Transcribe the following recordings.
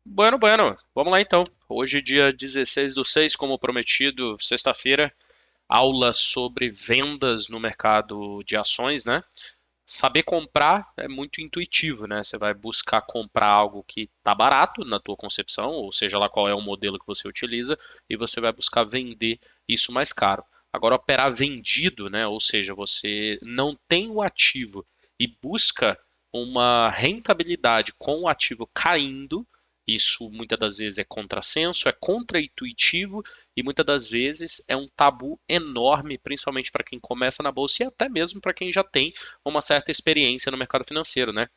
Bueno, bueno. Vamos lá então. Hoje, dia 16/6, como prometido, sexta-feira, aula sobre vendas no mercado de ações, né? Saber comprar é muito intuitivo, né? Você vai buscar comprar algo que está barato na tua concepção, ou seja lá qual é o modelo que você utiliza, e você vai buscar vender isso mais caro. Agora, operar vendido, né? Ou seja, você não tem o ativo e busca uma rentabilidade com o ativo caindo, isso muitas das vezes é contrassenso, é contraintuitivo e muitas das vezes é um tabu enorme, principalmente para quem começa na bolsa e até mesmo para quem já tem uma certa experiência no mercado financeiro, né?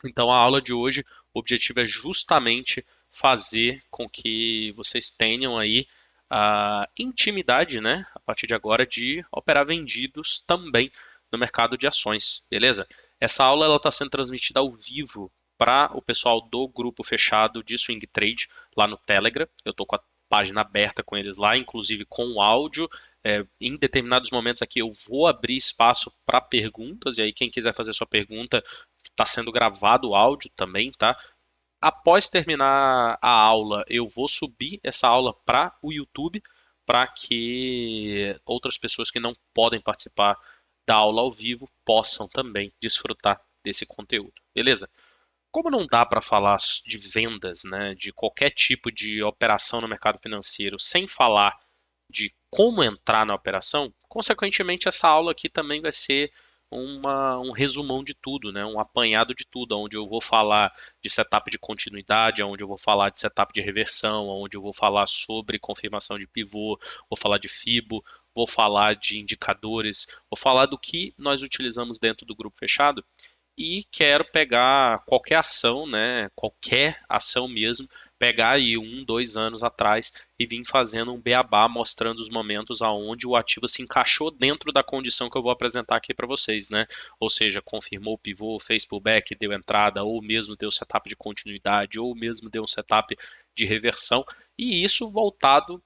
Então a aula de hoje, o objetivo é justamente fazer com que vocês tenham aí a intimidade, né, a partir de agora, de operar vendidos também no mercado de ações, beleza? Essa aula ela está sendo transmitida ao vivo para o pessoal do grupo fechado de Swing Trade lá no Telegram. Eu estou com a página aberta com eles lá, inclusive com o áudio. Em determinados momentos aqui eu vou abrir espaço para perguntas, e aí quem quiser fazer sua pergunta, está sendo gravado o áudio também, tá? Após terminar a aula, eu vou subir essa aula para o YouTube para que outras pessoas que não podem participar da aula ao vivo possam também desfrutar desse conteúdo, beleza? Como não dá para falar de vendas, né, de qualquer tipo de operação no mercado financeiro sem falar de como entrar na operação, consequentemente essa aula aqui também vai ser um resumão de tudo, né? Um apanhado de tudo, onde eu vou falar de setup de continuidade, onde eu vou falar de setup de reversão, onde eu vou falar sobre confirmação de pivô, vou falar de FIBO, vou falar de indicadores, vou falar do que nós utilizamos dentro do grupo fechado e quero pegar qualquer ação, né? Qualquer ação mesmo, pegar aí 1, 2 anos atrás e vir fazendo um beabá mostrando os momentos aonde o ativo se encaixou dentro da condição que eu vou apresentar aqui para vocês, né? Ou seja, confirmou o pivô, fez pullback, deu entrada, ou mesmo deu setup de continuidade, ou mesmo deu um setup de reversão, e isso voltado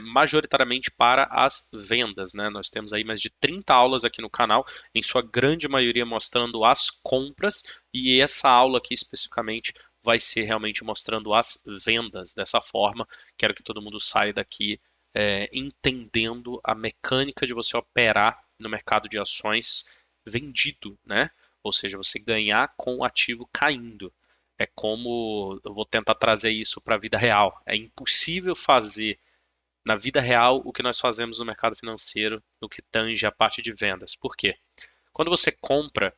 majoritariamente para as vendas, né? Nós temos aí mais de 30 aulas aqui no canal, em sua grande maioria mostrando as compras, e essa aula aqui especificamente vai ser realmente mostrando as vendas. Dessa forma, quero que todo mundo saia daqui entendendo a mecânica de você operar no mercado de ações vendido, né? Ou seja, você ganhar com o ativo caindo. É como eu vou tentar trazer isso para a vida real. É impossível fazer na vida real o que nós fazemos no mercado financeiro no que tange a parte de vendas. Por quê? Quando você compra,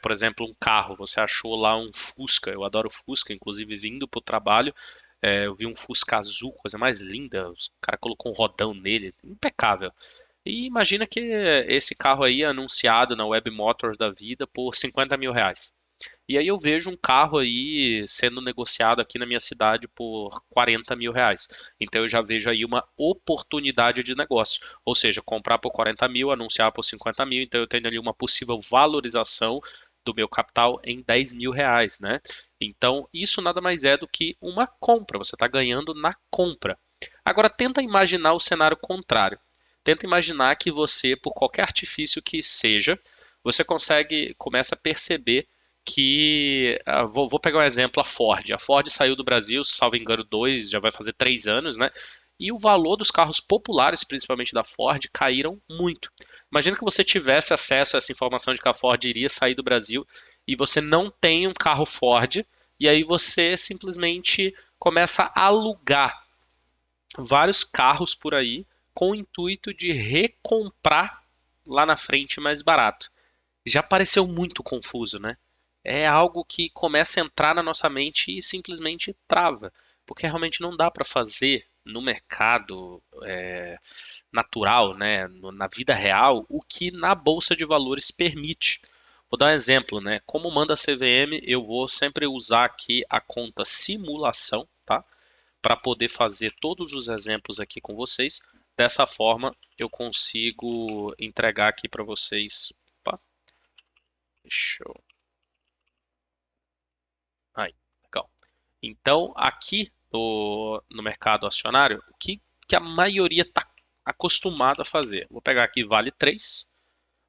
por exemplo, um carro, você achou lá um Fusca, eu adoro Fusca, inclusive vindo para o trabalho, eu vi um Fusca azul, coisa mais linda, o cara colocou um rodão nele, impecável. E imagina que esse carro aí é anunciado na Web Motors da vida por 50 mil reais. E aí eu vejo um carro aí sendo negociado aqui na minha cidade por 40 mil reais. Então eu já vejo aí uma oportunidade de negócio. Ou seja, comprar por 40 mil, anunciar por 50 mil, então eu tenho ali uma possível valorização do meu capital em 10 mil reais, né? Então isso nada mais é do que uma compra. Você está ganhando na compra. Agora tenta imaginar o cenário contrário. Tenta imaginar que você, por qualquer artifício que seja, você começa a perceber que vou pegar um exemplo, a Ford. A Ford saiu do Brasil, salvo engano, já vai fazer 3 anos, né? E o valor dos carros populares, principalmente da Ford, caíram muito. Imagina que você tivesse acesso a essa informação de que a Ford iria sair do Brasil e você não tem um carro Ford, e aí você simplesmente começa a alugar vários carros por aí com o intuito de recomprar lá na frente mais barato. Já pareceu muito confuso, né? É algo que começa a entrar na nossa mente e simplesmente trava, porque realmente não dá para fazer no mercado natural, né, na vida real, o que na bolsa de valores permite. Vou dar um exemplo, né? Como manda a CVM, eu vou sempre usar aqui a conta simulação, tá? Para poder fazer todos os exemplos aqui com vocês. Dessa forma, eu consigo entregar aqui para vocês. Opa, deixa eu. Aí, legal. Então, aqui no mercado acionário, que a maioria está acostumado a fazer? Vou pegar aqui Vale 3.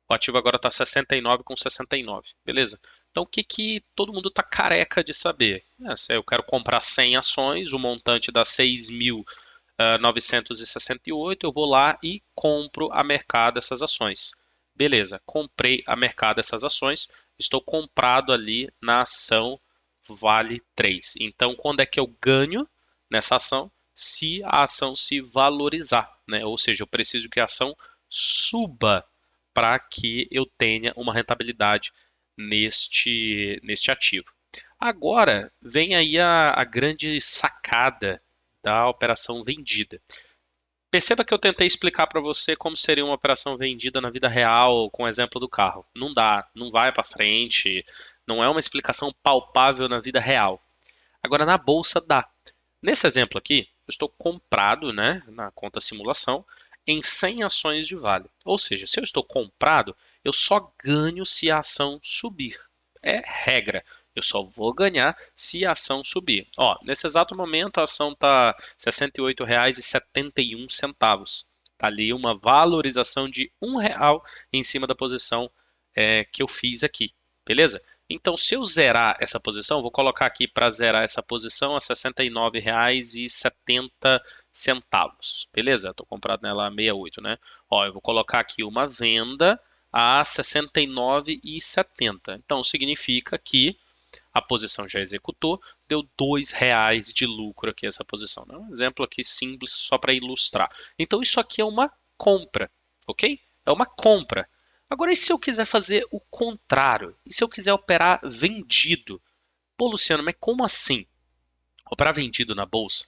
O ativo agora está 69,69. Beleza. Então, o que que todo mundo está careca de saber? Se eu quero comprar 100 ações, o montante dá 6.968, eu vou lá e compro a mercado essas ações. Beleza, comprei a mercado essas ações, estou comprado ali na ação Vale 3. Então, quando é que eu ganho nessa ação? Se a ação se valorizar, né? Ou seja, eu preciso que a ação suba para que eu tenha uma rentabilidade neste ativo. Agora vem aí a grande sacada da operação vendida. Perceba que eu tentei explicar para você como seria uma operação vendida na vida real, com o exemplo do carro. Não dá, não vai para frente, não é uma explicação palpável na vida real. Agora na bolsa dá. Nesse exemplo aqui, eu estou comprado, né, na conta simulação, em 100 ações de Vale. Ou seja, se eu estou comprado, eu só ganho se a ação subir. É regra. Eu só vou ganhar se a ação subir. Ó, nesse exato momento a ação está R$ 68,71. Está ali uma valorização de R$ 1 em cima da posição que eu fiz aqui. Beleza? Então, se eu zerar essa posição, vou colocar aqui para zerar essa posição a R$ 69,70. Beleza? Estou comprado nela a 68, né? Ó, eu vou colocar aqui uma venda a 69,70. Então, significa que a posição já executou, deu R$ 2 de lucro aqui essa posição. É um exemplo aqui simples só para ilustrar. Então, isso aqui é uma compra, ok? É uma compra. Agora, e se eu quiser fazer o contrário? E se eu quiser operar vendido? Pô, Luciano, mas como assim? Operar vendido na bolsa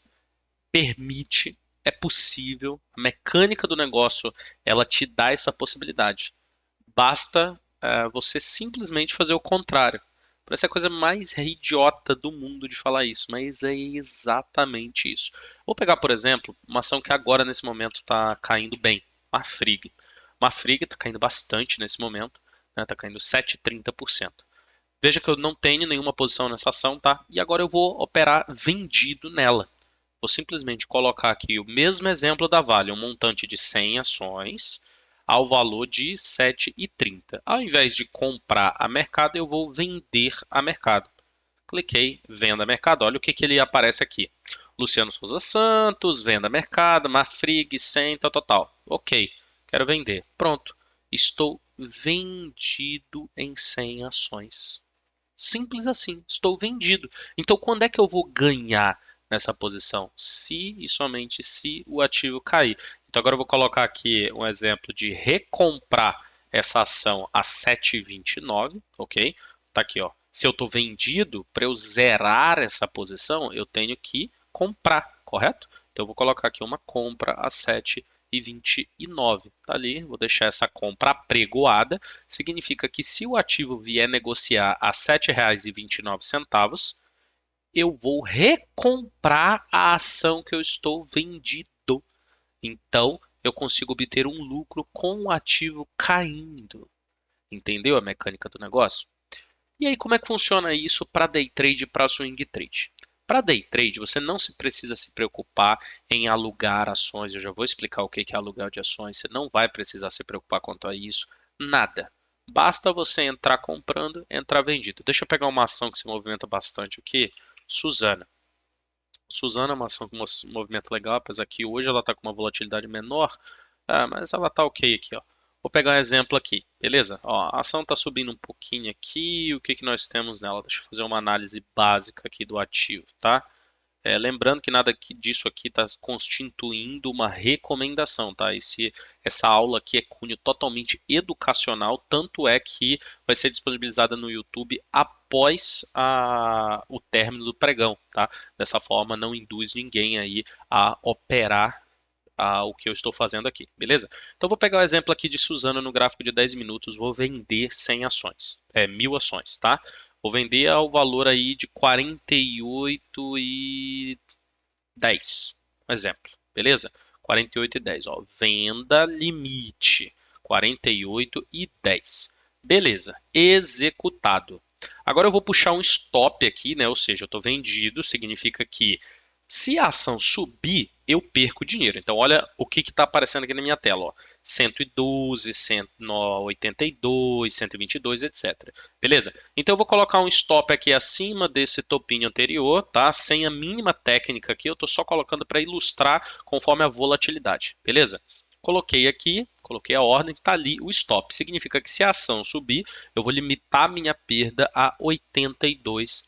permite, é possível, a mecânica do negócio, ela te dá essa possibilidade. Basta você simplesmente fazer o contrário. Parece a coisa mais idiota do mundo de falar isso, mas é exatamente isso. Vou pegar, por exemplo, uma ação que agora nesse momento está caindo bem, Marfrig. Marfrig está caindo bastante nesse momento, está caindo 7,30%. Veja que eu não tenho nenhuma posição nessa ação, tá? E agora eu vou operar vendido nela. Vou simplesmente colocar aqui o mesmo exemplo da Vale, um montante de 100 ações ao valor de 7,30. Ao invés de comprar a mercado, eu vou vender a mercado. Cliquei, venda mercado. Olha o que, que ele aparece aqui. Luciano Souza Santos, venda mercado, Marfrig, 100, tal, tal, tal. Ok, quero vender. Pronto, estou vendido em 100 ações. Simples assim, estou vendido. Então, quando é que eu vou ganhar nessa posição? Se e somente se o ativo cair. Então, agora eu vou colocar aqui um exemplo de recomprar essa ação a 7,29, ok? Tá aqui, ó. Se eu estou vendido, para eu zerar essa posição, eu tenho que comprar, correto? Então, eu vou colocar aqui uma compra a 7,29. Tá ali, vou deixar essa compra apregoada. Significa que se o ativo vier negociar a R$ 7,29, eu vou recomprar a ação que eu estou vendido. Então, eu consigo obter um lucro com o ativo caindo. Entendeu a mecânica do negócio? E aí, como é que funciona isso para day trade e para swing trade? Para day trade, você não precisa se preocupar em alugar ações. Eu já vou explicar o que é alugar de ações. Você não vai precisar se preocupar quanto a isso. Nada. Basta você entrar comprando, entrar vendido. Deixa eu pegar uma ação que se movimenta bastante aqui. Suzana. Suzana é uma ação com um movimento legal, apesar que hoje ela está com uma volatilidade menor. Mas ela está ok aqui, ó. Vou pegar um exemplo aqui, beleza? Ó, a ação está subindo um pouquinho aqui. O que que nós temos nela? Deixa eu fazer uma análise básica aqui do ativo, tá? Lembrando que nada disso aqui está constituindo uma recomendação, tá? Essa aula aqui é cunho totalmente educacional, tanto é que vai ser disponibilizada no YouTube após o término do pregão, tá? Dessa forma não induz ninguém aí a operar o que eu estou fazendo aqui, beleza? Então vou pegar o exemplo aqui de Suzano no gráfico de 10 minutos, vou vender 100 ações, 1.000 ações, tá? Vou vender ao valor aí de 48,10, um exemplo, beleza? 48,10, ó, venda limite, 48,10. Beleza, executado. Agora eu vou puxar um stop aqui, né? Ou seja, eu estou vendido, significa que se a ação subir, eu perco dinheiro. Então, olha o que está aparecendo aqui na minha tela. Ó. 112, 182, 122, etc. Beleza? Então eu vou colocar um stop aqui acima desse topinho anterior, tá? Sem a mínima técnica aqui, eu estou só colocando para ilustrar conforme a volatilidade. Beleza? Coloquei aqui, coloquei a ordem, está ali o stop. Significa que se a ação subir, eu vou limitar minha perda a R$ 82.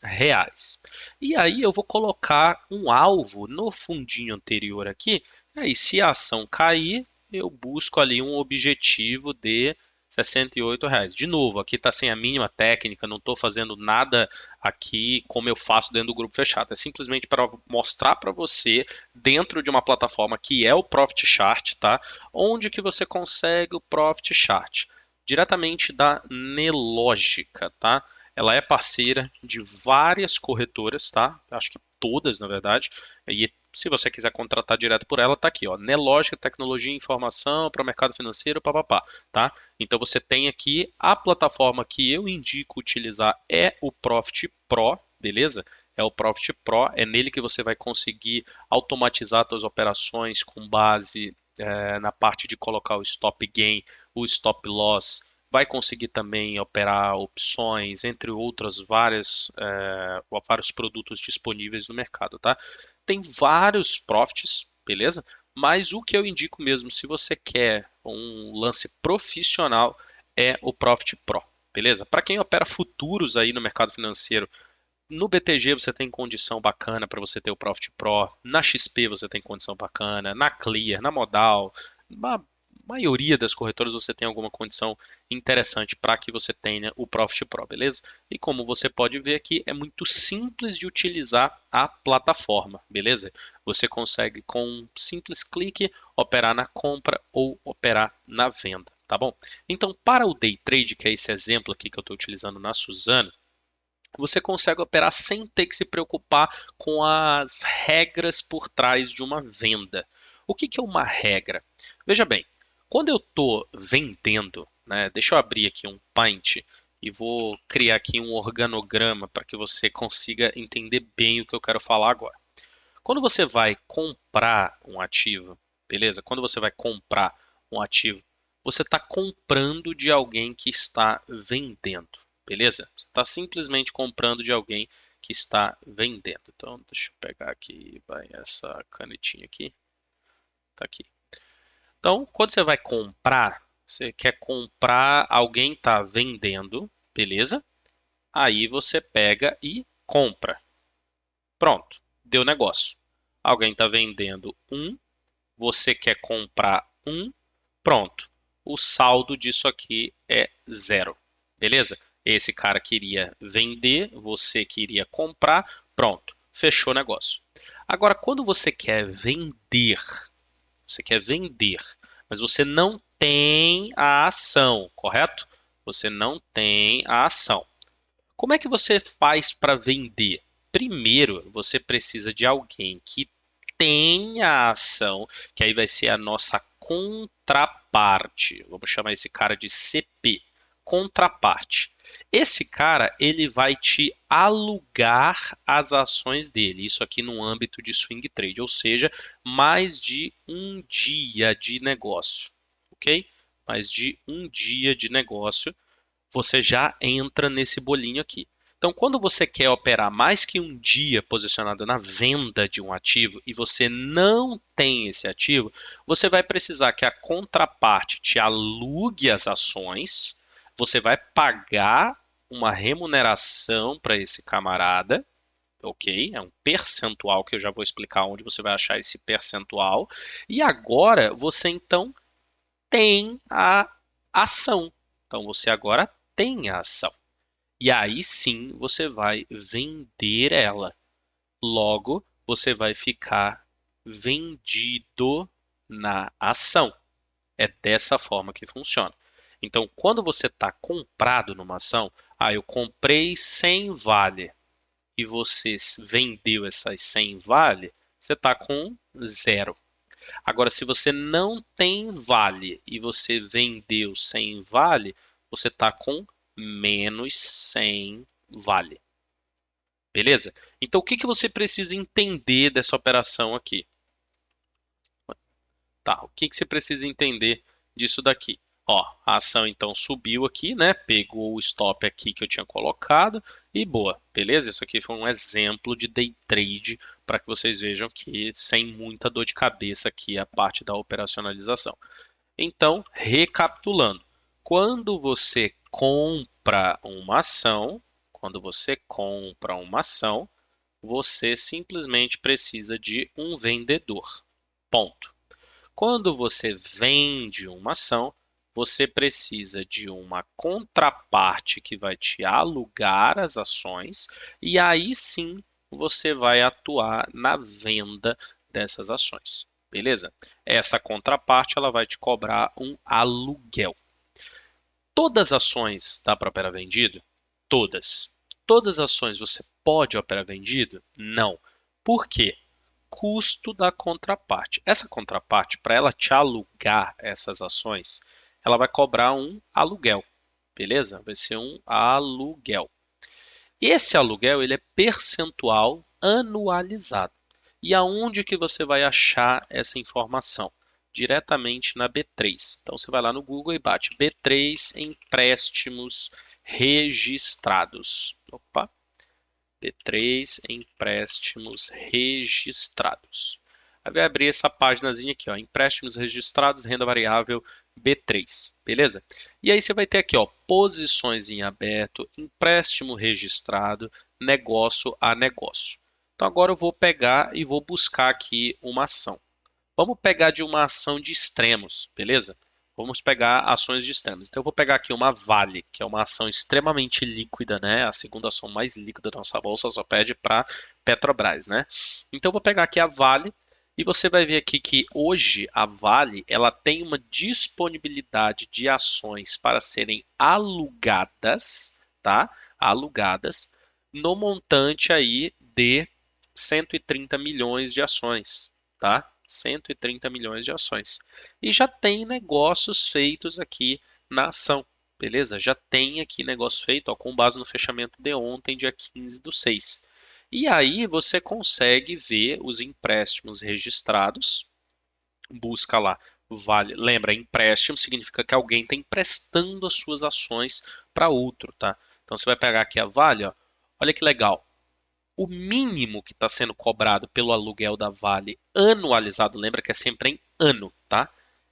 E aí eu vou colocar um alvo no fundinho anterior aqui. E aí, se a ação cair, eu busco ali um objetivo de R$ 68. De novo, aqui está sem a mínima técnica, não estou fazendo nada aqui como eu faço dentro do grupo fechado. É simplesmente para mostrar para você, dentro de uma plataforma que é o Profit Chart, tá? Onde que você consegue o Profit Chart? Diretamente da Nelogica, tá? Ela é parceira de várias corretoras, tá? Acho que todas, na verdade. E se você quiser contratar direto por ela, tá aqui, ó. Nelogica, tecnologia e informação para o mercado financeiro, papapá, tá? Então você tem aqui a plataforma que eu indico utilizar é o Profit Pro, beleza? É o Profit Pro, é nele que você vai conseguir automatizar suas operações com base na parte de colocar o stop gain, o stop loss, vai conseguir também operar opções, entre outras vários produtos disponíveis no mercado, tá? Tem vários profits, beleza? Mas o que eu indico mesmo, se você quer um lance profissional, é o Profit Pro, beleza? Para quem opera futuros aí no mercado financeiro, no BTG você tem condição bacana para você ter o Profit Pro, na XP você tem condição bacana, na Clear, na Modal, na maioria das corretoras você tem alguma condição interessante para que você tenha o Profit Pro, beleza? E como você pode ver aqui, é muito simples de utilizar a plataforma, beleza? Você consegue com um simples clique operar na compra ou operar na venda, tá bom? Então, para o Day Trade, que é esse exemplo aqui que eu estou utilizando na Suzano, você consegue operar sem ter que se preocupar com as regras por trás de uma venda. O que é uma regra? Veja bem, quando eu estou vendendo, né, deixa eu abrir aqui um Paint e vou criar aqui um organograma para que você consiga entender bem o que eu quero falar agora. Quando você vai comprar um ativo, beleza? Quando você vai comprar um ativo, você está comprando de alguém que está vendendo, beleza? Você está simplesmente comprando de alguém que está vendendo. Então, deixa eu pegar aqui, vai essa canetinha aqui, tá aqui. Então, quando você vai comprar, você quer comprar, alguém está vendendo, beleza? Aí você pega e compra. Pronto, deu negócio. Alguém está vendendo um, você quer comprar um, pronto. O saldo disso aqui é zero, beleza? Esse cara queria vender, você queria comprar, pronto, fechou o negócio. Agora, quando você quer vender, mas você não tem a ação, correto? Você não tem a ação. Como é que você faz para vender? Primeiro, você precisa de alguém que tenha a ação, que aí vai ser a nossa contraparte. Vamos chamar esse cara de CP, contraparte. Esse cara, ele vai te alugar as ações dele. Isso aqui no âmbito de swing trade, ou seja, mais de um dia de negócio, ok? Mais de um dia de negócio você já entra nesse bolinho aqui. Então, quando você quer operar mais que um dia posicionado na venda de um ativo e você não tem esse ativo, você vai precisar que a contraparte te alugue as ações, você vai pagar uma remuneração para esse camarada, ok? É um percentual que eu já vou explicar onde você vai achar esse percentual. E agora você então tem a ação. Então você agora tem a ação. E aí sim você vai vender ela. Logo, você vai ficar vendido na ação. É dessa forma que funciona. Então, quando você está comprado numa ação, eu comprei 100 vale e você vendeu essas 100 vale, você está com zero. Agora, se você não tem vale e você vendeu sem vale, você está com menos 100 vale. Beleza? Então, o que que você precisa entender dessa operação aqui? Tá, o que que você precisa entender disso daqui. Ó, a ação então subiu aqui, né? Pegou o stop aqui que eu tinha colocado e boa, beleza? Isso aqui foi um exemplo de day trade para que vocês vejam que sem muita dor de cabeça aqui a parte da operacionalização. Então, recapitulando, quando você compra uma ação, quando você compra uma ação, você simplesmente precisa de um vendedor. Ponto. Quando você vende uma ação, você precisa de uma contraparte que vai te alugar as ações e aí sim você vai atuar na venda dessas ações. Beleza? Essa contraparte ela vai te cobrar um aluguel. Todas as ações dá para operar vendido? Todas. Todas as ações você pode operar vendido? Não. Por quê? Custo da contraparte. Essa contraparte, para ela te alugar essas ações, ela vai cobrar um aluguel, beleza? Vai ser um aluguel. Esse aluguel ele é percentual anualizado. E aonde que você vai achar essa informação? Diretamente na B3. Então você vai lá no Google e bate B3 empréstimos registrados. Opa, B3 empréstimos registrados. Aí vai abrir essa páginazinha aqui, ó, empréstimos registrados, renda variável B3, beleza? E aí você vai ter aqui, ó, posições em aberto, empréstimo registrado, negócio a negócio. Então agora eu vou pegar e vou buscar aqui uma ação. Vamos pegar de uma ação de extremos, beleza? Vamos pegar ações de extremos. Então eu vou pegar aqui uma Vale, que é uma ação extremamente líquida, né? A segunda ação mais líquida da nossa bolsa, só perde para Petrobras, né? Então eu vou pegar aqui a Vale e você vai ver aqui que hoje a Vale ela tem uma disponibilidade de ações para serem alugadas, tá? Alugadas no montante aí de 130 milhões de ações, tá? 130 milhões de ações. E já tem negócios feitos aqui na ação, beleza? Já tem aqui negócio feito ó, com base no fechamento de ontem, dia 15 do 6. E aí você consegue ver os empréstimos registrados, busca lá, vale, lembra, empréstimo significa que alguém está emprestando as suas ações para outro, tá? Então você vai pegar aqui a Vale, ó, olha que legal, o mínimo que está sendo cobrado pelo aluguel da Vale anualizado, lembra que é sempre em ano, tá?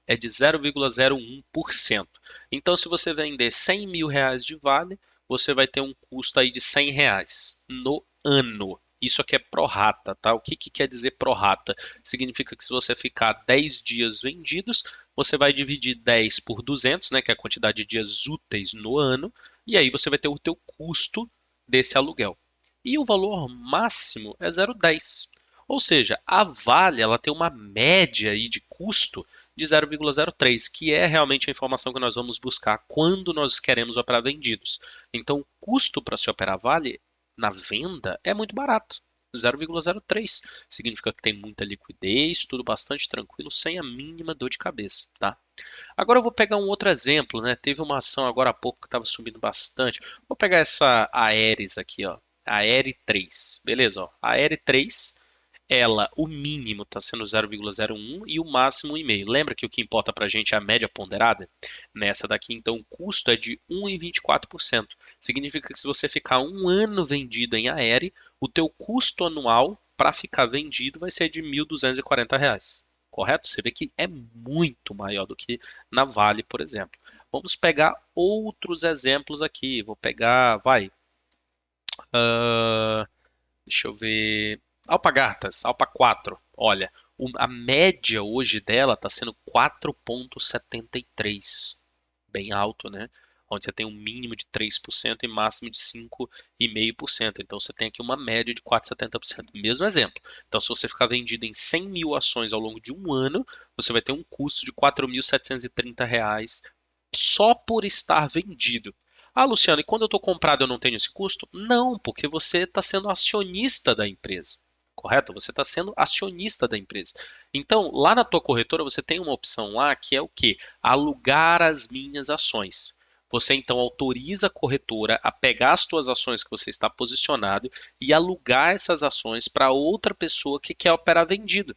É de 0,01%. Então, se você vender 100 mil reais de Vale, você vai ter um custo aí de 100 reais no ano. Isso aqui é prorata, tá? O que, que quer dizer prorata? Significa que se você ficar 10 dias vendidos, você vai dividir 10 por 200, né, que é a quantidade de dias úteis no ano, e aí você vai ter o teu custo desse aluguel. E o valor máximo é 0,10. Ou seja, a Vale ela tem uma média aí de custo de 0,03, que é realmente a informação que nós vamos buscar quando nós queremos operar vendidos. Então, o custo para se operar Vale na venda é muito barato. 0,03 significa que tem muita liquidez, tudo bastante tranquilo, sem a mínima dor de cabeça, tá? Agora eu vou pegar um outro exemplo, né? Teve uma ação agora há pouco que estava subindo bastante. Vou pegar essa Aeres aqui, ó. A Aere 3, beleza? Ó. A Aere 3, ela, o mínimo está sendo 0,01 e o máximo 1,5. Lembra que o que importa para a gente é a média ponderada? Nessa daqui, então, o custo é de 1,24%. Significa que se você ficar um ano vendido em Aere, o teu custo anual para ficar vendido vai ser de R$ 1.240. Correto? Você vê que é muito maior do que na Vale, por exemplo. Vamos pegar outros exemplos aqui. Vou pegar, vai, deixa eu ver. Alpagartas, Alpa 4. Olha, a média hoje dela está sendo 4,73. Bem alto, né? Onde você tem um mínimo de 3% e máximo de 5,5%. Então você tem aqui uma média de 4,70%. Mesmo exemplo. Então, se você ficar vendido em 100 mil ações ao longo de um ano, você vai ter um custo de R$ 4.730 só por estar vendido. Ah, Luciano, e quando eu estou comprado eu não tenho esse custo? Não, porque você está sendo acionista da empresa. Correto? Você está sendo acionista da empresa. Então, lá na tua corretora, você tem uma opção lá que é o quê? Alugar as minhas ações. Você então autoriza a corretora a pegar as tuas ações que você está posicionado e alugar essas ações para outra pessoa que quer operar vendido.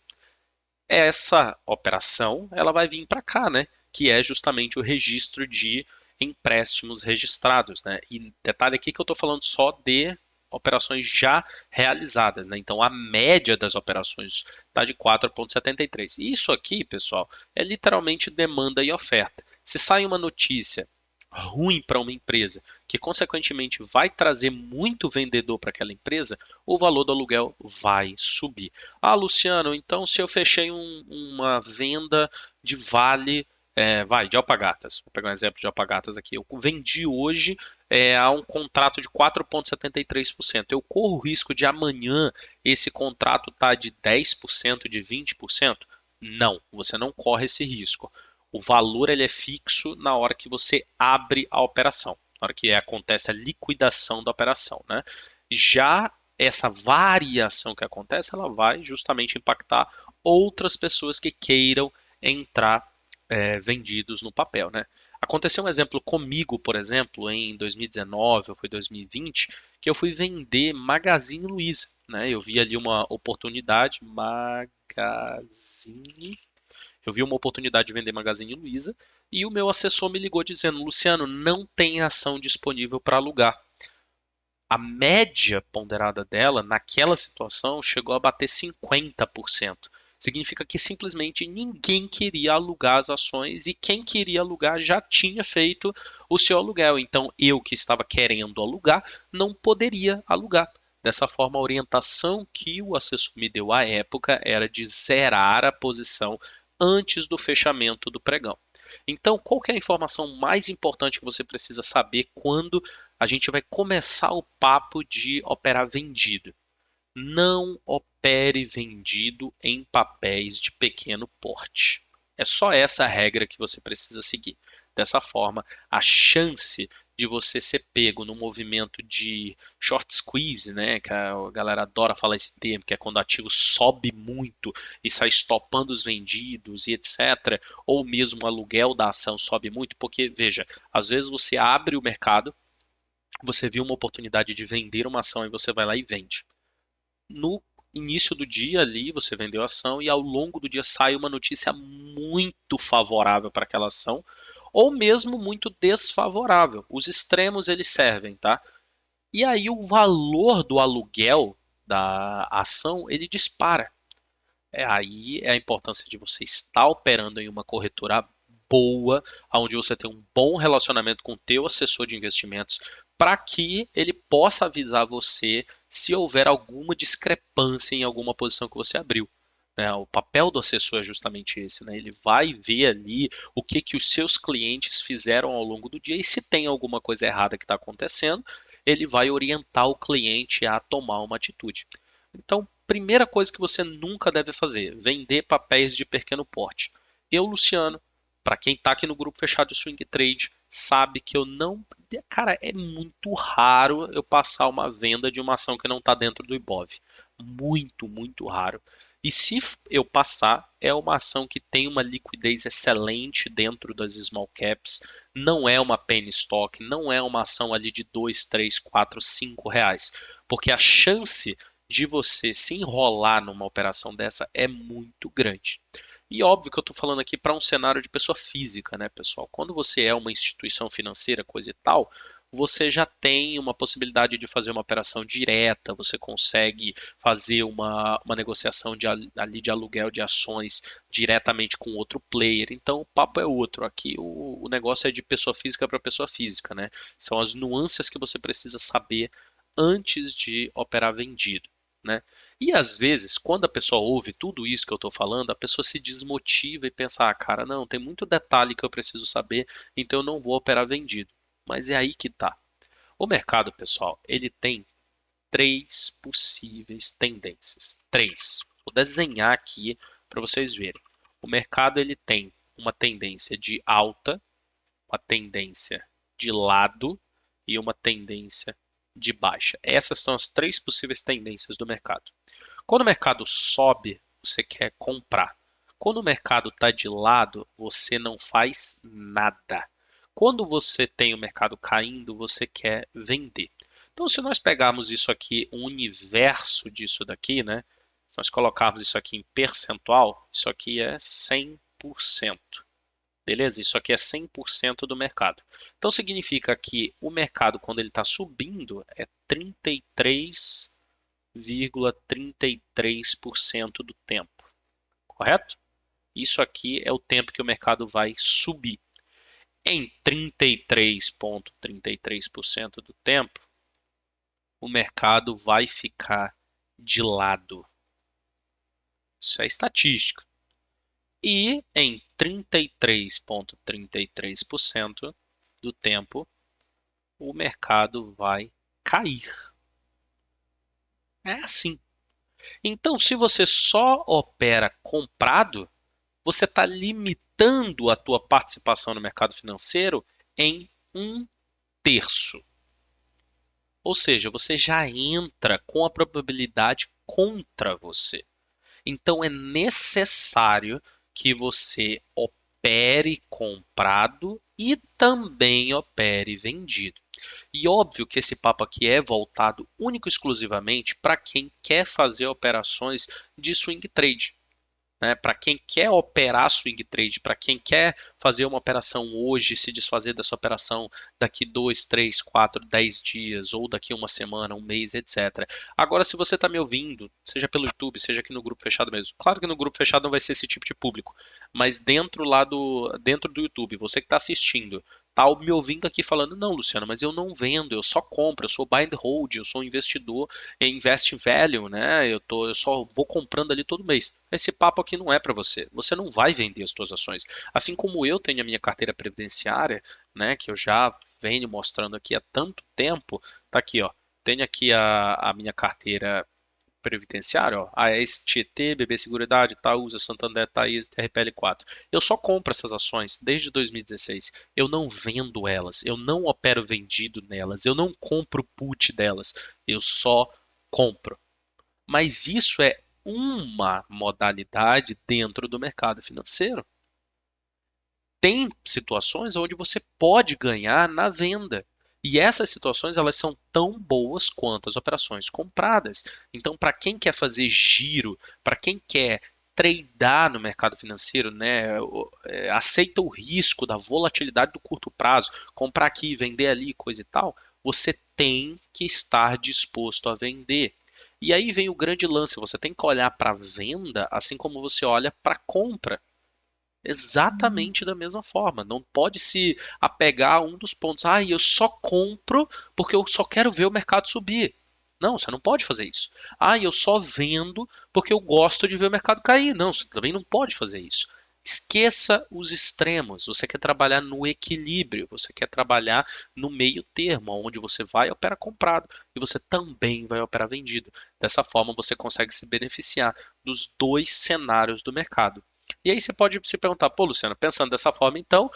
Essa operação ela vai vir para cá, né? que é justamente o registro de empréstimos registrados, né? E detalhe aqui que eu estou falando só de operações já realizadas, né? Então a média das operações está de 4,73. Isso aqui, pessoal, é literalmente demanda e oferta. Se sai uma notícia ruim para uma empresa, que consequentemente vai trazer muito vendedor para aquela empresa, o valor do aluguel vai subir. Ah, Luciano, então se eu fechei uma venda de vale, de Alpagatas, vou pegar um exemplo de Alpagatas aqui, eu vendi hoje a um contrato de 4,73%. Eu corro o risco de amanhã esse contrato estar de 10%, de 20%? Não, você não corre esse risco. O valor ele é fixo na hora que você abre a operação, na hora que acontece a liquidação da operação, né? Já essa variação que acontece, ela vai justamente impactar outras pessoas que queiram entrar vendidos no papel, né? Aconteceu um exemplo comigo, por exemplo, em 2019 ou foi 2020, que eu fui vender Magazine Luiza, né? Eu vi ali uma oportunidade, eu vi uma oportunidade de vender Magazine Luiza e o meu assessor me ligou dizendo: Luciano, não tem ação disponível para alugar. A média ponderada dela, naquela situação, chegou a bater 50%. Significa que simplesmente ninguém queria alugar as ações e quem queria alugar já tinha feito o seu aluguel. Então, eu que estava querendo alugar, não poderia alugar. Dessa forma, a orientação que o assessor me deu à época era de zerar a posição antes do fechamento do pregão. Então, qual que é a informação mais importante que você precisa saber quando a gente vai começar o papo de operar vendido? Não opere vendido em papéis de pequeno porte. É só essa a regra que você precisa seguir. Dessa forma, a chance de você ser pego no movimento de short squeeze, né, que a galera adora falar esse termo, que é quando o ativo sobe muito e sai estopando os vendidos e etc, ou mesmo o aluguel da ação sobe muito, porque veja, às vezes você abre o mercado, você viu uma oportunidade de vender uma ação e você vai lá e vende. No início do dia ali, você vendeu a ação e ao longo do dia sai uma notícia muito favorável para aquela ação ou mesmo muito desfavorável. Os extremos eles servem, tá? E aí o valor do aluguel da ação ele dispara. Aí é a importância de você estar operando em uma corretora boa, onde você tem um bom relacionamento com o teu assessor de investimentos, para que ele possa avisar você se houver alguma discrepância em alguma posição que você abriu. Né? O papel do assessor é justamente esse, né? Ele vai ver ali o que os seus clientes fizeram ao longo do dia e se tem alguma coisa errada que está acontecendo, ele vai orientar o cliente a tomar uma atitude. Então, primeira coisa que você nunca deve fazer, vender papéis de pequeno porte. Eu, Luciano, para quem está aqui no grupo fechado de Swing Trade, sabe que eu não. Cara, é muito raro eu passar uma venda de uma ação que não está dentro do Ibov. Muito, muito raro. E se eu passar, é uma ação que tem uma liquidez excelente dentro das small caps, não é uma penny stock, não é uma ação ali de 2, 3, 4, 5 reais. Porque a chance de você se enrolar numa operação dessa é muito grande. E óbvio que eu estou falando aqui para um cenário de pessoa física, né, pessoal? Quando você é uma instituição financeira, coisa e tal, você já tem uma possibilidade de fazer uma operação direta, você consegue fazer uma negociação ali de aluguel de ações diretamente com outro player. Então o papo é outro. Aqui o negócio é de pessoa física para pessoa física, né? São as nuances que você precisa saber antes de operar vendido. Né? E às vezes, quando a pessoa ouve tudo isso que eu estou falando, a pessoa se desmotiva e pensa: ah, cara, não, tem muito detalhe que eu preciso saber, então eu não vou operar vendido. Mas é aí que tá. O mercado, pessoal, ele tem três possíveis tendências. Três. Vou desenhar aqui para vocês verem. O mercado ele tem uma tendência de alta, uma tendência de lado e uma tendência de baixa. Essas são as três possíveis tendências do mercado. Quando o mercado sobe, você quer comprar. Quando o mercado está de lado, você não faz nada. Quando você tem o mercado caindo, você quer vender. Então, se nós pegarmos isso aqui, o universo disso daqui, né? Se nós colocarmos isso aqui em percentual, isso aqui é 100%. Beleza? Isso aqui é 100% do mercado. Então significa que o mercado, quando ele está subindo, é 33,33% do tempo. Correto? Isso aqui é o tempo que o mercado vai subir. Em 33,33% do tempo, o mercado vai ficar de lado. Isso é estatística. E em 33,33% do tempo, o mercado vai cair. É assim. Então, se você só opera comprado, você está limitando a tua participação no mercado financeiro em um terço. Ou seja, você já entra com a probabilidade contra você. Então é necessário que você opere comprado e também opere vendido. E óbvio que esse papo aqui é voltado único e exclusivamente para quem quer fazer operações de swing trade, né? Para quem quer operar swing trade, para quem quer fazer uma operação hoje, se desfazer dessa operação daqui 2, 3, 4, 10 dias, ou daqui uma semana, um mês, etc. Agora, se você está me ouvindo, seja pelo YouTube, seja aqui no grupo fechado mesmo, claro que no grupo fechado não vai ser esse tipo de público, mas dentro do YouTube, você que está assistindo, tá me ouvindo aqui falando, não, Luciano, mas eu não vendo, eu só compro, eu sou buy and hold, eu sou um investidor em invest value, né? Eu só vou comprando ali todo mês. Esse papo aqui não é para você. Você não vai vender as suas ações. Assim como eu tenho a minha carteira previdenciária, né, que eu já venho mostrando aqui há tanto tempo, tá aqui, ó. Tenho aqui a minha carteira previdenciária, ó, AES Tietê, BB Seguridade, Itaúsa, Santander, Taís, TRPL4. Eu só compro essas ações desde 2016. Eu não vendo elas, eu não opero vendido nelas, eu não compro put delas, eu só compro. Mas isso é uma modalidade dentro do mercado financeiro. Tem situações onde você pode ganhar na venda. E essas situações elas são tão boas quanto as operações compradas. Então, para quem quer fazer giro, para quem quer tradear no mercado financeiro, né, aceita o risco da volatilidade do curto prazo, comprar aqui, vender ali, coisa e tal, você tem que estar disposto a vender. E aí vem o grande lance, você tem que olhar para a venda assim como você olha para a compra. Exatamente da mesma forma. Não pode se apegar a um dos pontos. Ah, eu só compro porque eu só quero ver o mercado subir. Não, você não pode fazer isso. Ah, eu só vendo porque eu gosto de ver o mercado cair. Não, você também não pode fazer isso. Esqueça os extremos. Você quer trabalhar no equilíbrio. Você quer trabalhar no meio termo, onde você vai operar comprado e você também vai operar vendido. Dessa forma, você consegue se beneficiar dos dois cenários do mercado. E aí você pode se perguntar, pô, Luciano, pensando dessa forma, então,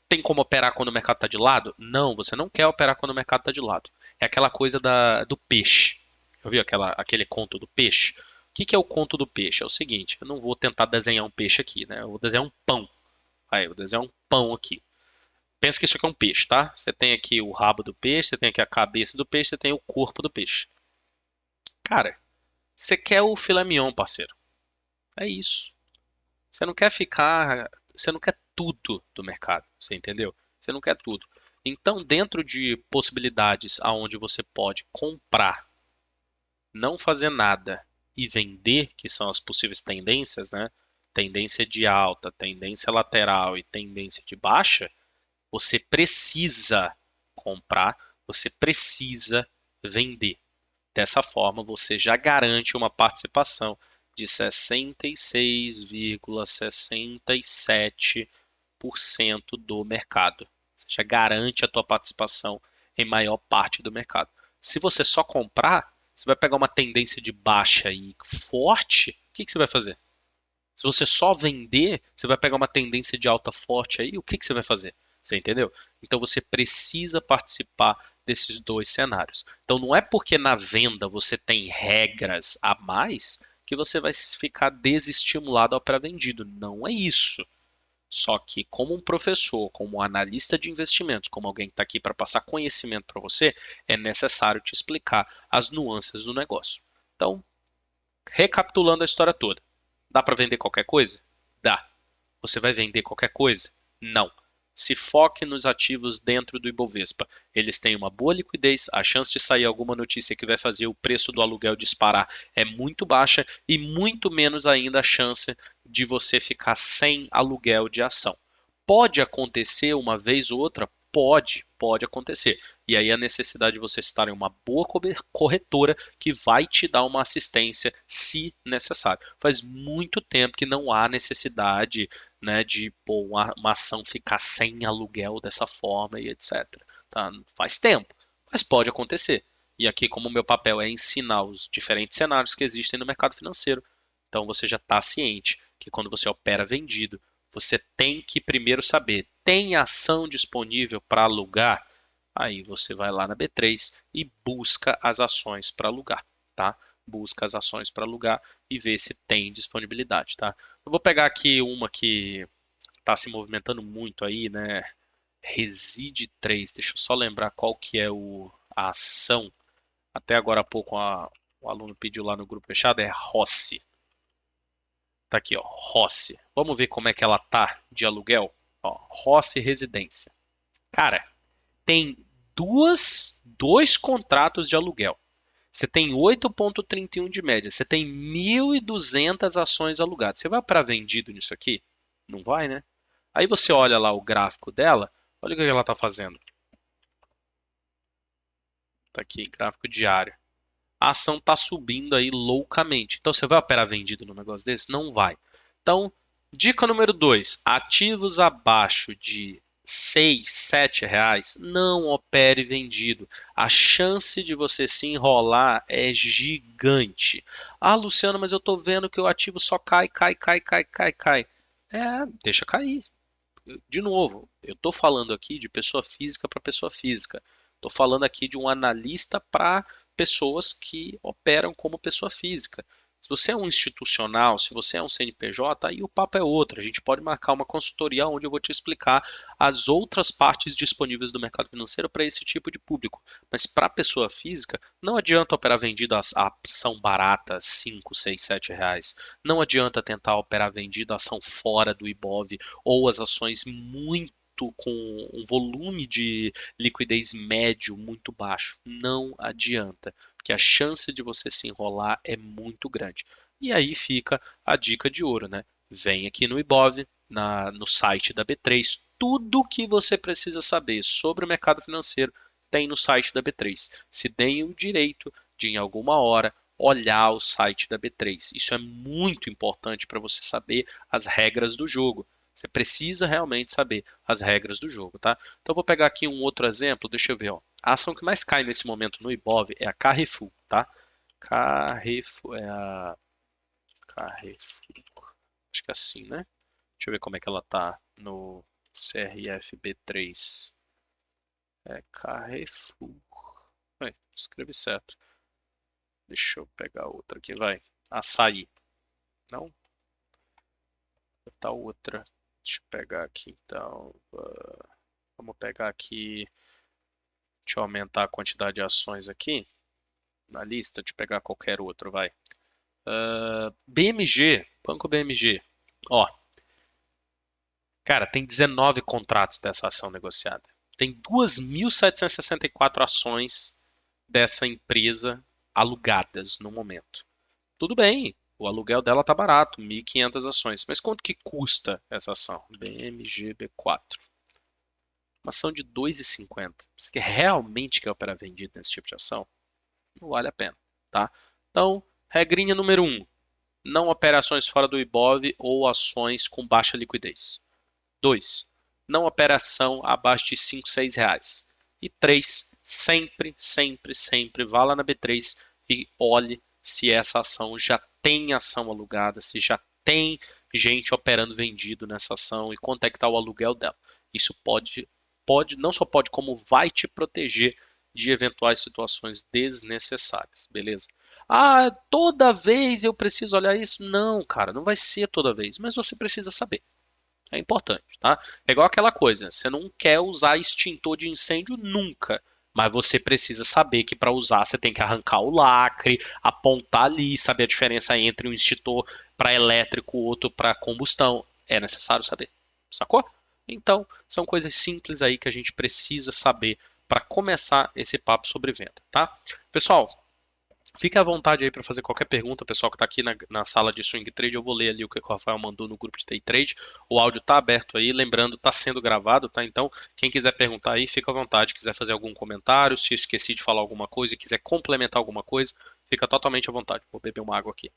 tem como operar quando o mercado está de lado? Não, você não quer operar quando o mercado está de lado. É aquela coisa do peixe. Eu vi aquele conto do peixe? O que é o conto do peixe? É o seguinte, eu não vou tentar desenhar um peixe aqui, né? Eu vou desenhar um pão. Aí, eu vou desenhar um pão aqui. Pensa que isso aqui é um peixe, tá? Você tem aqui o rabo do peixe, você tem aqui a cabeça do peixe, você tem o corpo do peixe. Cara, você quer o filé mignon, parceiro. É isso. Você não quer tudo do mercado, você entendeu? Você não quer tudo. Então, dentro de possibilidades aonde você pode comprar, não fazer nada e vender, que são as possíveis tendências, né? Tendência de alta, tendência lateral e tendência de baixa, você precisa comprar, você precisa vender. Dessa forma, você já garante uma participação de 66,67% do mercado. Você já garante a tua participação em maior parte do mercado. Se você só comprar, você vai pegar uma tendência de baixa e forte, o que você vai fazer? Se você só vender, você vai pegar uma tendência de alta forte aí, o que você vai fazer? Você entendeu? Então você precisa participar desses dois cenários. Então não é porque na venda você tem regras a mais que você vai ficar desestimulado ao pré-vendido. Não é isso. Só que como um professor, como um analista de investimentos, como alguém que está aqui para passar conhecimento para você, é necessário te explicar as nuances do negócio. Então, recapitulando a história toda. Dá para vender qualquer coisa? Dá. Você vai vender qualquer coisa? Não. Se foque nos ativos dentro do Ibovespa. Eles têm uma boa liquidez, a chance de sair alguma notícia que vai fazer o preço do aluguel disparar é muito baixa e muito menos ainda a chance de você ficar sem aluguel de ação. Pode acontecer uma vez ou outra? Pode acontecer. E aí a necessidade de você estar em uma boa corretora que vai te dar uma assistência se necessário. Faz muito tempo que não há necessidade, né, de pô, uma ação ficar sem aluguel dessa forma e etc. Tá? Faz tempo, mas pode acontecer. E aqui, como o meu papel é ensinar os diferentes cenários que existem no mercado financeiro, então você já está ciente que quando você opera vendido, você tem que primeiro saber, tem ação disponível para alugar? Aí você vai lá na B3 e busca as ações para alugar, tá? Busca as ações para alugar e vê se tem disponibilidade, tá? Eu vou pegar aqui uma que está se movimentando muito aí, né? Reside 3. Deixa eu só lembrar qual que é a ação. Até agora há pouco o aluno pediu lá no grupo fechado, é Rossi. Tá aqui, ó, Rossi. Vamos ver como é que ela tá de aluguel? Ó, Rossi Residência. Cara, tem dois contratos de aluguel. Você tem 8,31 de média. Você tem 1.200 ações alugadas. Você vai para vendido nisso aqui? Não vai, né? Aí você olha lá o gráfico dela. Olha o que ela está fazendo. Tá aqui, gráfico diário. A ação está subindo aí loucamente. Então você vai operar vendido no negócio desse? Não vai. Então, dica número 2: ativos abaixo de 6, 7 reais, não opere vendido. A chance de você se enrolar é gigante. Ah, Luciano, mas eu estou vendo que o ativo só cai, cai, cai, cai, cai, cai. É, deixa cair. De novo, eu estou falando aqui de pessoa física para pessoa física. Estou falando aqui de um analista para pessoas que operam como pessoa física. Se você é um institucional, se você é um CNPJ, aí o papo é outro. A gente pode marcar uma consultoria onde eu vou te explicar as outras partes disponíveis do mercado financeiro para esse tipo de público. Mas para pessoa física, não adianta operar vendido a ação barata, 5, 6, 7 reais. Não adianta tentar operar vendido a ação fora do Ibov ou as ações muito com um volume de liquidez médio muito baixo. Não adianta, porque a chance de você se enrolar é muito grande. E aí fica a dica de ouro, né? Vem aqui no Ibov, no site da B3, tudo que você precisa saber sobre o mercado financeiro tem no site da B3. Se deem o direito de, em alguma hora, olhar o site da B3. Isso é muito importante para você saber as regras do jogo. Você precisa realmente saber as regras do jogo, tá? Então eu vou pegar aqui um outro exemplo, deixa eu ver, ó. A ação que mais cai nesse momento no Ibov é a Carrefour, tá? Carrefour, é a Carrefour. Acho que é assim, né? Deixa eu ver como é que ela tá no CRFB3. É Carrefour. Escrevi certo. Deixa eu pegar outra aqui, vai. Açaí. Não? Tá outra. Deixa eu pegar aqui, então. Vamos pegar aqui. Deixa eu aumentar a quantidade de ações aqui na lista. Deixa eu pegar qualquer outro, vai. BMG, Banco BMG. Ó, cara, tem 19 contratos dessa ação negociada. Tem 2.764 ações dessa empresa alugadas no momento. Tudo bem, o aluguel dela tá barato, 1.500 ações. Mas quanto que custa essa ação? BMGB4. Uma ação de 2,50. Você realmente quer operar vendido nesse tipo de ação? Não vale a pena, tá? Então, regrinha número 1. Não operações fora do Ibov ou ações com baixa liquidez. 2. Não operação abaixo de 5, 6 reais. E 3. Sempre, sempre, sempre vá lá na B3 e olhe se essa ação já tem ação alugada, se já tem gente operando vendido nessa ação e quanto é que está o aluguel dela. Isso não só pode, como vai te proteger de eventuais situações desnecessárias, beleza? Ah, toda vez eu preciso olhar isso? Não, cara, não vai ser toda vez, mas você precisa saber. É importante, tá? É igual aquela coisa, você não quer usar extintor de incêndio nunca, mas você precisa saber que para usar você tem que arrancar o lacre, apontar ali, saber a diferença entre um extintor para elétrico e outro para combustão. É necessário saber, sacou? Então, são coisas simples aí que a gente precisa saber para começar esse papo sobre venda, tá? Pessoal, fique à vontade aí para fazer qualquer pergunta, pessoal que está aqui na sala de Swing Trade, eu vou ler ali o que o Rafael mandou no grupo de Day Trade. O áudio está aberto aí, lembrando, está sendo gravado, tá? Então, quem quiser perguntar aí, fica à vontade. Quiser fazer algum comentário, se eu esqueci de falar alguma coisa e quiser complementar alguma coisa, fica totalmente à vontade. Vou beber uma água aqui.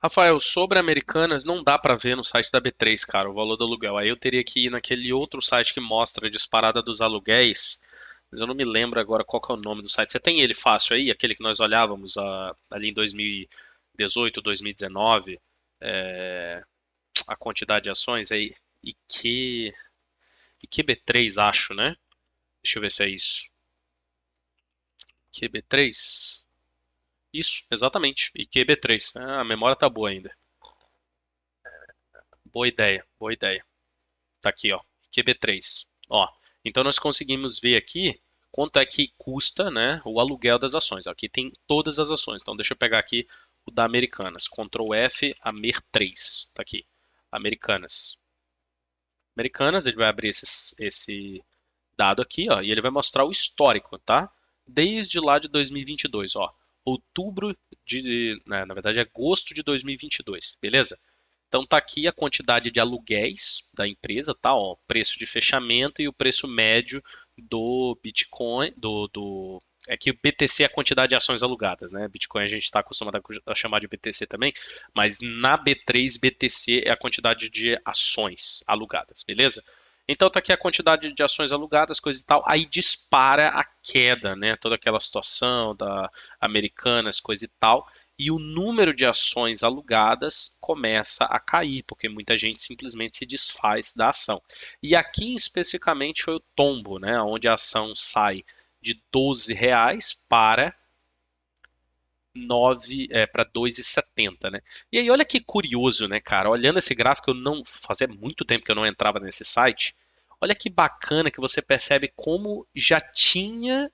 Rafael, sobre Americanas, não dá para ver no site da B3, cara, o valor do aluguel. Aí eu teria que ir naquele outro site que mostra a disparada dos aluguéis, mas eu não me lembro agora qual que é o nome do site. Você tem ele fácil aí? Aquele que nós olhávamos ali em 2018, 2019, é, a quantidade de ações aí, e que B3, acho, né? Deixa eu ver se é isso. Que B3? Isso, exatamente. E que B3. Ah, a memória tá boa ainda. Boa ideia, boa ideia. Tá aqui, ó, QB3. Ó, então nós conseguimos ver aqui quanto é que custa, né, o aluguel das ações. Aqui tem todas as ações. Então deixa eu pegar aqui o da Americanas. Ctrl F, Amer3. Tá aqui. Americanas. Americanas, ele vai abrir esse dado aqui, ó, e ele vai mostrar o histórico, tá? Desde lá de 2022, ó. Outubro de, né, na verdade, agosto de 2022, beleza? Então tá aqui a quantidade de aluguéis da empresa, tá? Ó, preço de fechamento e o preço médio do Bitcoin, é que o BTC é a quantidade de ações alugadas, né? Bitcoin a gente está acostumado a chamar de BTC também, mas na B3 BTC é a quantidade de ações alugadas, beleza? Então tá aqui a quantidade de ações alugadas, coisa e tal, aí dispara a queda, né? Toda aquela situação da Americanas, coisa e tal, e o número de ações alugadas começa a cair, porque muita gente simplesmente se desfaz da ação. E aqui especificamente foi o tombo, né, onde a ação sai de R$ 12 para 9 para 2,70, né? E aí olha que curioso, né, cara? Olhando esse gráfico, eu não fazia muito tempo que eu não entrava nesse site. Olha que bacana que você percebe como já tinha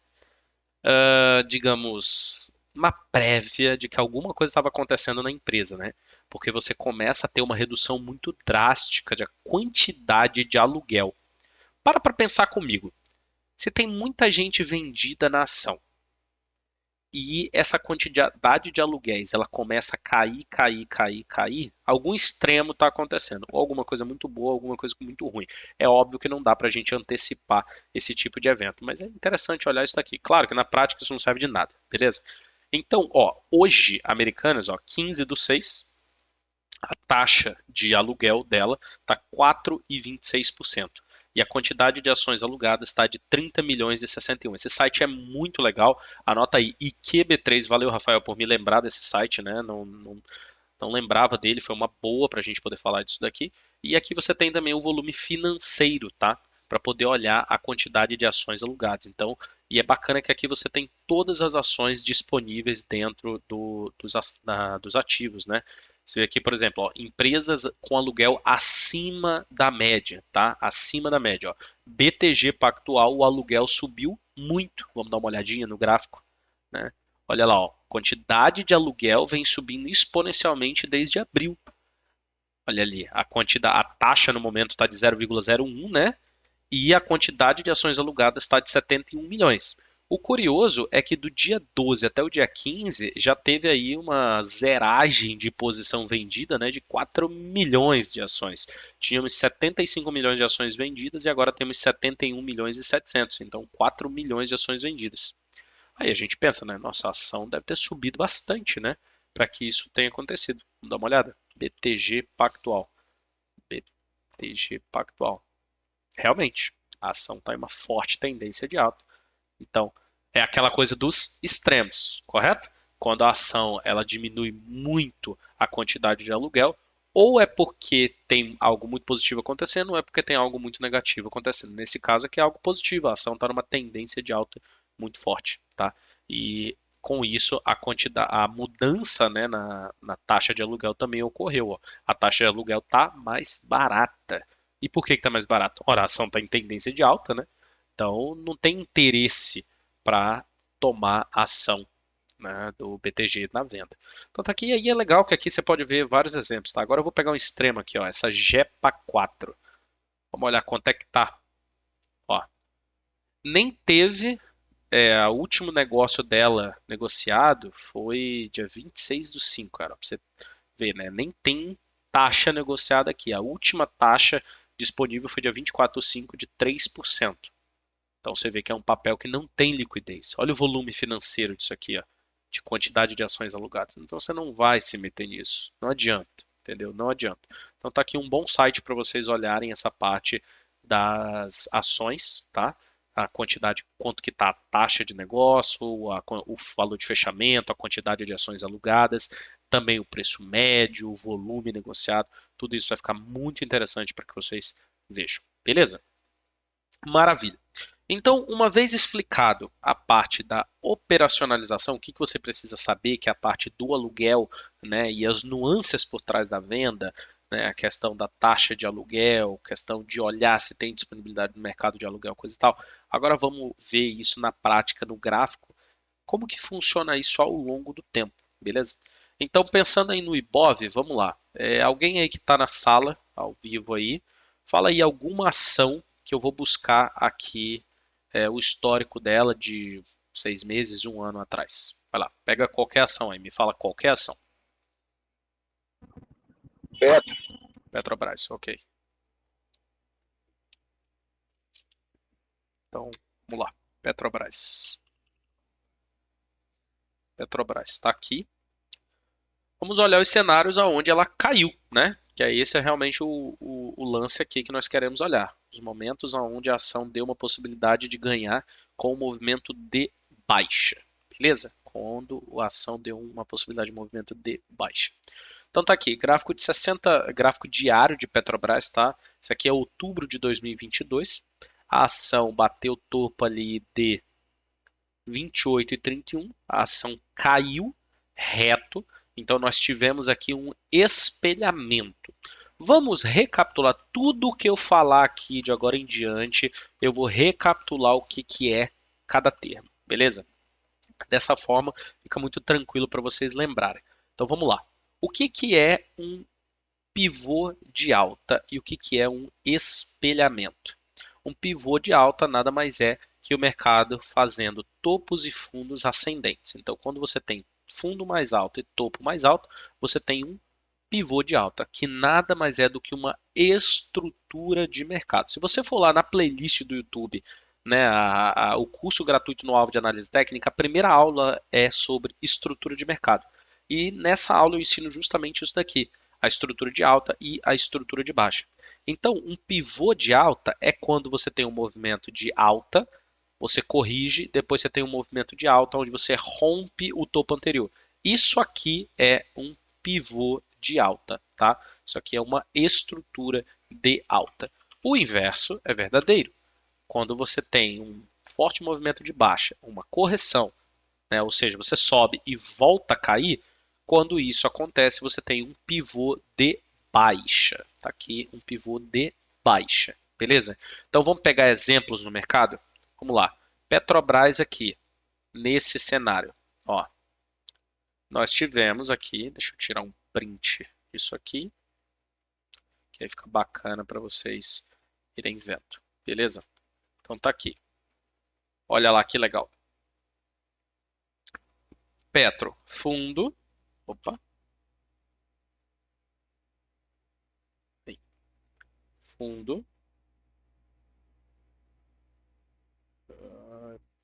digamos, uma prévia de que alguma coisa estava acontecendo na empresa, né? Porque você começa a ter uma redução muito drástica da quantidade de aluguel. Para pensar comigo. Se tem muita gente vendida na ação e essa quantidade de aluguéis ela começa a cair, cair, cair, cair, algum extremo está acontecendo, ou alguma coisa muito boa, alguma coisa muito ruim. É óbvio que não dá para a gente antecipar esse tipo de evento, mas é interessante olhar isso daqui. Claro que na prática isso não serve de nada, beleza? Então, ó, hoje, Americanas, ó, 15/6, a taxa de aluguel dela está 4,26%. E a quantidade de ações alugadas está de 30 milhões e 61. Esse site é muito legal. Anota aí, IQB3. Valeu, Rafael, por me lembrar desse site, né? Não lembrava dele, foi uma boa para a gente poder falar disso daqui. E aqui você tem também o volume financeiro, tá? Para poder olhar a quantidade de ações alugadas. Então, e é bacana que aqui você tem todas as ações disponíveis dentro dos ativos, né? Você vê aqui, por exemplo, ó, empresas com aluguel acima da média, tá? Acima da média, ó. BTG Pactual, o aluguel subiu muito. Vamos dar uma olhadinha no gráfico, né? Olha lá, ó, quantidade de aluguel vem subindo exponencialmente desde abril. Olha ali, a taxa no momento está de 0,01, né? E a quantidade de ações alugadas está de 71 milhões. O curioso é que do dia 12 até o dia 15 já teve aí uma zeragem de posição vendida, né, de 4 milhões de ações. Tínhamos 75 milhões de ações vendidas e agora temos 71 milhões e 700, então 4 milhões de ações vendidas. Aí a gente pensa, né, nossa ação deve ter subido bastante, né, para que isso tenha acontecido. Vamos dar uma olhada. BTG Pactual. BTG Pactual. Realmente, a ação está em uma forte tendência de alta. Então, é aquela coisa dos extremos, correto? Quando a ação ela diminui muito a quantidade de aluguel, ou é porque tem algo muito positivo acontecendo, ou é porque tem algo muito negativo acontecendo. Nesse caso aqui é algo positivo, a ação está numa tendência de alta muito forte, tá? E com isso, a mudança, né, na taxa de aluguel também ocorreu. Ó. A taxa de aluguel está mais barata. E por que está mais barata? Ora, a ação está em tendência de alta, né? Então não tem interesse para tomar ação, né, do BTG na venda. Então tá aqui, aí é legal que aqui você pode ver vários exemplos, tá? Agora eu vou pegar um extremo aqui, ó, essa GEPA 4. Vamos olhar quanto é que tá. Ó, nem teve, o último negócio dela negociado foi dia 26 do 5, cara, pra você ver, né? Nem tem taxa negociada aqui. A última taxa disponível foi dia 24 do 5 de 3%. Então você vê que é um papel que não tem liquidez. Olha o volume financeiro disso aqui, ó, de quantidade de ações alugadas. Então você não vai se meter nisso. Não adianta, entendeu? Não adianta. Então tá aqui um bom site para vocês olharem essa parte das ações, tá? A quantidade, quanto que está a taxa de negócio, o valor de fechamento, a quantidade de ações alugadas, também o preço médio, o volume negociado, tudo isso vai ficar muito interessante para que vocês vejam. Beleza? Maravilha. Então, uma vez explicado a parte da operacionalização, o que que você precisa saber, que é a parte do aluguel, né, e as nuances por trás da venda, né, a questão da taxa de aluguel, questão de olhar se tem disponibilidade no mercado de aluguel, coisa e tal. Agora vamos ver isso na prática, no gráfico, como que funciona isso ao longo do tempo, beleza? Então, pensando aí no Ibov, vamos lá. Alguém aí que está na sala, ao vivo aí, fala aí alguma ação que eu vou buscar aqui, o histórico dela de 6 meses, um ano atrás. Vai lá, pega qualquer ação aí, me fala qualquer ação. Petro, Petrobras, ok. Então, vamos lá. Petrobras. Petrobras está aqui. Vamos olhar os cenários aonde ela caiu, né? Que aí esse é realmente o lance aqui que nós queremos olhar. Os momentos onde a ação deu uma possibilidade de ganhar com o movimento de baixa. Beleza? Quando a ação deu uma possibilidade de movimento de baixa. Então tá aqui, gráfico de 60, gráfico diário de Petrobras, tá? Isso aqui é outubro de 2022. A ação bateu o topo ali de 28,31. A ação caiu reto. Então nós tivemos aqui um espelhamento. Vamos recapitular tudo o que eu falar aqui de agora em diante. Eu vou recapitular o que, que é cada termo, beleza? Dessa forma fica muito tranquilo para vocês lembrarem. Então vamos lá. O que, que é um pivô de alta e o que, que é um espelhamento? Um pivô de alta nada mais é que o mercado fazendo topos e fundos ascendentes. Então, quando você tem fundo mais alto e topo mais alto, você tem um pivô de alta, que nada mais é do que uma estrutura de mercado. Se você for lá na playlist do YouTube, né, o curso gratuito no Alvo de Análise Técnica, a primeira aula é sobre estrutura de mercado. E nessa aula eu ensino justamente isso daqui, a estrutura de alta e a estrutura de baixa. Então, um pivô de alta é quando você tem um movimento de alta, você corrige, depois você tem um movimento de alta onde você rompe o topo anterior. Isso aqui é um pivô de alta, tá? Isso aqui é uma estrutura de alta. O inverso é verdadeiro. Quando você tem um forte movimento de baixa, uma correção, né? Ou seja, você sobe e volta a cair, quando isso acontece, você tem um pivô de baixa. Tá aqui um pivô de baixa, beleza? Então vamos pegar exemplos no mercado? Vamos lá. Petrobras aqui, nesse cenário. Ó, nós tivemos aqui, deixa eu tirar um print disso aqui, que aí fica bacana para vocês irem vendo. Beleza? Então tá aqui. Olha lá que legal. Petro, fundo. Opa. Fundo.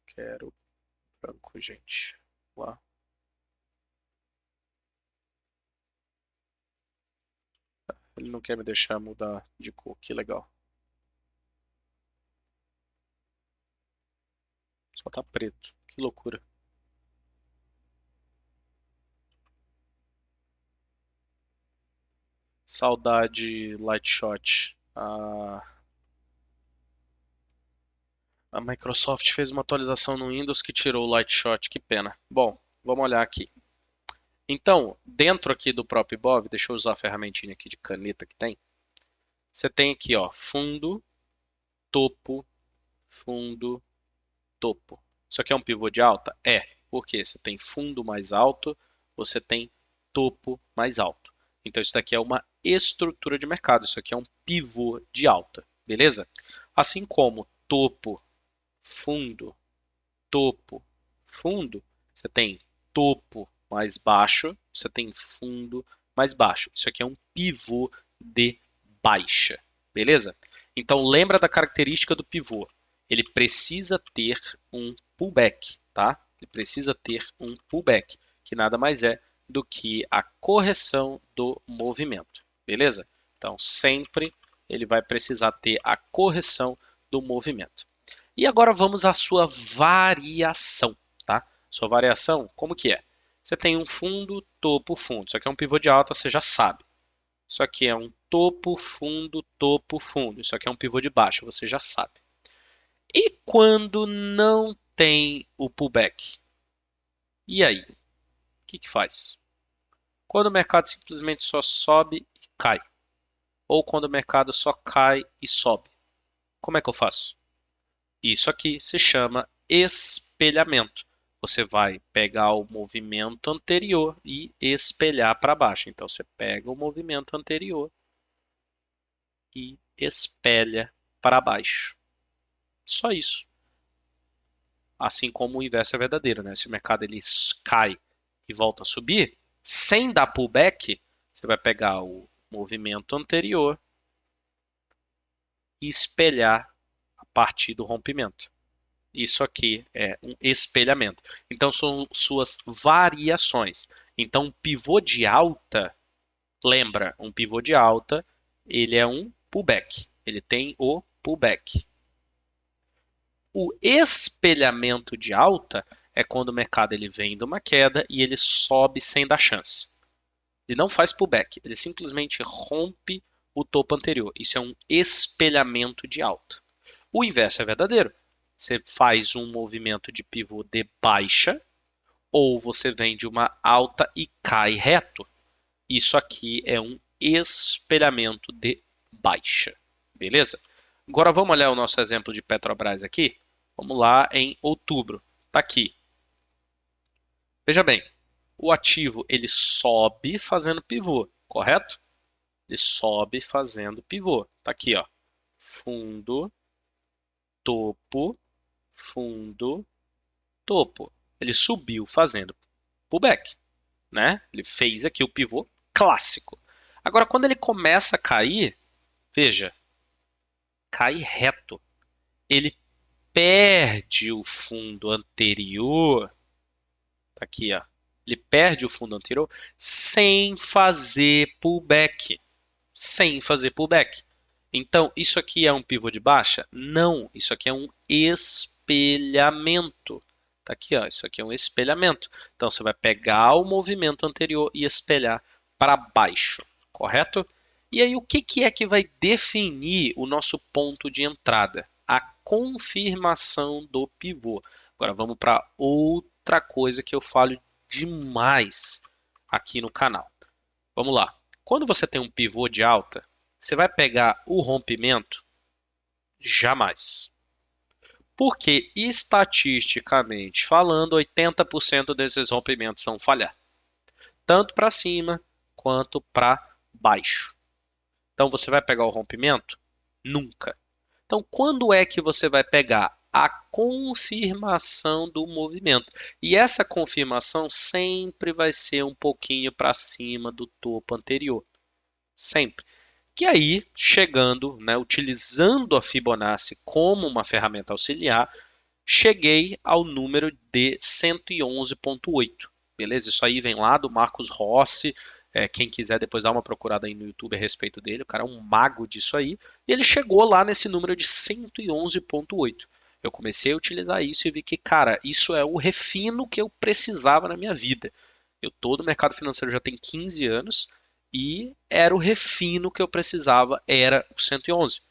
Quero branco, gente. Lá. Ele não quer me deixar mudar de cor. Que legal. Só tá preto. Que loucura. Saudade Light Shot. A Microsoft fez uma atualização no Windows que tirou o Light Shot. Que pena. Bom, Vamos olhar aqui. Então, dentro aqui do próprio Ibov, deixa eu usar a ferramentinha aqui de caneta que tem. Você tem aqui, ó, fundo, topo, fundo, topo. Isso aqui é um pivô de alta? É, porque você tem fundo mais alto, você tem topo mais alto. Então isso daqui é uma estrutura de mercado, isso aqui é um pivô de alta, beleza? Assim como topo, fundo, topo, fundo, você tem topo mais baixo, você tem fundo mais baixo. Isso aqui é um pivô de baixa, beleza? Então lembra da característica do pivô. Ele precisa ter um pullback, tá? Ele precisa ter um pullback, que nada mais é do que a correção do movimento, beleza? Então sempre ele vai precisar ter a correção do movimento. E agora vamos à sua variação, tá? Sua variação, como que é? Você tem um fundo, topo, fundo. Isso aqui é um pivô de alta, você já sabe. Isso aqui é um topo, fundo, topo, fundo. Isso aqui é um pivô de baixa, você já sabe. E quando não tem o pullback? E aí? O que faz? Quando o mercado simplesmente só sobe e cai. Ou quando o mercado só cai e sobe. Como é que eu faço? Isso aqui se chama espelhamento. Você vai pegar o movimento anterior e espelhar para baixo. Então você pega o movimento anterior e espelha para baixo. Só isso. Assim como o inverso é verdadeiro, né? Se o mercado ele cai e volta a subir, sem dar pullback, você vai pegar o movimento anterior e espelhar a partir do rompimento. Isso aqui é um espelhamento. Então são suas variações. Então um pivô de alta, lembra, um pivô de alta, ele é um pullback. Ele tem o pullback. O espelhamento de alta é quando o mercado ele vem de uma queda e ele sobe sem dar chance. Ele não faz pullback, ele simplesmente rompe o topo anterior. Isso é um espelhamento de alta. O inverso é verdadeiro. Você faz um movimento de pivô de baixa ou você vem de uma alta e cai reto. Isso aqui é um espelhamento de baixa. Beleza? Agora vamos olhar o nosso exemplo de Petrobras aqui. Vamos lá em outubro. Está aqui. Veja bem, o ativo ele sobe fazendo pivô, correto? Ele sobe fazendo pivô. Está aqui, ó. Fundo, topo, fundo, topo. Ele subiu fazendo pullback, né? Ele fez aqui o pivô clássico. Agora, quando ele começa a cair, veja, cai reto. Ele perde o fundo anterior, tá aqui, ó. Ele perde o fundo anterior sem fazer pullback. Sem fazer pullback. Então, isso aqui é um pivô de baixa? Não, isso aqui é um espelhamento. Tá aqui, ó, isso aqui é um espelhamento. Então, você vai pegar o movimento anterior e espelhar para baixo, correto? E aí, o que é que vai definir o nosso ponto de entrada? A confirmação do pivô. Agora, vamos para outra coisa que eu falo demais aqui no canal. Vamos lá. Quando você tem um pivô de alta, você vai pegar o rompimento? Jamais. Porque, estatisticamente falando, 80% desses rompimentos vão falhar. Tanto para cima quanto para baixo. Então, você vai pegar o rompimento? Nunca. Então, quando é que você vai pegar? A confirmação do movimento. E essa confirmação sempre vai ser um pouquinho para cima do topo anterior. Sempre. Que aí, chegando, né, utilizando a Fibonacci como uma ferramenta auxiliar, cheguei ao número de 111,8. Beleza? Isso aí vem lá do Marcos Rossi. Quem quiser depois dar uma procurada aí no YouTube a respeito dele, o cara é um mago disso aí. E ele chegou lá nesse número de 111,8. Eu comecei a utilizar isso e vi que, cara, isso é o refino que eu precisava na minha vida. Eu tô no mercado financeiro já tem 15 anos e era o refino que eu precisava, era o 111.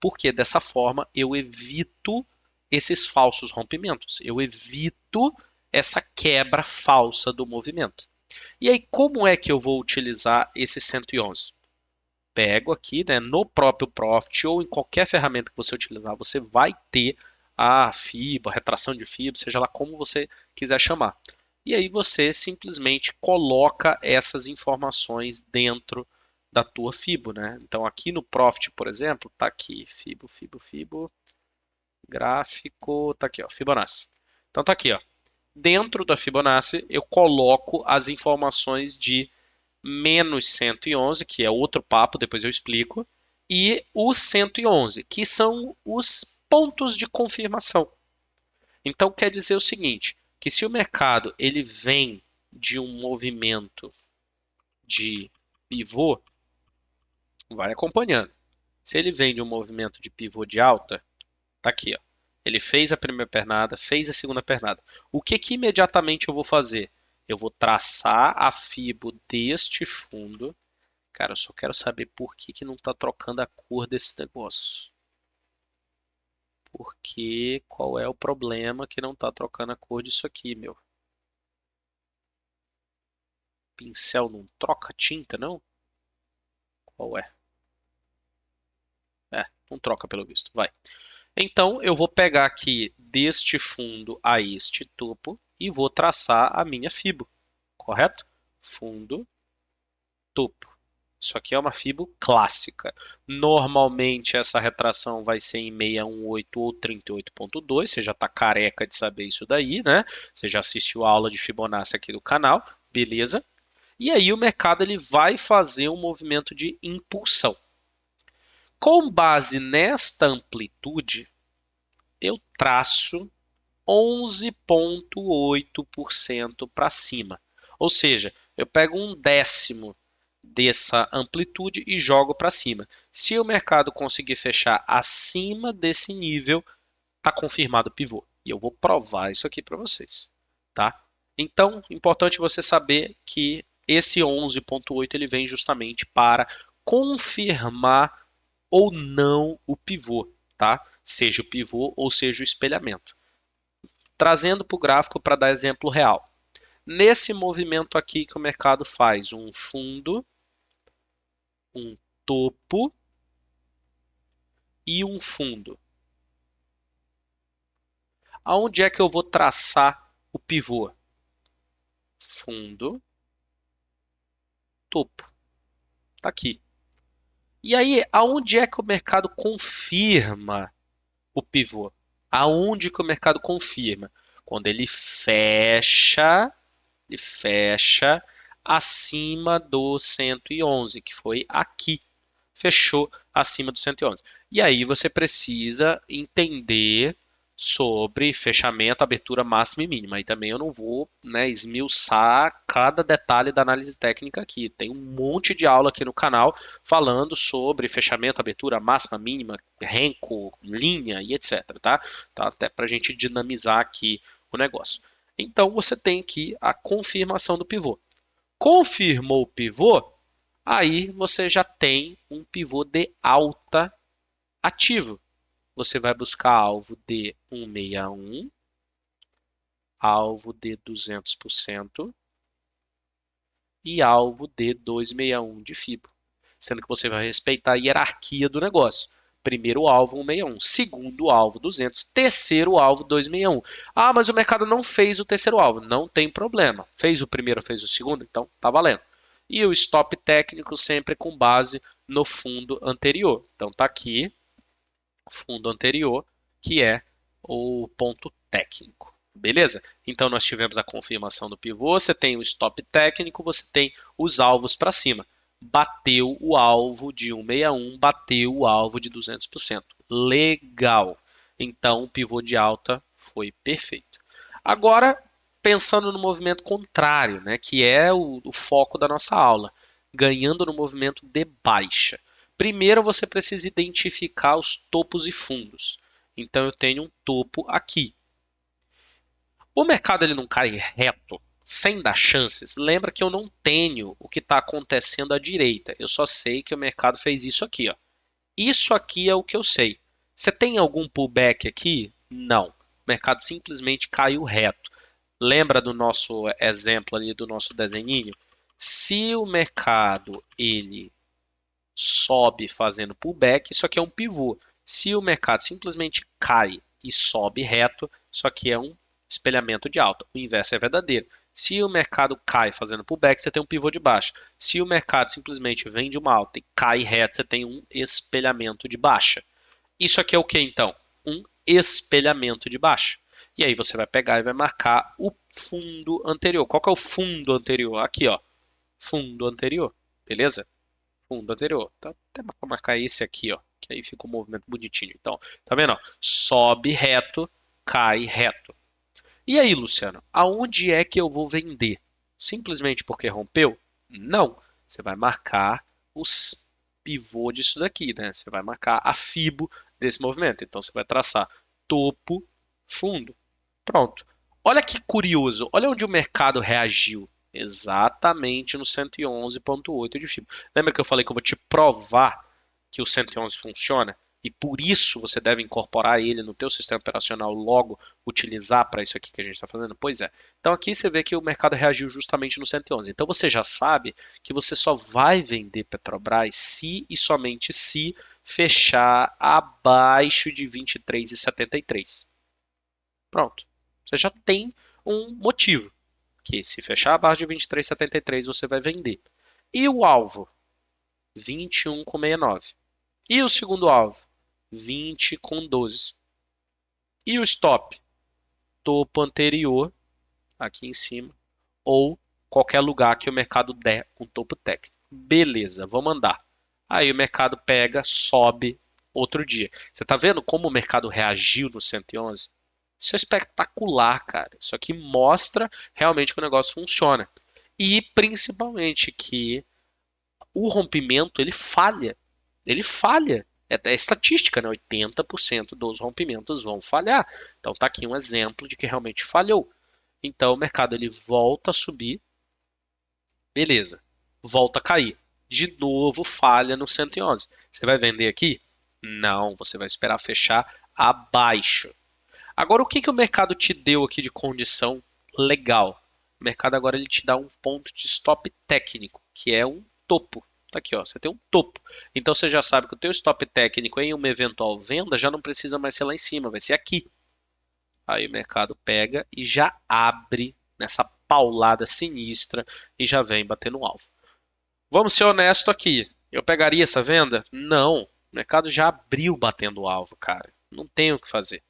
Porque dessa forma eu evito esses falsos rompimentos. Eu evito essa quebra falsa do movimento. E aí, como é que eu vou utilizar esse 111? Pego aqui, né, no próprio Profit ou em qualquer ferramenta que você utilizar, você vai ter a FIBA, a retração de FIBA, seja lá como você quiser chamar. E aí você simplesmente coloca essas informações dentro da tua FIBO, né? Então aqui no Profit, por exemplo, tá aqui FIBO, gráfico, tá aqui, ó, Fibonacci. Então tá aqui, ó. Dentro da Fibonacci eu coloco as informações de menos 111, que é outro papo, depois eu explico, e o 111, que são os pontos de confirmação. Então quer dizer o seguinte, que se o mercado ele vem de um movimento de pivô, vai acompanhando. Se ele vem de um movimento de pivô de alta, tá aqui, ó. Ele fez a primeira pernada, fez a segunda pernada. O que que imediatamente eu vou fazer? Eu vou traçar a fibo deste fundo. Cara, eu só quero saber por que que não tá trocando a cor desse negócio. Porque qual é o problema que não tá trocando a cor disso aqui, meu? Pincel não troca tinta, não? Qual é? É, não troca pelo visto. Vai. Então eu vou pegar aqui deste fundo a este topo e vou traçar a minha fibo, correto? Fundo, topo. Isso aqui é uma fibo clássica. Normalmente essa retração vai ser em 618 ou 38.2. Você já está careca de saber isso daí, né? Você já assistiu a aula de Fibonacci aqui do canal, beleza? E aí o mercado ele vai fazer um movimento de impulsão. Com base nesta amplitude, eu traço 11,8% para cima. Ou seja, eu pego um décimo dessa amplitude e jogo para cima. Se o mercado conseguir fechar acima desse nível, está confirmado o pivô. E eu vou provar isso aqui para vocês, tá? Então, importante você saber que esse 11,8 ele vem justamente para confirmar ou não o pivô, tá? Seja o pivô ou seja o espelhamento. Trazendo para o gráfico para dar exemplo real. Nesse movimento aqui que o mercado faz um fundo, um topo e um fundo. Aonde é que eu vou traçar o pivô? Fundo, topo. Tá aqui. E aí, aonde é que o mercado confirma o pivô? Aonde que o mercado confirma? Quando ele fecha acima do 111, que foi aqui. Fechou acima do 111. E aí você precisa entender sobre fechamento, abertura máxima e mínima. E também eu não vou, né, esmiuçar cada detalhe da análise técnica aqui. Tem um monte de aula aqui no canal falando sobre fechamento, abertura máxima, mínima, renco, linha e etc. Tá? Tá até para a gente dinamizar aqui o negócio. Então você tem aqui a confirmação do pivô. Confirmou o pivô, aí você já tem um pivô de alta ativo. Você vai buscar alvo de 161, alvo de 200% e alvo de 261 de FIBO. Sendo que você vai respeitar a hierarquia do negócio. Primeiro alvo 161, segundo alvo 200, terceiro alvo 261. Ah, mas o mercado não fez o terceiro alvo. Não tem problema. Fez o primeiro, fez o segundo, então tá valendo. E o stop técnico sempre com base no fundo anterior. Então tá aqui, fundo anterior, que é o ponto técnico. Beleza? Então nós tivemos a confirmação do pivô, você tem o stop técnico, você tem os alvos para cima. Bateu o alvo de 161, bateu o alvo de 200%. Legal. Então o pivô de alta foi perfeito. Agora, pensando no movimento contrário, né, que é o foco da nossa aula, ganhando no movimento de baixa. Primeiro você precisa identificar os topos e fundos. Então eu tenho um topo aqui. O mercado ele não cai reto, sem dar chances. Lembra que eu não tenho o que está acontecendo à direita. Eu só sei que o mercado fez isso aqui. Ó. Isso aqui é o que eu sei. Você tem algum pullback aqui? Não. O mercado simplesmente caiu reto. Lembra do nosso exemplo ali, do nosso desenhinho? Se o mercado ele sobe fazendo pullback, isso aqui é um pivô. Se o mercado simplesmente cai e sobe reto, isso aqui é um espelhamento de alta. O inverso é verdadeiro. Se o mercado cai fazendo pullback, você tem um pivô de baixa. Se o mercado simplesmente vem de uma alta e cai reto, você tem um espelhamento de baixa. Isso aqui é o que então? Um espelhamento de baixa. E aí você vai pegar e vai marcar o fundo anterior. Qual que é o fundo anterior? Aqui, ó. Fundo anterior. Beleza? Fundo anterior. Tá até para marcar esse aqui, ó. Que aí fica um movimento bonitinho. Então, tá vendo? Ó? Sobe reto, cai reto. E aí, Luciano, aonde é que eu vou vender? Simplesmente porque rompeu? Não. Você vai marcar os pivô disso daqui, né? Você vai marcar a fibo desse movimento. Então você vai traçar topo, fundo. Pronto. Olha que curioso. Olha onde o mercado reagiu. Exatamente no 111,8 de FIBO. Lembra que eu falei que eu vou te provar que o 111 funciona? E por isso você deve incorporar ele no teu sistema operacional logo, utilizar para isso aqui que a gente está fazendo? Pois é. Então aqui você vê que o mercado reagiu justamente no 111. Então você já sabe que você só vai vender Petrobras se e somente se fechar abaixo de 23,73. Pronto. Você já tem um motivo, que se fechar abaixo de 23,73 você vai vender. E o alvo? 21,69. E o segundo alvo? 20,12. E o stop? Topo anterior, aqui em cima, ou qualquer lugar que o mercado der um topo técnico. Beleza, vamos andar. Aí o mercado pega, sobe outro dia. Você está vendo como o mercado reagiu no 111? Isso é espetacular, cara. Isso aqui mostra realmente que o negócio funciona. E principalmente que o rompimento ele falha. Ele falha. É estatística, né? 80% dos rompimentos vão falhar. Então tá aqui um exemplo de que realmente falhou. Então o mercado ele volta a subir, beleza. Volta a cair. De novo falha no 111. Você vai vender aqui? Não, você vai esperar fechar abaixo. Agora, o que que o mercado te deu aqui de condição legal? O mercado agora ele te dá um ponto de stop técnico, que é um topo. Tá aqui, ó, você tem um topo. Então você já sabe que o teu stop técnico em uma eventual venda já não precisa mais ser lá em cima, vai ser aqui. Aí o mercado pega e já abre nessa paulada sinistra e já vem bater no alvo. Vamos ser honesto aqui. Eu pegaria essa venda? Não. O mercado já abriu batendo o alvo, cara. Não tem o que fazer.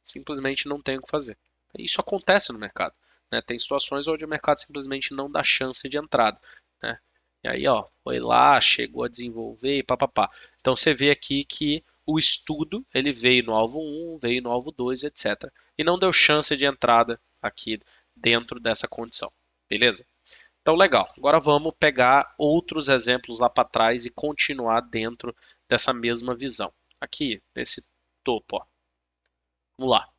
Simplesmente não tem o que fazer. Isso acontece no mercado, né? Tem situações onde o mercado simplesmente não dá chance de entrada, né? E aí, ó, foi lá, chegou a desenvolver e papapá. Então você vê aqui que o estudo ele veio no alvo 1, veio no alvo 2, etc. E não deu chance de entrada aqui dentro dessa condição. Beleza? Então, legal. Agora vamos pegar outros exemplos lá para trás e continuar dentro dessa mesma visão. Aqui, nesse topo, ó. Vamos lá.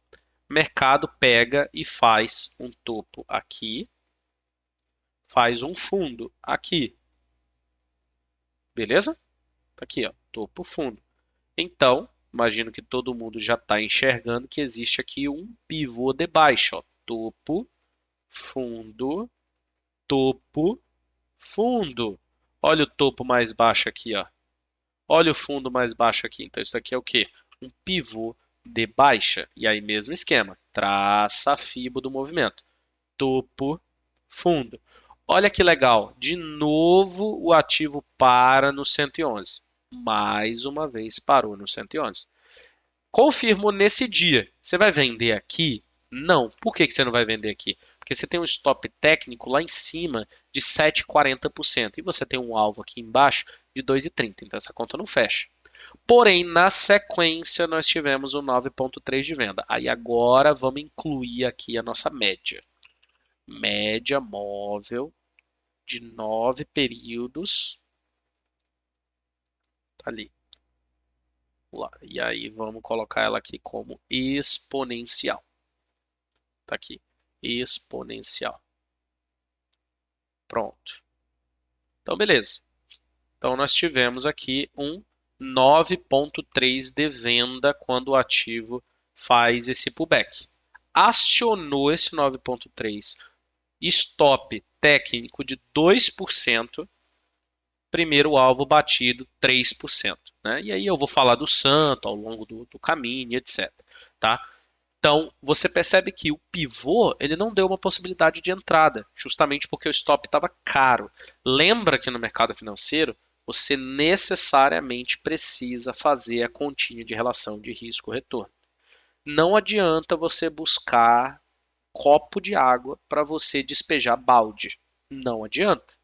Mercado pega e faz um topo aqui, faz um fundo aqui. Beleza? Tá aqui, ó, topo, fundo. Então, imagino que todo mundo já está enxergando que existe aqui um pivô de baixa, ó. Topo, fundo, topo, fundo. Olha o topo mais baixo aqui, ó. Olha o fundo mais baixo aqui. Então, isso aqui é o quê? Um pivô de baixa. E aí, mesmo esquema. Traça a fibo do movimento. Topo, fundo. Olha que legal. De novo, o ativo para no 111. Mais uma vez parou no 111. Confirmou nesse dia. Você vai vender aqui? Não. Por que você não vai vender aqui? Porque você tem um stop técnico lá em cima de 7,40% e você tem um alvo aqui embaixo de 2,30. Então essa conta não fecha. Porém, na sequência, nós tivemos o 9,3 de venda. Aí agora vamos incluir aqui a nossa média. Média móvel de 9 períodos. Tá ali. Lá. E aí vamos colocar ela aqui como exponencial. Tá aqui. Exponencial. Pronto. Então, beleza. Então, nós tivemos aqui um 9,3 de venda quando o ativo faz esse pullback. acionou esse 9,3, stop técnico de 2%, primeiro alvo batido 3%. Né? E aí eu vou falar do santo ao longo do caminho, etc. Tá? Então, você percebe que o pivô ele não deu uma possibilidade de entrada, justamente porque o stop estava caro. Lembra que no mercado financeiro, você necessariamente precisa fazer a continha de relação de risco-retorno. Não adianta você buscar copo de água para você despejar balde. Não adianta.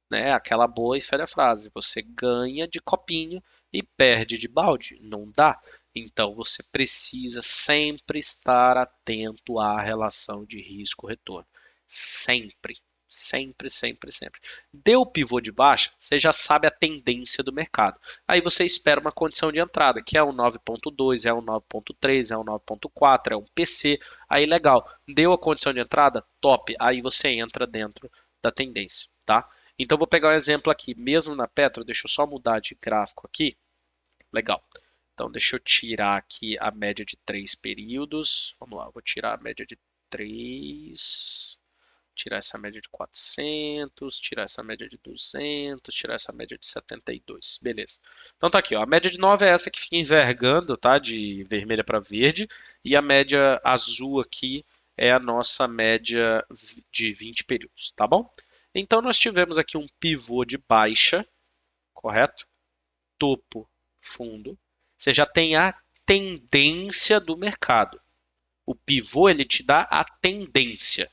Né? Aquela boa e velha frase: você ganha de copinho e perde de balde. Não dá. Então você precisa sempre estar atento à relação de risco-retorno. Sempre. Sempre, sempre, sempre. Deu o pivô de baixa, você já sabe a tendência do mercado. Aí você espera uma condição de entrada, que é um 9,2, é um 9,3, é um 9,4, é um PC. Aí legal. Deu a condição de entrada? Top. Aí você entra dentro da tendência, tá? Então vou pegar um exemplo aqui, mesmo na Petro, deixa eu só mudar de gráfico aqui. Legal. Então deixa eu tirar aqui a média de 3 períodos. Vamos lá, vou tirar a média de 3, tirar essa média de 400, tirar essa média de 200, tirar essa média de 72. Beleza. Então tá aqui, ó. A média de 9 é essa que fica envergando, tá? De vermelha para verde. E a média azul aqui é a nossa média de 20 períodos, tá bom? Então nós tivemos aqui um pivô de baixa, correto? Topo, fundo. Você já tem a tendência do mercado. O pivô ele te dá a tendência,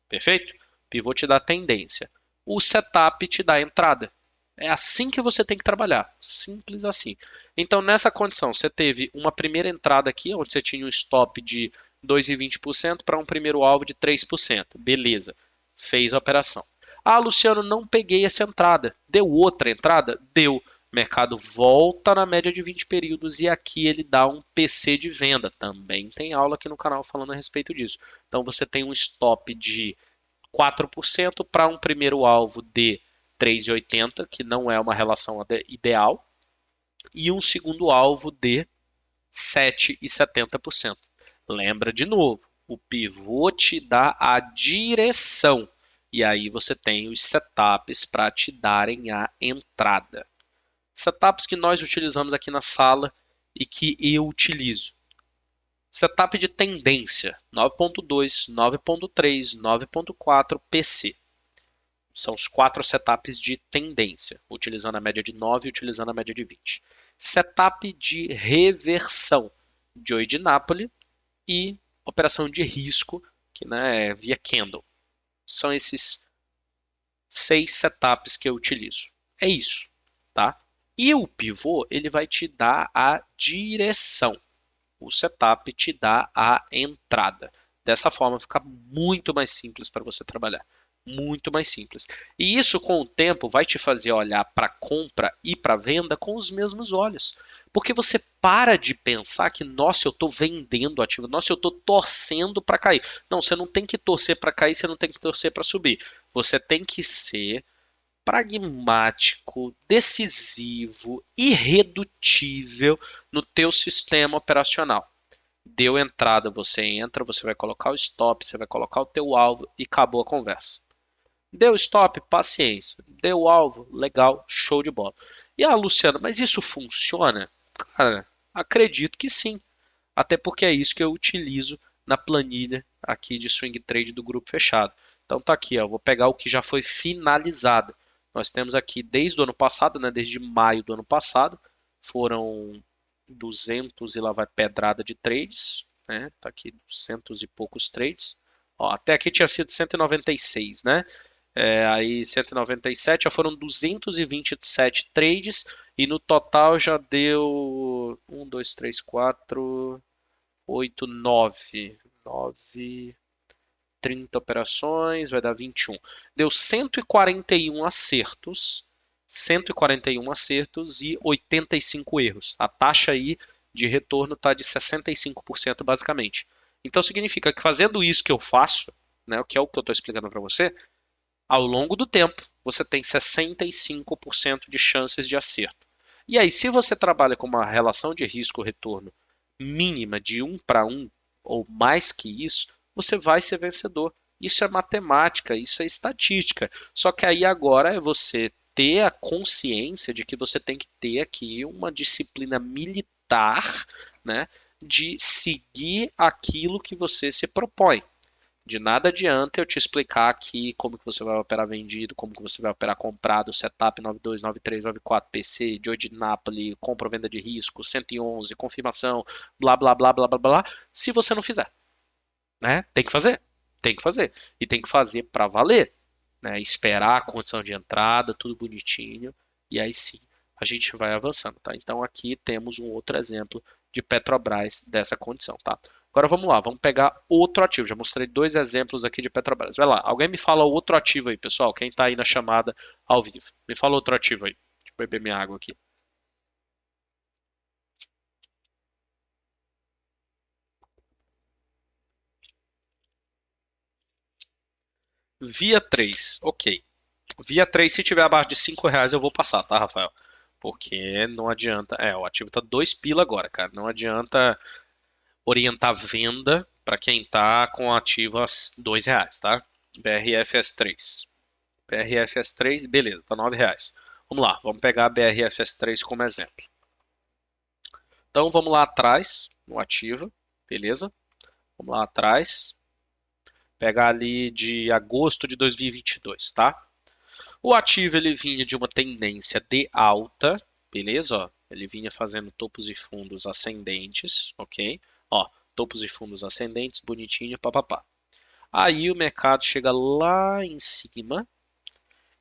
perfeito? O pivô te dá a tendência. O setup te dá a entrada. É assim que você tem que trabalhar, simples assim. Então nessa condição você teve uma primeira entrada aqui, onde você tinha um stop de 2,20% para um primeiro alvo de 3%. Beleza, fez a operação. Ah, Luciano, não peguei essa entrada. Deu outra entrada? Deu. O mercado volta na média de 20 períodos e aqui ele dá um PC de venda. Também tem aula aqui no canal falando a respeito disso. Então você tem um stop de 4% para um primeiro alvo de 3,80, que não é uma relação ideal, e um segundo alvo de 7,70%. Lembra de novo, o pivô te dá a direção. E aí você tem os setups para te darem a entrada. Setups que nós utilizamos aqui na sala e que eu utilizo. Setup de tendência: 9.2, 9.3, 9.4, PC. São os 4 setups de tendência, utilizando a média de 9 e utilizando a média de 20. Setup de reversão: Joy de Napoli e operação de risco, que né, é via candle. São esses 6 setups que eu utilizo. É isso, tá? E o pivô, ele vai te dar a direção. O setup te dá a entrada. Dessa forma fica muito mais simples para você trabalhar. Muito mais simples. E isso com o tempo vai te fazer olhar para compra e para venda com os mesmos olhos. Porque você para de pensar que, nossa, eu estou vendendo ativo, nossa, eu estou torcendo para cair. Não, você não tem que torcer para cair, você não tem que torcer para subir. Você tem que ser pragmático, decisivo, irredutível no teu sistema operacional. Deu entrada, você entra, você vai colocar o stop, você vai colocar o teu alvo e acabou a conversa. Deu stop, paciência. Deu alvo, legal, show de bola. E Luciano, mas isso funciona? Cara, acredito que sim. Até porque é isso que eu utilizo na planilha aqui de swing trade do grupo fechado. Então tá aqui, ó, vou pegar o que já foi finalizado. Nós temos aqui desde o ano passado, né, desde maio do ano passado, foram 200 e lá vai pedrada de trades, né? Tá aqui 200 e poucos trades. Ó, até aqui tinha sido 196, né? Aí 197 já foram 227 trades e no total já deu 1, 2, 3, 4, 8, 9. 9, 30 operações, vai dar 21. Deu 141 acertos, 141 acertos e 85 erros. A taxa aí de retorno está de 65% basicamente. Então significa que fazendo isso que eu faço, né, que é o que eu estou explicando para você, ao longo do tempo você tem 65% de chances de acerto. E aí, se você trabalha com uma relação de risco-retorno mínima de 1 para 1, ou mais que isso, você vai ser vencedor. Isso é matemática, isso é estatística. Só que aí agora é você ter a consciência de que você tem que ter aqui uma disciplina militar, né, de seguir aquilo que você se propõe. De nada adianta eu te explicar aqui como que você vai operar vendido, como que você vai operar comprado, setup 92, 93, 94, PC, Joy de Napoli, compra ou venda de risco, 111, confirmação, blá blá blá blá blá blá, se você não fizer, né? Tem que fazer, tem que fazer e tem que fazer para valer, né? Esperar a condição de entrada, tudo bonitinho e aí sim a gente vai avançando, tá? Então aqui temos um outro exemplo de Petrobras dessa condição, tá? Agora vamos lá, vamos pegar outro ativo. Já mostrei dois exemplos aqui de Petrobras. Vai lá, alguém me fala outro ativo aí, pessoal. Quem está aí na chamada ao vivo. Me fala outro ativo aí. Deixa eu beber minha água aqui. Via 3, ok. Via 3, se tiver abaixo de R$ 5 eu vou passar, tá, Rafael? Porque não adianta. É, o ativo tá 2 pila agora, cara. Não adianta orientar venda para quem tá com o ativo a R$ 2, tá? BRFS3. BRFS3, beleza, tá R$ 9. Vamos lá, vamos pegar a BRFS3 como exemplo. Então vamos lá atrás, no ativo, beleza? Vamos lá atrás, pegar ali de agosto de 2022, tá? O ativo ele vinha de uma tendência de alta, beleza? Ó, ele vinha fazendo topos e fundos ascendentes, ok? Ó, topos e fundos ascendentes, bonitinho, papapá. Aí o mercado chega lá em cima,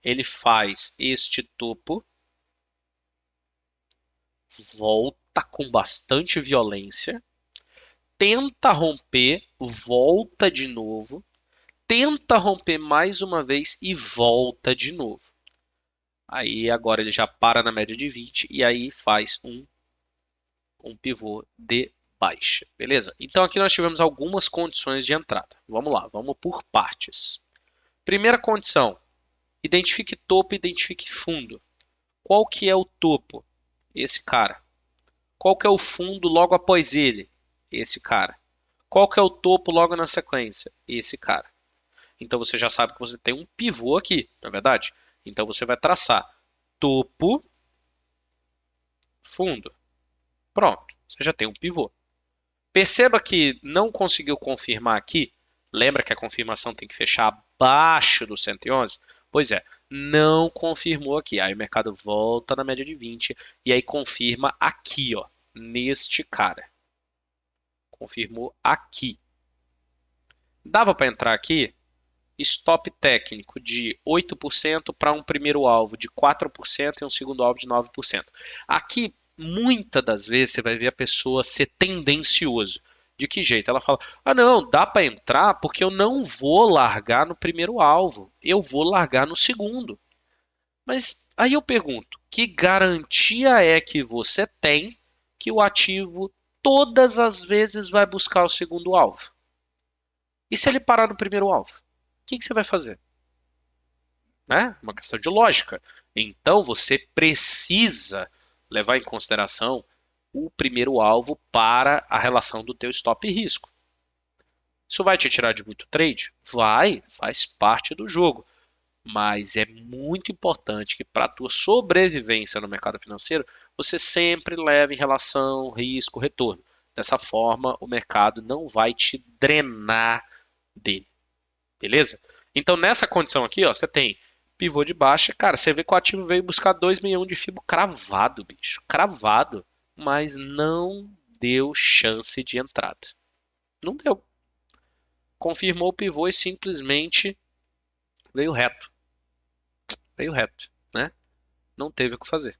ele faz este topo, volta com bastante violência, tenta romper, volta de novo, tenta romper mais uma vez e volta de novo. Aí agora ele já para na média de 20 e aí faz um pivô de baixa, beleza? Então aqui nós tivemos algumas condições de entrada. Vamos lá, vamos por partes. Primeira condição, identifique topo, identifique fundo. Qual que é o topo? Esse cara. Qual que é o fundo logo após ele? Esse cara. Qual que é o topo logo na sequência? Esse cara. Então você já sabe que você tem um pivô aqui, não é verdade? Então você vai traçar topo, fundo. Pronto, você já tem um pivô. Perceba que não conseguiu confirmar aqui. Lembra que a confirmação tem que fechar abaixo do 111? Pois é, não confirmou aqui. Aí o mercado volta na média de 20 e aí confirma aqui, ó, neste cara. Confirmou aqui. Dava para entrar aqui? Stop técnico de 8% para um primeiro alvo de 4% e um segundo alvo de 9%. Aqui, muitas das vezes, você vai ver a pessoa ser tendencioso. De que jeito? Ela fala: ah, não, dá para entrar porque eu não vou largar no primeiro alvo, eu vou largar no segundo. Mas aí eu pergunto: que garantia é que você tem que o ativo todas as vezes vai buscar o segundo alvo? E se ele parar no primeiro alvo? O que você vai fazer? Né? Uma questão de lógica. Então você precisa levar em consideração o primeiro alvo para a relação do teu stop e risco. Isso vai te tirar de muito trade? Vai, faz parte do jogo. Mas é muito importante que para a tua sobrevivência no mercado financeiro, você sempre leve em relação risco, retorno. Dessa forma, o mercado não vai te drenar dele. Beleza? Então, nessa condição aqui, ó, você tem pivô de baixa. Cara, você vê que o ativo veio buscar 2 milhões de FIBO cravado, bicho. Cravado. Mas não deu chance de entrada. Não deu. Confirmou o pivô e simplesmente veio reto. Veio reto, né? Não teve o que fazer.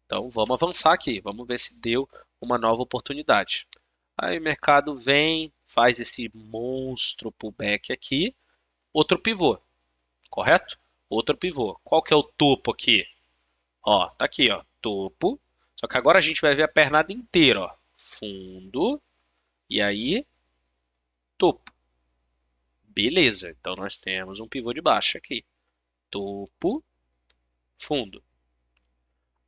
Então, vamos avançar aqui. Vamos ver se deu uma nova oportunidade. Aí o mercado vem, faz esse monstro pullback aqui. Outro pivô. Correto? Outro pivô. Qual que é o topo aqui? Ó, tá aqui, ó, topo. Só que agora a gente vai ver a pernada inteira, ó. Fundo e aí topo. Beleza. Então nós temos um pivô de baixa aqui. Topo, fundo.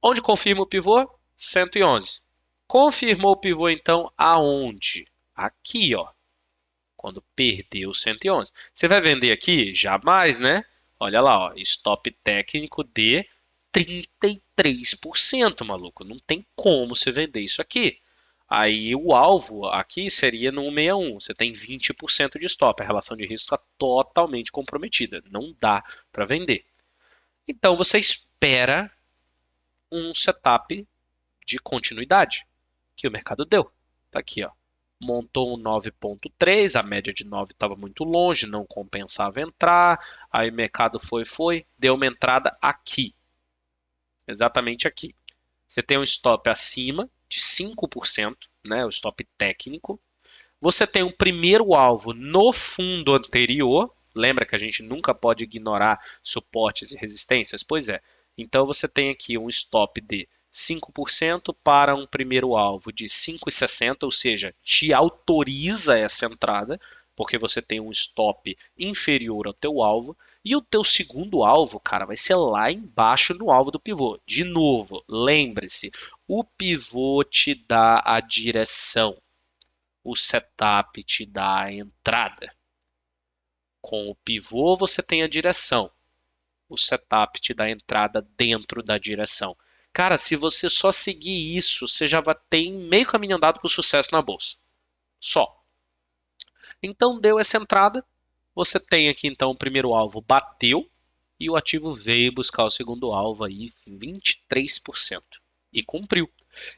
Onde confirma o pivô? 111. Confirmou o pivô então aonde? Aqui, ó. Quando perdeu 111. Você vai vender aqui? Jamais, né? Olha lá, ó, stop técnico de 33%, maluco. Não tem como você vender isso aqui. Aí o alvo aqui seria no 161. Você tem 20% de stop. A relação de risco está totalmente comprometida. Não dá para vender. Então você espera um setup de continuidade que o mercado deu. Tá aqui, ó. Montou um 9.3, a média de 9 estava muito longe, não compensava entrar. Aí o mercado foi, deu uma entrada aqui. Exatamente aqui. Você tem um stop acima de 5%, né, o stop técnico. Você tem um primeiro alvo no fundo anterior. Lembra que a gente nunca pode ignorar suportes e resistências? Pois é. Então você tem aqui um stop de 5% para um primeiro alvo de 5,60, ou seja, te autoriza essa entrada, porque você tem um stop inferior ao teu alvo. E o teu segundo alvo, cara, vai ser lá embaixo no alvo do pivô. De novo, lembre-se, o pivô te dá a direção. O setup te dá a entrada. Com o pivô você tem a direção. O setup te dá a entrada dentro da direção. Cara, se você só seguir isso, você já vai ter meio caminho andado para o sucesso na bolsa. Só. Então deu essa entrada. Você tem aqui então o primeiro alvo bateu e o ativo veio buscar o segundo alvo aí 23% e cumpriu.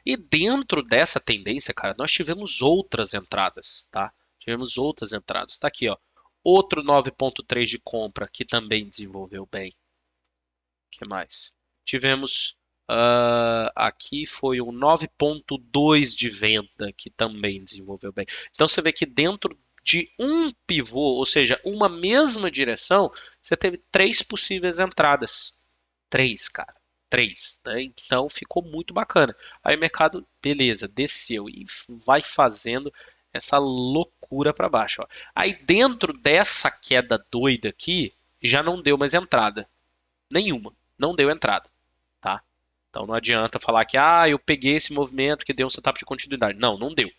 E dentro dessa tendência, cara, nós tivemos outras entradas, tá? Tivemos outras entradas. Tá aqui, ó. Outro 9.3 de compra que também desenvolveu bem. O que mais? Tivemos aqui foi um 9.2 de venda que também desenvolveu bem. Então você vê que dentro de um pivô, ou seja, uma mesma direção, você teve três possíveis entradas. Três, cara. Três, né? Então ficou muito bacana. Aí o mercado, beleza, desceu e vai fazendo essa loucura para baixo. Ó. Aí dentro dessa queda doida aqui, já não deu mais entrada. Nenhuma. Não deu entrada. Tá? Então não adianta falar que eu peguei esse movimento que deu um setup de continuidade. Não, não deu.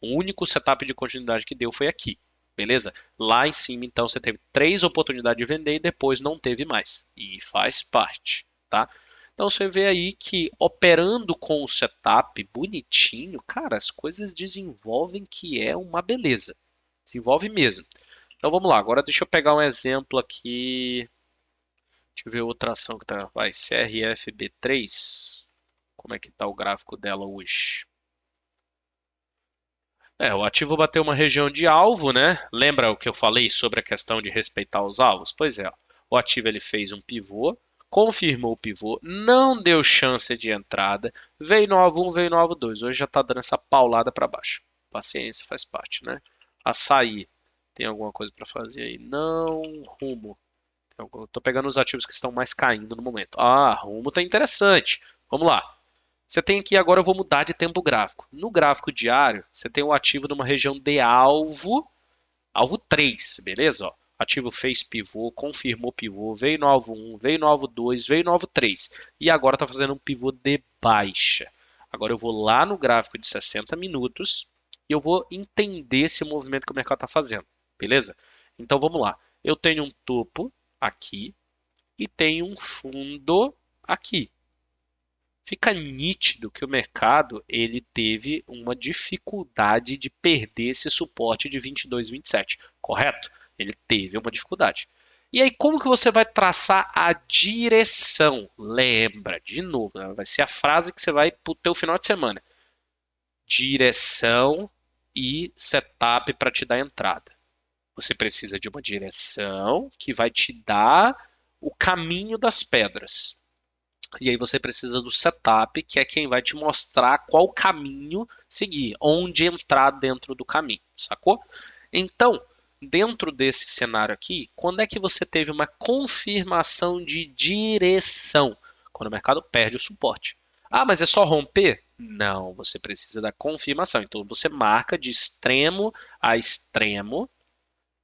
O único setup de continuidade que deu foi aqui. Beleza? Lá em cima, então, você teve três oportunidades de vender e depois não teve mais. E faz parte, tá? Então você vê aí que operando com o setup bonitinho, cara, as coisas desenvolvem que é uma beleza. Desenvolve mesmo. Então vamos lá, agora deixa eu pegar um exemplo aqui. Deixa eu ver outra ação que tá. Vai, CRFB3. Como é que tá o gráfico dela hoje? O ativo bateu uma região de alvo, né? Lembra o que eu falei sobre a questão de respeitar os alvos? Pois é, ó. O ativo ele fez um pivô, confirmou o pivô, não deu chance de entrada, veio no alvo 1, veio no alvo 2. Hoje já está dando essa paulada para baixo. Paciência, faz parte, né? Açaí, tem alguma coisa para fazer aí? Não, rumo. Eu tô pegando os ativos que estão mais caindo no momento. Rumo tá interessante. Vamos lá. Você tem aqui, agora eu vou mudar de tempo gráfico. No gráfico diário, você tem o ativo numa região de alvo, alvo 3, beleza? Ó, ativo fez pivô, confirmou pivô, veio no alvo 1, veio no alvo 2, veio no alvo 3. E agora está fazendo um pivô de baixa. Agora eu vou lá no gráfico de 60 minutos e eu vou entender esse movimento que o mercado está fazendo, beleza? Então vamos lá. Eu tenho um topo aqui e tenho um fundo aqui. Fica nítido que o mercado ele teve uma dificuldade de perder esse suporte de 22, 27, correto? Ele teve uma dificuldade. E aí, como que você vai traçar a direção? Lembra, de novo, vai ser a frase que você vai para o teu final de semana. Direção e setup para te dar entrada. Você precisa de uma direção que vai te dar o caminho das pedras. E aí você precisa do setup, que é quem vai te mostrar qual caminho seguir, onde entrar dentro do caminho, sacou? Então, dentro desse cenário aqui, quando é que você teve uma confirmação de direção? Quando o mercado perde o suporte. Mas é só romper? Não, você precisa da confirmação. Então você marca de extremo a extremo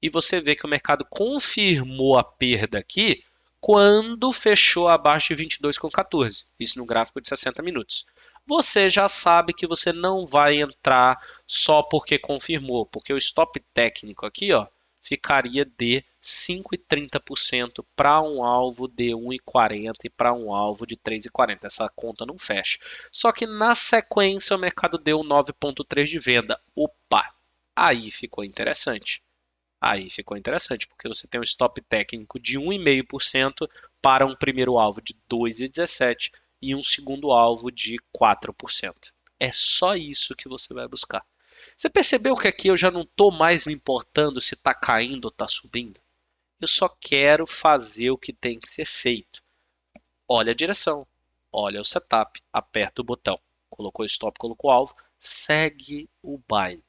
e você vê que o mercado confirmou a perda aqui quando fechou abaixo de 22,14. Isso no gráfico de 60 minutos. você já sabe que você não vai entrar só porque confirmou, porque o stop técnico aqui, ó, ficaria de 5,30% para um alvo de 1,40 e para um alvo de 3,40. Essa conta não fecha. Só que na sequência o mercado deu 9,3 de venda. Opa, aí ficou interessante. Aí ficou interessante, porque você tem um stop técnico de 1,5% para um primeiro alvo de 2,17 e um segundo alvo de 4%. É só isso que você vai buscar. Você percebeu que aqui eu já não estou mais me importando se está caindo ou está subindo? Eu só quero fazer o que tem que ser feito. Olha a direção, olha o setup, aperta o botão. Colocou stop, colocou alvo, segue o baile.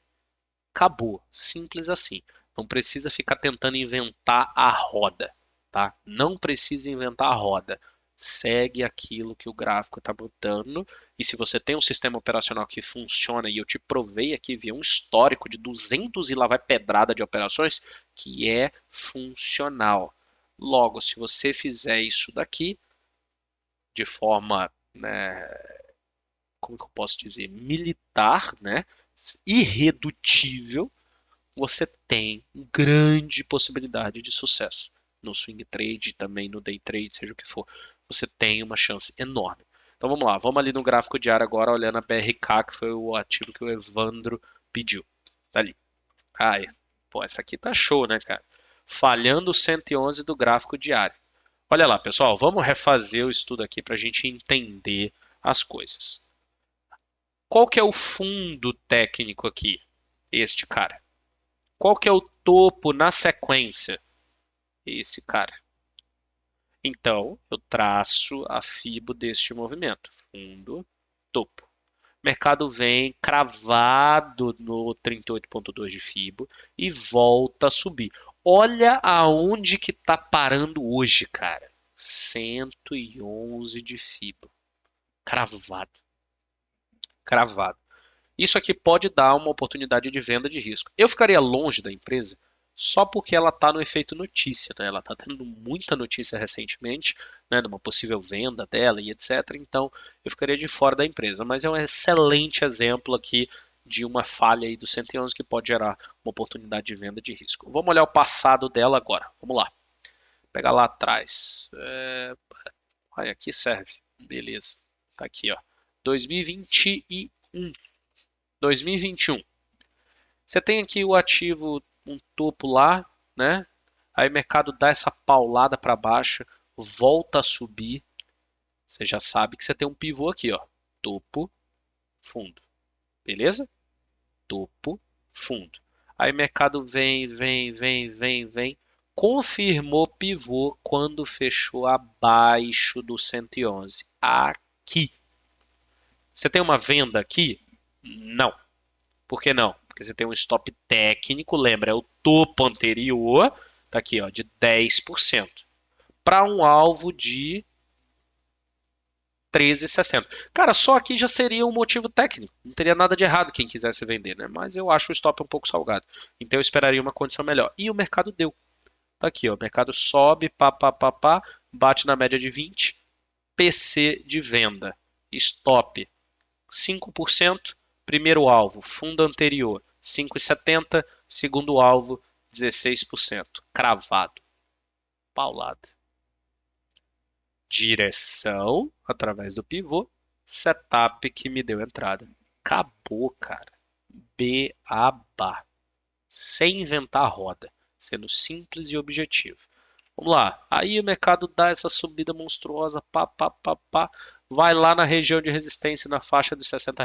Acabou, simples assim. Não precisa ficar tentando inventar a roda, tá? Não precisa inventar a roda. Segue aquilo que o gráfico está botando. E se você tem um sistema operacional que funciona, e eu te provei aqui, vi um histórico de 200 e lá vai pedrada de operações, que é funcional. Logo, se você fizer isso daqui de forma, né, como que eu posso dizer, militar, né, irredutível, você tem grande possibilidade de sucesso. No swing trade, também no day trade, seja o que for, você tem uma chance enorme. Então vamos lá, vamos ali no gráfico diário agora, olhando a BRK, que foi o ativo que o Evandro pediu. Tá ali. Ai, pô, essa aqui tá show, né, cara? Falhando o 111 do gráfico diário. Olha lá, pessoal, vamos refazer o estudo aqui para a gente entender as coisas. Qual que é o fundo técnico aqui? Este cara. Qual que é o topo na sequência? Esse cara. Então, eu traço a FIBO deste movimento. Fundo, topo. Mercado vem cravado no 38,2 de FIBO e volta a subir. Olha aonde que tá parando hoje, cara. 111 de FIBO. Cravado. Cravado. Isso aqui pode dar uma oportunidade de venda de risco. Eu ficaria longe da empresa só porque ela está no efeito notícia, né? Ela está tendo muita notícia recentemente, né, de uma possível venda dela e etc. Então, eu ficaria de fora da empresa. Mas é um excelente exemplo aqui de uma falha aí do 111 que pode gerar uma oportunidade de venda de risco. Vamos olhar o passado dela agora. Vamos lá. Pegar lá atrás. Aqui serve. Beleza. Tá aqui, ó. 2021. 2021. Você tem aqui o ativo, um topo lá, né? Aí o mercado dá essa paulada para baixo, volta a subir. Você já sabe que você tem um pivô aqui, ó. Topo, fundo. Beleza? Topo, fundo. Aí o mercado vem. Confirmou pivô quando fechou abaixo do 111. Aqui. Você tem uma venda aqui? Não. Por que não? Porque você tem um stop técnico, lembra, é o topo anterior, tá aqui, ó, de 10%, para um alvo de 13,60. Cara, só aqui já seria um motivo técnico. Não teria nada de errado quem quisesse vender, né? Mas eu acho o stop um pouco salgado. Então eu esperaria uma condição melhor. E o mercado deu. Tá aqui, ó, o mercado sobe, pá, bate na média de 20, PC de venda. Stop 5%, primeiro alvo, fundo anterior, 5,70, segundo alvo, 16%. Cravado, paulado. Direção, através do pivô, setup que me deu entrada. Acabou, cara. Beabá. Sem inventar roda, sendo simples e objetivo. Vamos lá. Aí o mercado dá essa subida monstruosa, pá. Vai lá na região de resistência, na faixa dos R$ 60,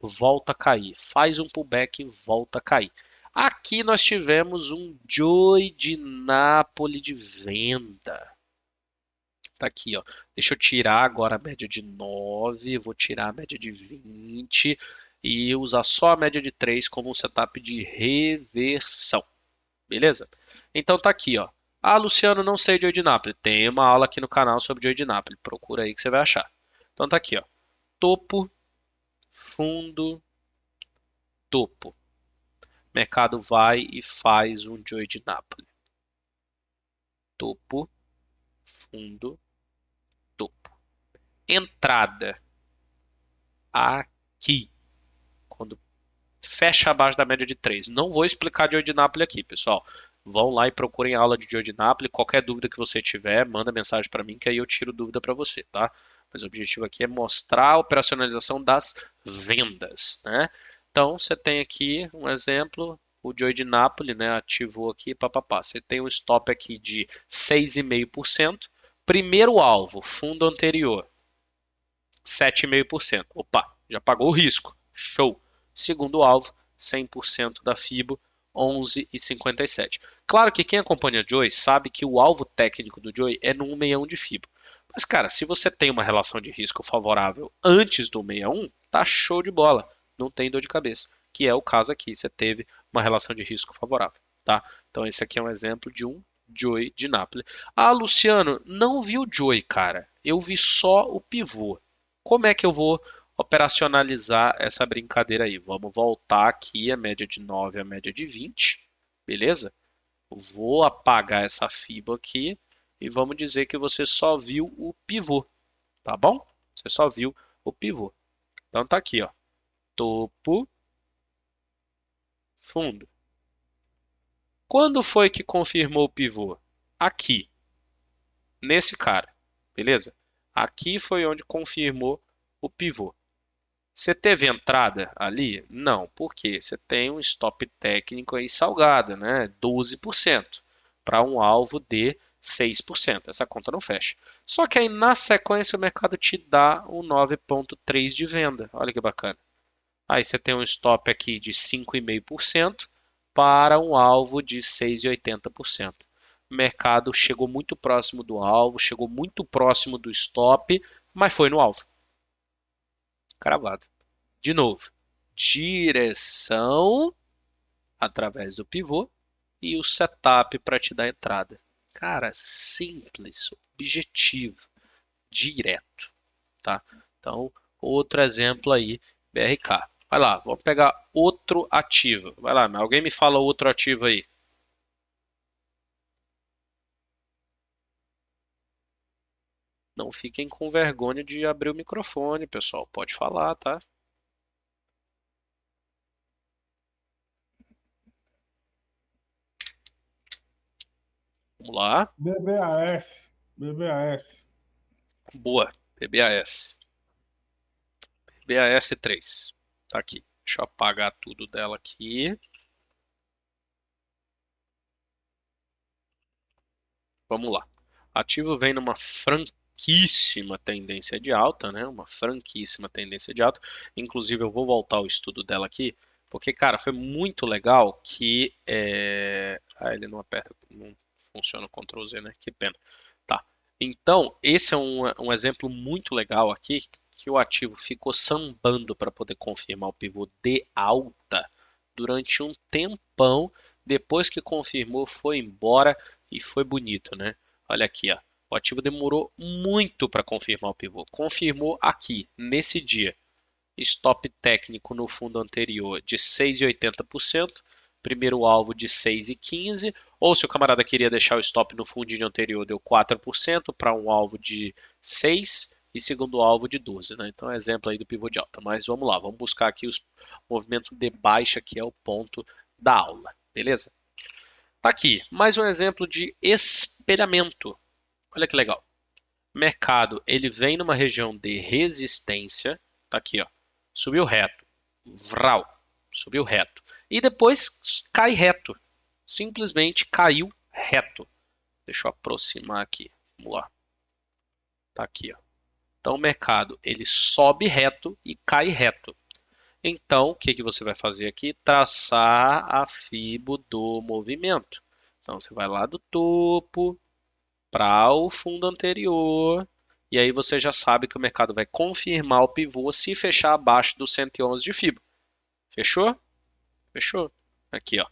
volta a cair. Faz um pullback e volta a cair. Aqui nós tivemos um Joy de Nápoles de venda. Tá aqui, ó. Deixa eu tirar agora a média de 9, vou tirar a média de 20 e usar só a média de 3 como um setup de reversão. Beleza? Então tá aqui, ó. Ah, Luciano, não sei de Joy de Nápoles. Tem uma aula aqui no canal sobre Joy de Nápoles. Procura aí que você vai achar. Então tá aqui, ó. Topo, fundo, topo. Mercado vai e faz um Joy de Nápoles. Topo, fundo, topo. Entrada. aqui, quando fecha abaixo da média de 3. Não vou explicar Joy de Napoli aqui, pessoal. Vão lá e procurem a aula de Joy de Napoli. Qualquer dúvida que você tiver, manda mensagem para mim que aí eu tiro dúvida para você, tá? Mas o objetivo aqui é mostrar a operacionalização das vendas, né? Então, você tem aqui um exemplo, o Joy de Napoli, né, ativou aqui, papapá. Você tem um stop aqui de 6,5%. Primeiro alvo, fundo anterior, 7,5%. Opa, já pagou o risco. Show. Segundo alvo, 100% da FIBO, 11,57. Claro que quem acompanha o Joy sabe que o alvo técnico do Joy é no 161 de FIBO. Mas, cara, se você tem uma relação de risco favorável antes do 61, tá show de bola. Não tem dor de cabeça. Que é o caso aqui. Você teve uma relação de risco favorável, tá? Então, esse aqui é um exemplo de um Joy de Napoli. Ah, Luciano, não vi o Joy, cara. Eu vi só o pivô. Como é que eu vou operacionalizar essa brincadeira aí? Vamos voltar aqui a média de 9 a média de 20, beleza? Vou apagar essa FIBA aqui e vamos dizer que você só viu o pivô, tá bom? Você só viu o pivô. Então tá aqui, ó. Topo, fundo. Quando foi que confirmou o pivô? Aqui, nesse cara, beleza? Aqui foi onde confirmou o pivô. Você teve entrada ali? Não. Por quê? Você tem um stop técnico aí salgado, né? 12% para um alvo de 6%. Essa conta não fecha. Só que aí na sequência o mercado te dá um 9,3 de venda. Olha que bacana. Aí você tem um stop aqui de 5,5% para um alvo de 6,80%. O mercado chegou muito próximo do alvo, chegou muito próximo do stop, mas foi no alvo. Cravado. De novo, direção através do pivô e o setup para te dar entrada. Cara, simples, objetivo, direto, tá? Então, outro exemplo aí, BRK. Vai lá, vamos pegar outro ativo. Vai lá, alguém me fala outro ativo aí. Não fiquem com vergonha de abrir o microfone, pessoal. Pode falar, tá? Vamos lá. BBAS. BBAS. Boa. PBAS. BAS3. Tá aqui. Deixa eu apagar tudo dela aqui. Vamos lá. Ativo vem numa franquíssima tendência de alta, né? Uma franquíssima tendência de alta. Inclusive, eu vou voltar ao estudo dela aqui, porque, cara, foi muito legal que. Ah, ele não aperta, não funciona o Ctrl Z, né? Que pena. Tá. Então, esse é um exemplo muito legal aqui, que o ativo ficou sambando para poder confirmar o pivô de alta durante um tempão. Depois que confirmou, foi embora e foi bonito, né? Olha aqui, ó. O ativo demorou muito para confirmar o pivô. Confirmou aqui, nesse dia. Stop técnico no fundo anterior de 6,80%. Primeiro alvo de 6,15%. Ou se o camarada queria deixar o stop no fundinho anterior, deu 4% para um alvo de 6% e segundo alvo de 12%. Né? Então, é exemplo aí do pivô de alta. Mas vamos lá, vamos buscar aqui os movimentos de baixa, que é o ponto da aula. Beleza? Tá aqui, mais um exemplo de espelhamento. Olha que legal. Mercado, ele vem numa região de resistência. Tá aqui, ó. Subiu reto. Vral. Subiu reto. E depois cai reto. Simplesmente caiu reto. Deixa eu aproximar aqui. Vamos lá. Tá aqui, ó. Então o mercado, ele sobe reto e cai reto. Então, o que que você vai fazer aqui? Traçar a fibo do movimento. Então, você vai lá do topo para o fundo anterior, e aí você já sabe que o mercado vai confirmar o pivô se fechar abaixo do 111 de FIBO. Fechou? Fechou. Aqui, ó.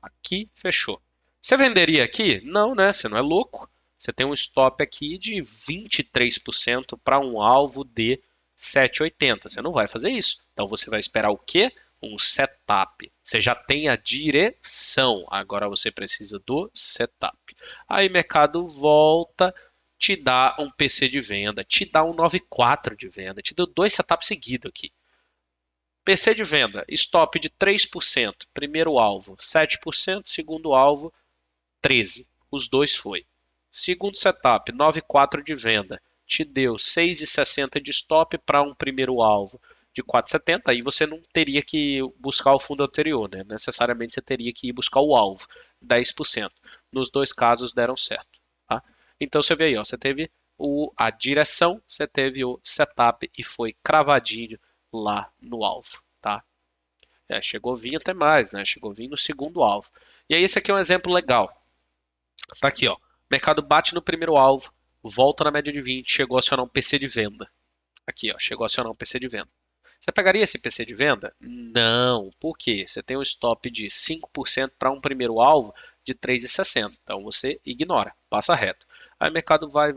Aqui, fechou. Você venderia aqui? Não, né? Você não é louco. Você tem um stop aqui de 23% para um alvo de 7,80. Você não vai fazer isso. Então você vai esperar o quê? Um setup. Você já tem a direção. Agora você precisa do setup. Aí mercado volta, te dá um PC de venda, te dá um 94 de venda, te deu 2 setups seguidos aqui. PC de venda, stop de 3%, primeiro alvo 7%, segundo alvo 13%. Os dois foi. Segundo setup, 9,4 de venda, te deu 6,60 de stop para um primeiro alvo de 4,70. Aí você não teria que buscar o fundo anterior, né? Necessariamente você teria que ir buscar o alvo, 10%. Nos dois casos deram certo. Tá? Então você vê aí, ó, você teve a direção, você teve o setup e foi cravadinho lá no alvo. Tá? Chegou a vir até mais, né? Chegou a vir no segundo alvo. E aí esse aqui é um exemplo legal. Tá aqui, ó. O mercado bate no primeiro alvo, volta na média de 20, chegou a acionar um PC de venda. Aqui, ó, chegou a acionar um PC de venda. Você pegaria esse PC de venda? Não. Por quê? Você tem um stop de 5% para um primeiro alvo de 3,60. Então você ignora, passa reto. Aí o mercado vai,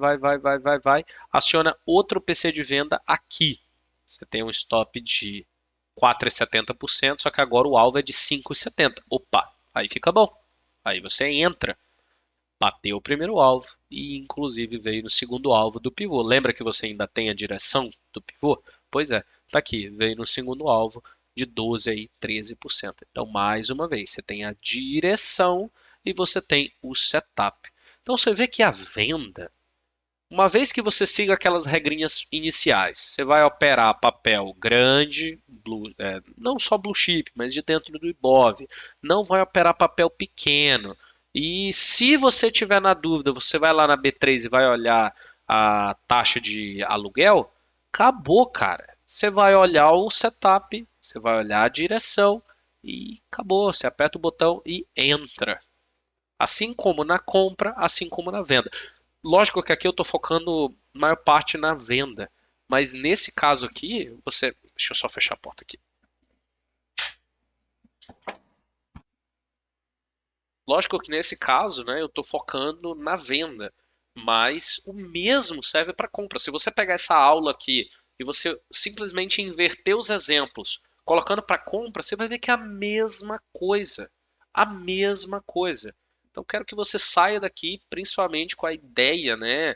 aciona outro PC de venda aqui. Você tem um stop de 4,70%, só que agora o alvo é de 5,70. Opa, aí fica bom. Aí você entra, bateu o primeiro alvo e inclusive veio no segundo alvo do pivô. Lembra que você ainda tem a direção do pivô? Pois é, tá aqui, veio no segundo alvo de 12 aí 13%. Então, mais uma vez, você tem a direção e você tem o setup. Então você vê que a venda, uma vez que você siga aquelas regrinhas iniciais, você vai operar papel grande, não só blue chip, mas de dentro do IBOV, não vai operar papel pequeno. E se você tiver na dúvida, você vai lá na B3 e vai olhar a taxa de aluguel, acabou, cara. Você vai olhar o setup, você vai olhar a direção e acabou. Você aperta o botão e entra. Assim como na compra, assim como na venda. Lógico que aqui eu estou focando maior parte na venda, mas nesse caso aqui, deixa eu só fechar a porta aqui. Lógico que nesse caso, né, eu estou focando na venda, mas o mesmo serve para compra. Se você pegar essa aula aqui e você simplesmente inverter os exemplos, colocando para compra, você vai ver que é a mesma coisa. A mesma coisa. Então quero que você saia daqui principalmente com a ideia, né,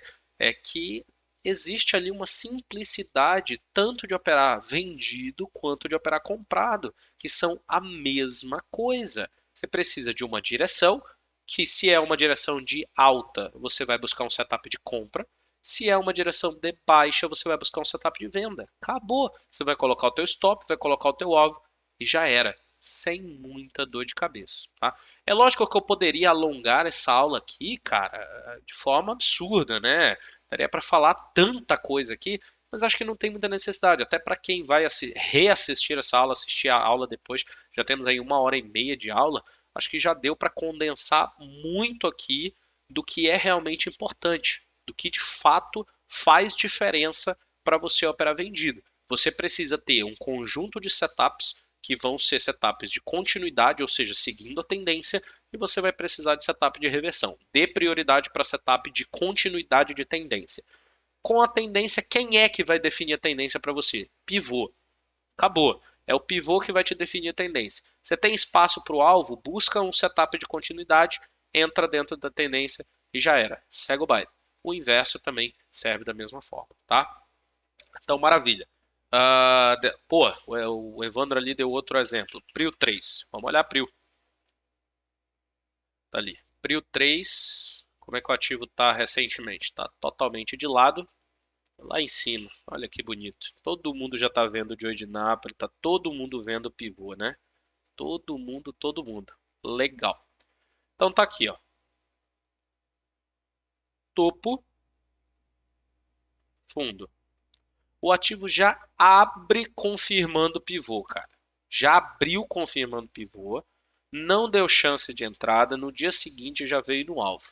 que existe ali uma simplicidade tanto de operar vendido quanto de operar comprado, que são a mesma coisa. Você precisa de uma direção, que se é uma direção de alta, você vai buscar um setup de compra. Se é uma direção de baixa, você vai buscar um setup de venda. Acabou. Você vai colocar o teu stop, vai colocar o teu alvo e já era, sem muita dor de cabeça, tá? É lógico que eu poderia alongar essa aula aqui, cara, de forma absurda, né? Daria para falar tanta coisa aqui, mas acho que não tem muita necessidade. Até para quem vai reassistir essa aula, assistir a aula depois, já temos aí 1 hora e meia de aula. Acho que já deu para condensar muito aqui do que é realmente importante, do que de fato faz diferença para você operar vendido. Você precisa ter um conjunto de setups que vão ser setups de continuidade, ou seja, seguindo a tendência, e você vai precisar de setup de reversão. Dê prioridade para setup de continuidade de tendência. Com a tendência, quem é que vai definir a tendência para você? Pivô. Acabou. É o pivô que vai te definir a tendência. Você tem espaço para o alvo, busca um setup de continuidade, entra dentro da tendência e já era. Segue o baile. O inverso também serve da mesma forma, tá? Então, maravilha. Pô, o Evandro ali deu outro exemplo. Prio 3. Vamos olhar Prio. Tá ali. Prio 3. Como é que o ativo tá recentemente? Tá totalmente de lado. Lá em cima. Olha que bonito. Todo mundo já tá vendo o Joey de Napoli. Tá todo mundo vendo o pivô, né? Todo mundo, todo mundo. Legal. Então tá aqui, ó. Topo, fundo. O ativo já abre confirmando pivô, cara. Já abriu confirmando pivô, não deu chance de entrada, no dia seguinte já veio no alvo.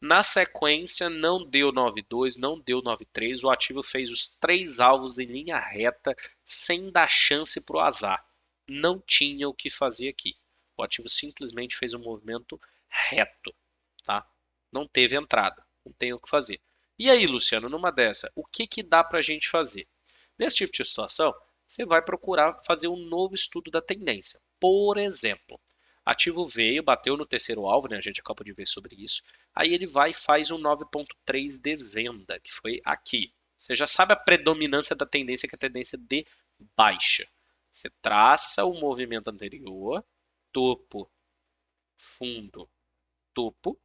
Na sequência, não deu 9,2, não deu 9,3, o ativo fez os 3 alvos em linha reta, sem dar chance para o azar. Não tinha o que fazer aqui. O ativo simplesmente fez um movimento reto, tá? Não teve entrada, não tem o que fazer. E aí, Luciano, numa dessa, o que que dá para a gente fazer? Nesse tipo de situação, você vai procurar fazer um novo estudo da tendência. Por exemplo, Ativo veio, bateu no terceiro alvo, né? A gente acabou de ver sobre isso. Aí ele vai e faz um 9,3 de venda, que foi aqui. Você já sabe a predominância da tendência, que é a tendência de baixa. Você traça o movimento anterior, topo, fundo, topo,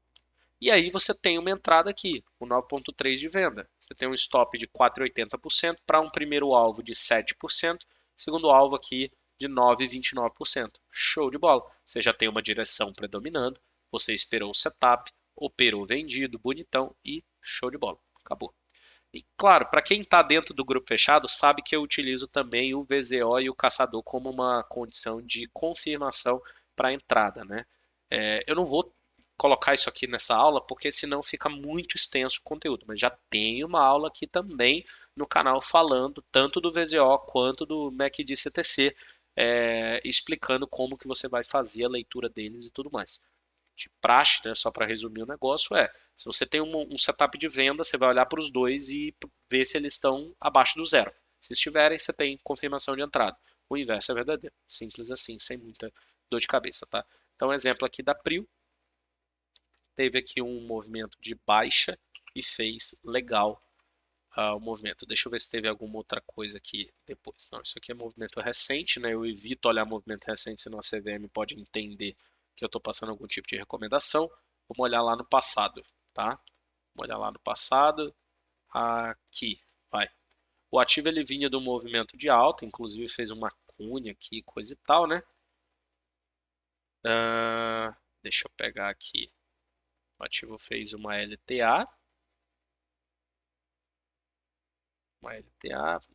e aí você tem uma entrada aqui, o 9,3 de venda. Você tem um stop de 4,80% para um primeiro alvo de 7%, segundo alvo aqui de 9,29%. Show de bola. Você já tem uma direção predominando, você esperou o setup, operou vendido, bonitão e show de bola. Acabou. E claro, para quem está dentro do grupo fechado, sabe que eu utilizo também o VZO e o caçador como uma condição de confirmação para a entrada, né? Eu não vou colocar isso aqui nessa aula, porque senão fica muito extenso o conteúdo, mas já tem uma aula aqui também no canal falando tanto do VZO quanto do MACD CTC, explicando como que você vai fazer a leitura deles e tudo mais. De praxe, né, só para resumir o negócio, se você tem um setup de venda, você vai olhar para os dois e ver se eles estão abaixo do zero. Se estiverem, você tem confirmação de entrada. O inverso é verdadeiro. Simples assim, sem muita dor de cabeça, tá? Então, exemplo aqui da Prio, teve aqui um movimento de baixa e fez legal o movimento. Deixa eu ver se teve alguma outra coisa aqui depois. Não, isso aqui é movimento recente, né? Eu evito olhar movimento recente, senão a CVM pode entender que eu estou passando algum tipo de recomendação. Vamos olhar lá no passado, tá? Vamos olhar lá no passado. Aqui, vai. O ativo ele vinha do movimento de alta, inclusive fez uma cunha aqui, coisa e tal, né? Deixa eu pegar aqui. O ativo fez uma LTA,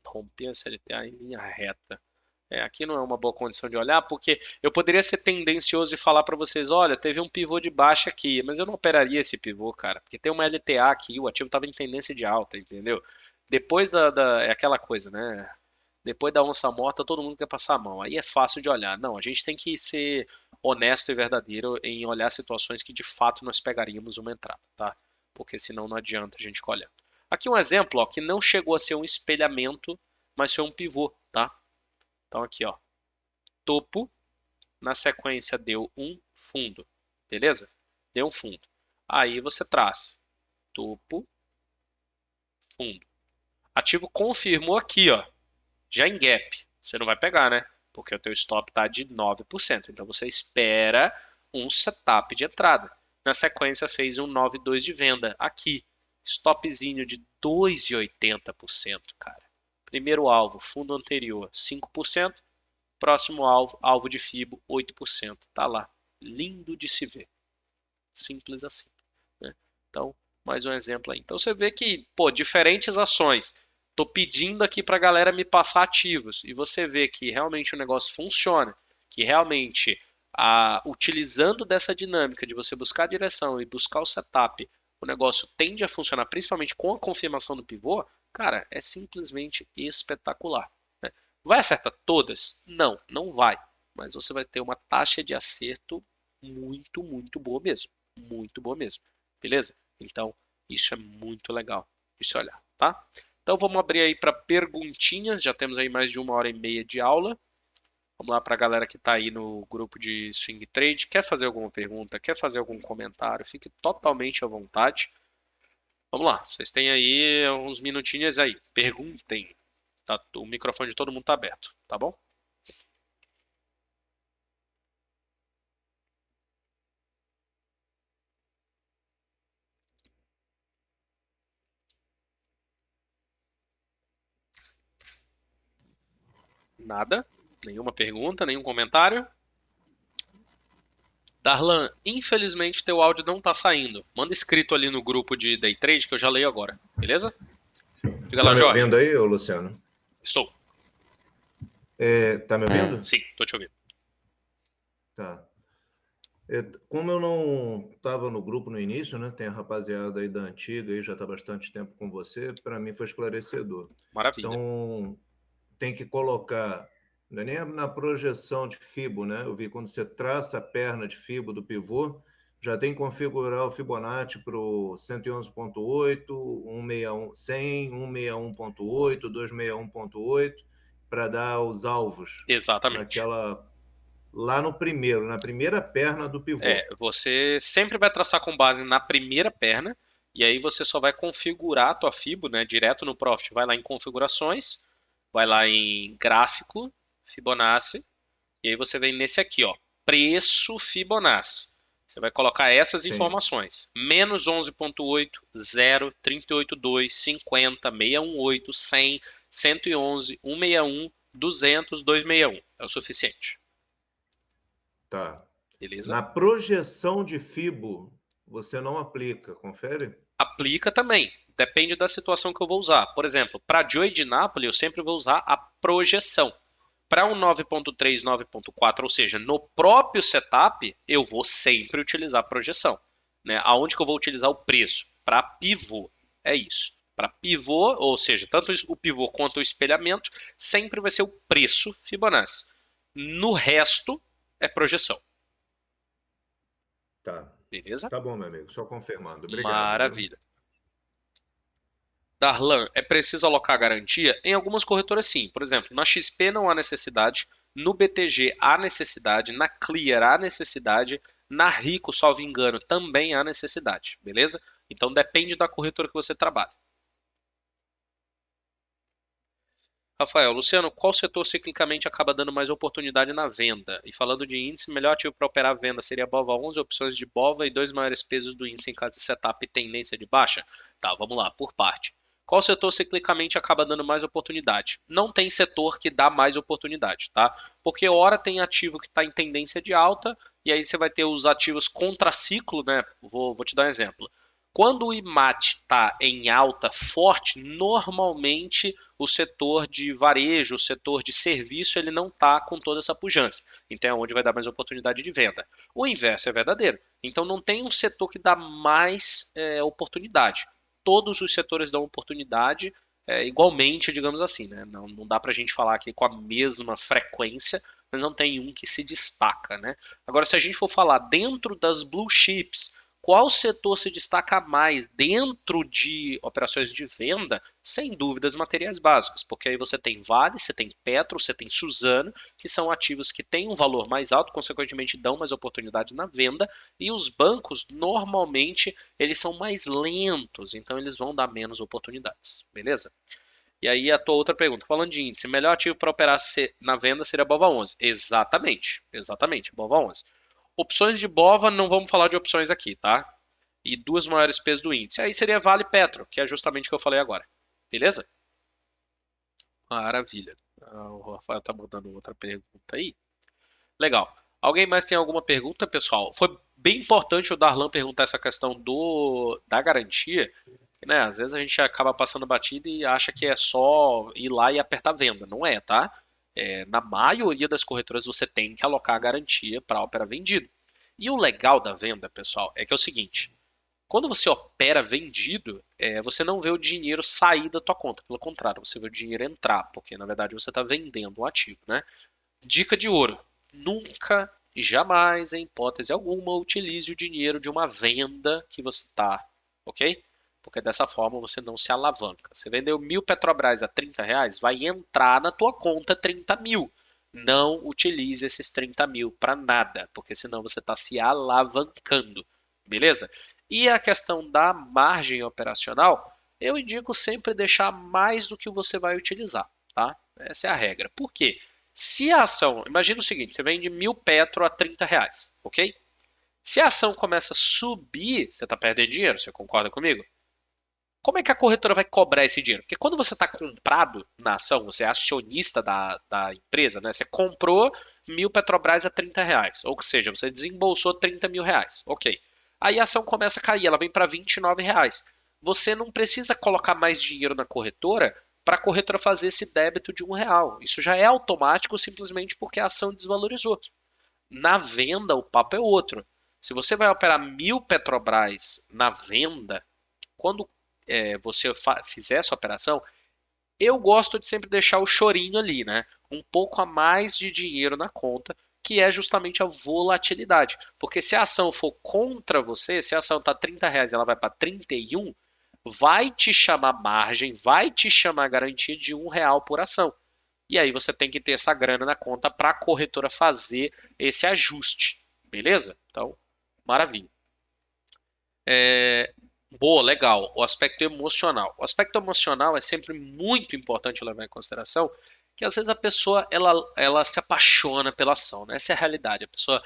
rompeu essa LTA em linha reta. Aqui não é uma boa condição de olhar, porque eu poderia ser tendencioso e falar para vocês, olha, teve um pivô de baixa aqui, mas eu não operaria esse pivô, cara, porque tem uma LTA aqui, o ativo estava em tendência de alta, entendeu? Depois é aquela coisa, né? Depois da onça morta, todo mundo quer passar a mão. Aí é fácil de olhar. Não, a gente tem que ser honesto e verdadeiro em olhar situações que de fato nós pegaríamos uma entrada, tá? Porque senão não adianta a gente olhar. Aqui um exemplo, ó, que não chegou a ser um espelhamento, mas foi um pivô, tá? Então aqui, ó, topo, na sequência deu um fundo, beleza? Deu um fundo. Aí você traz topo, fundo. Ativo confirmou aqui, ó, já em gap. Você não vai pegar, né? Porque o teu stop está de 9%. Então você espera um setup de entrada. Na sequência fez um 9,2 de venda aqui. Stopzinho de 2,80%, cara. Primeiro alvo, fundo anterior, 5%. Próximo alvo, alvo de FIBO, 8%. Tá lá. Lindo de se ver. Simples assim, né? Então, mais um exemplo aí. Então você vê que, pô, diferentes ações. Tô pedindo aqui para a galera me passar ativos e você vê que realmente o negócio funciona, que realmente utilizando dessa dinâmica de você buscar a direção e buscar o setup, o negócio tende a funcionar, principalmente com a confirmação do pivô, cara, é simplesmente espetacular, né? Vai acertar todas? Não, não vai. Mas você vai ter uma taxa de acerto muito, muito boa mesmo. Muito boa mesmo. Beleza? Então, isso é muito legal de se olhar, tá? Então, vamos abrir aí para perguntinhas. Já temos aí mais de 1h30 de aula. Vamos lá para a galera que está aí no grupo de Swing Trade. Quer fazer alguma pergunta? Quer fazer algum comentário? Fique totalmente à vontade. Vamos lá. Vocês têm aí uns minutinhos aí. Perguntem. Tá? O microfone de todo mundo está aberto, tá bom? Nada? Nenhuma pergunta? Nenhum comentário? Darlan, infelizmente teu áudio não tá saindo. Manda escrito ali no grupo de Day Trade que eu já leio agora, beleza? Diga lá, Tá me Jorge. ouvindo aí, ô Luciano? Estou. Tá me ouvindo? Sim, tô te ouvindo. Tá. Como eu não estava no grupo no início, né? Tem a rapaziada aí da antiga, aí já está bastante tempo com você, para mim foi esclarecedor. Maravilha. Então, tem que colocar, não é nem na projeção de FIBO, né? Eu vi quando você traça a perna de FIBO do pivô, já tem que configurar o Fibonacci para o 111.8, 161, 100, 161.8, 261.8, para dar os alvos Exatamente. naquela lá no primeiro, na primeira perna do pivô. Você sempre vai traçar com base na primeira perna, e aí você só vai configurar a tua Fibo, né, direto no Profit. Vai lá em configurações, vai lá em gráfico, Fibonacci, e aí você vem nesse aqui, ó, preço Fibonacci. Você vai colocar essas Sim. informações. Menos 11.8, 0, 38.2, 50, 618, 100, 111, 161, 200, 261. É o suficiente. Tá. Beleza? Na projeção de Fibo, você não aplica, confere? Aplica também. Depende da situação que eu vou usar. Por exemplo, para Joy de Napoli, eu sempre vou usar a projeção. Para um 9.3, 9.4, ou seja, no próprio setup, eu vou sempre utilizar a projeção. Né? Aonde que eu vou utilizar o preço? Para pivô. É isso. Para pivô, ou seja, tanto o pivô quanto o espelhamento, sempre vai ser o preço Fibonacci. No resto, é projeção. Tá. Beleza? Tá bom, meu amigo. Só confirmando. Obrigado, viu? Maravilha. Darlan, é preciso alocar garantia? Em algumas corretoras, sim. Por exemplo, na XP não há necessidade, no BTG há necessidade, na Clear há necessidade, na Rico, salvo engano, também há necessidade, beleza? Então depende da corretora que você trabalha. Rafael, Luciano, qual setor ciclicamente acaba dando mais oportunidade na venda? E falando de índice, melhor ativo para operar a venda seria BOVA 11, opções de BOVA e dois maiores pesos do índice em caso de setup e tendência de baixa? Tá, vamos lá, por parte. Qual setor ciclicamente acaba dando mais oportunidade? Não tem setor que dá mais oportunidade, tá? Porque hora tem ativo que está em tendência de alta, e aí você vai ter os ativos contraciclo, né? Vou te dar um exemplo. Quando o IMAT está em alta forte, normalmente o setor de varejo, o setor de serviço, ele não está com toda essa pujança. Então é onde vai dar mais oportunidade de venda. O inverso é verdadeiro. Então não tem um setor que dá mais oportunidade. Todos os setores dão oportunidade igualmente, digamos assim. Né? Não dá para a gente falar aqui com a mesma frequência, mas não tem um que se destaca. Né? Agora, se a gente for falar dentro das blue chips, qual setor se destaca mais dentro de operações de venda? Sem dúvidas, materiais básicos, porque aí você tem Vale, você tem Petro, você tem Suzano, que são ativos que têm um valor mais alto, consequentemente dão mais oportunidade na venda, e os bancos, normalmente, eles são mais lentos, então eles vão dar menos oportunidades, beleza? E aí a tua outra pergunta, falando de índice, melhor ativo para operar na venda seria a BOVA 11. Exatamente, BOVA 11. Opções de BOVA, não vamos falar de opções aqui, tá? E duas maiores pesos do índice. Aí seria Vale e Petro, que é justamente o que eu falei agora. Beleza? Maravilha. O Rafael tá mandando outra pergunta aí. Legal. Alguém mais tem alguma pergunta, pessoal? Foi bem importante o Darlan perguntar essa questão da garantia. Né? Às vezes a gente acaba passando batida e acha que é só ir lá e apertar venda. Não é, tá? Na maioria das corretoras você tem que alocar a garantia para opera vendido. E o legal da venda, pessoal, é que é o seguinte: quando você opera vendido, você não vê o dinheiro sair da tua conta. Pelo contrário, você vê o dinheiro entrar, porque na verdade você está vendendo um ativo, né? Dica de ouro: nunca e jamais, em hipótese alguma, utilize o dinheiro de uma venda que você está, ok? Porque dessa forma você não se alavanca. Você vendeu 1.000 Petrobras a R$ 30, vai entrar na tua conta 30 mil. Não utilize esses 30 mil para nada, porque senão você está se alavancando, beleza? E a questão da margem operacional, eu indico sempre deixar mais do que você vai utilizar, tá? Essa é a regra. Por quê? Se a ação, imagina o seguinte, você vende 1.000 Petro a R$ 30, ok? Se a ação começa a subir, você está perdendo dinheiro, você concorda comigo? Como é que a corretora vai cobrar esse dinheiro? Porque quando você está comprado na ação, você é acionista da empresa, né? Você comprou 1.000 Petrobras a R$ 30, ou seja, você desembolsou 30 mil reais, ok. Aí a ação começa a cair, ela vem para R$ 29. Você não precisa colocar mais dinheiro na corretora para a corretora fazer esse débito de R$ 1. Isso já é automático simplesmente porque a ação desvalorizou. Na venda, o papo é outro. Se você vai operar 1.000 Petrobras na venda, quando você fizer essa operação, eu gosto de sempre deixar o chorinho ali, né? Um pouco a mais de dinheiro na conta, que é justamente a volatilidade. Porque se a ação for contra você, se a ação está R$ 30 e ela vai para 31, vai te chamar margem, vai te chamar garantia de R$ 1 por ação. E aí você tem que ter essa grana na conta para a corretora fazer esse ajuste, beleza? Então, maravilha. Boa, legal. O aspecto emocional. O aspecto emocional é sempre muito importante levar em consideração que às vezes a pessoa ela se apaixona pela ação, né? Essa é a realidade. A pessoa,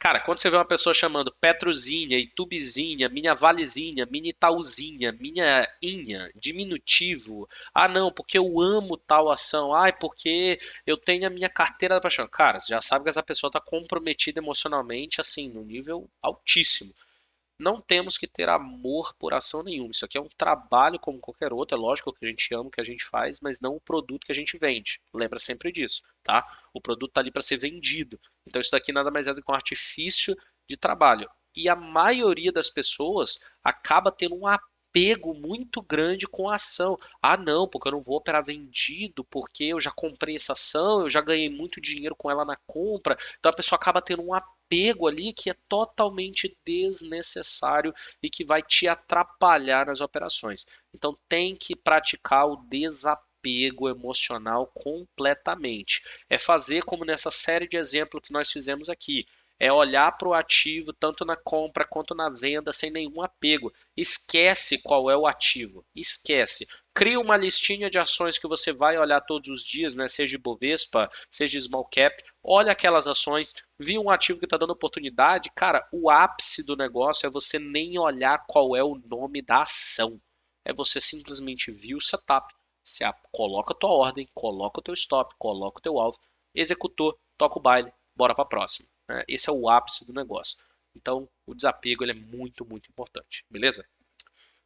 cara, quando você vê uma pessoa chamando Petruzinha, Itubizinha, minha Valezinha, mini Itaúzinha, minha Inha, diminutivo, ah não, porque eu amo tal ação, ai porque eu tenho a minha carteira da paixão. Cara, você já sabe que essa pessoa está comprometida emocionalmente, assim, no nível altíssimo. Não temos que ter amor por ação nenhuma. Isso aqui é um trabalho como qualquer outro. É lógico que a gente ama o que a gente faz, mas não o produto que a gente vende. Lembra sempre disso, tá? O produto está ali para ser vendido. Então isso daqui nada mais é do que um artifício de trabalho. E a maioria das pessoas acaba tendo um apego muito grande com a ação. Ah, não, porque eu não vou operar vendido, porque eu já comprei essa ação, eu já ganhei muito dinheiro com ela na compra. Então a pessoa acaba tendo um apego ali que é totalmente desnecessário e que vai te atrapalhar nas operações. Então tem que praticar o desapego emocional completamente. É fazer como nessa série de exemplos que nós fizemos aqui. É olhar para o ativo tanto na compra quanto na venda sem nenhum apego. Esquece qual é o ativo. Esquece. Cria uma listinha de ações que você vai olhar todos os dias, né? Seja Ibovespa, seja Small Cap. Olha aquelas ações, viu um ativo que está dando oportunidade, cara, o ápice do negócio é você nem olhar qual é o nome da ação. É você simplesmente vir o setup, você coloca a tua ordem, coloca o teu stop, coloca o teu alvo, executou, toca o baile, bora para a próxima. Esse é o ápice do negócio. Então, o desapego ele é muito, muito importante, beleza?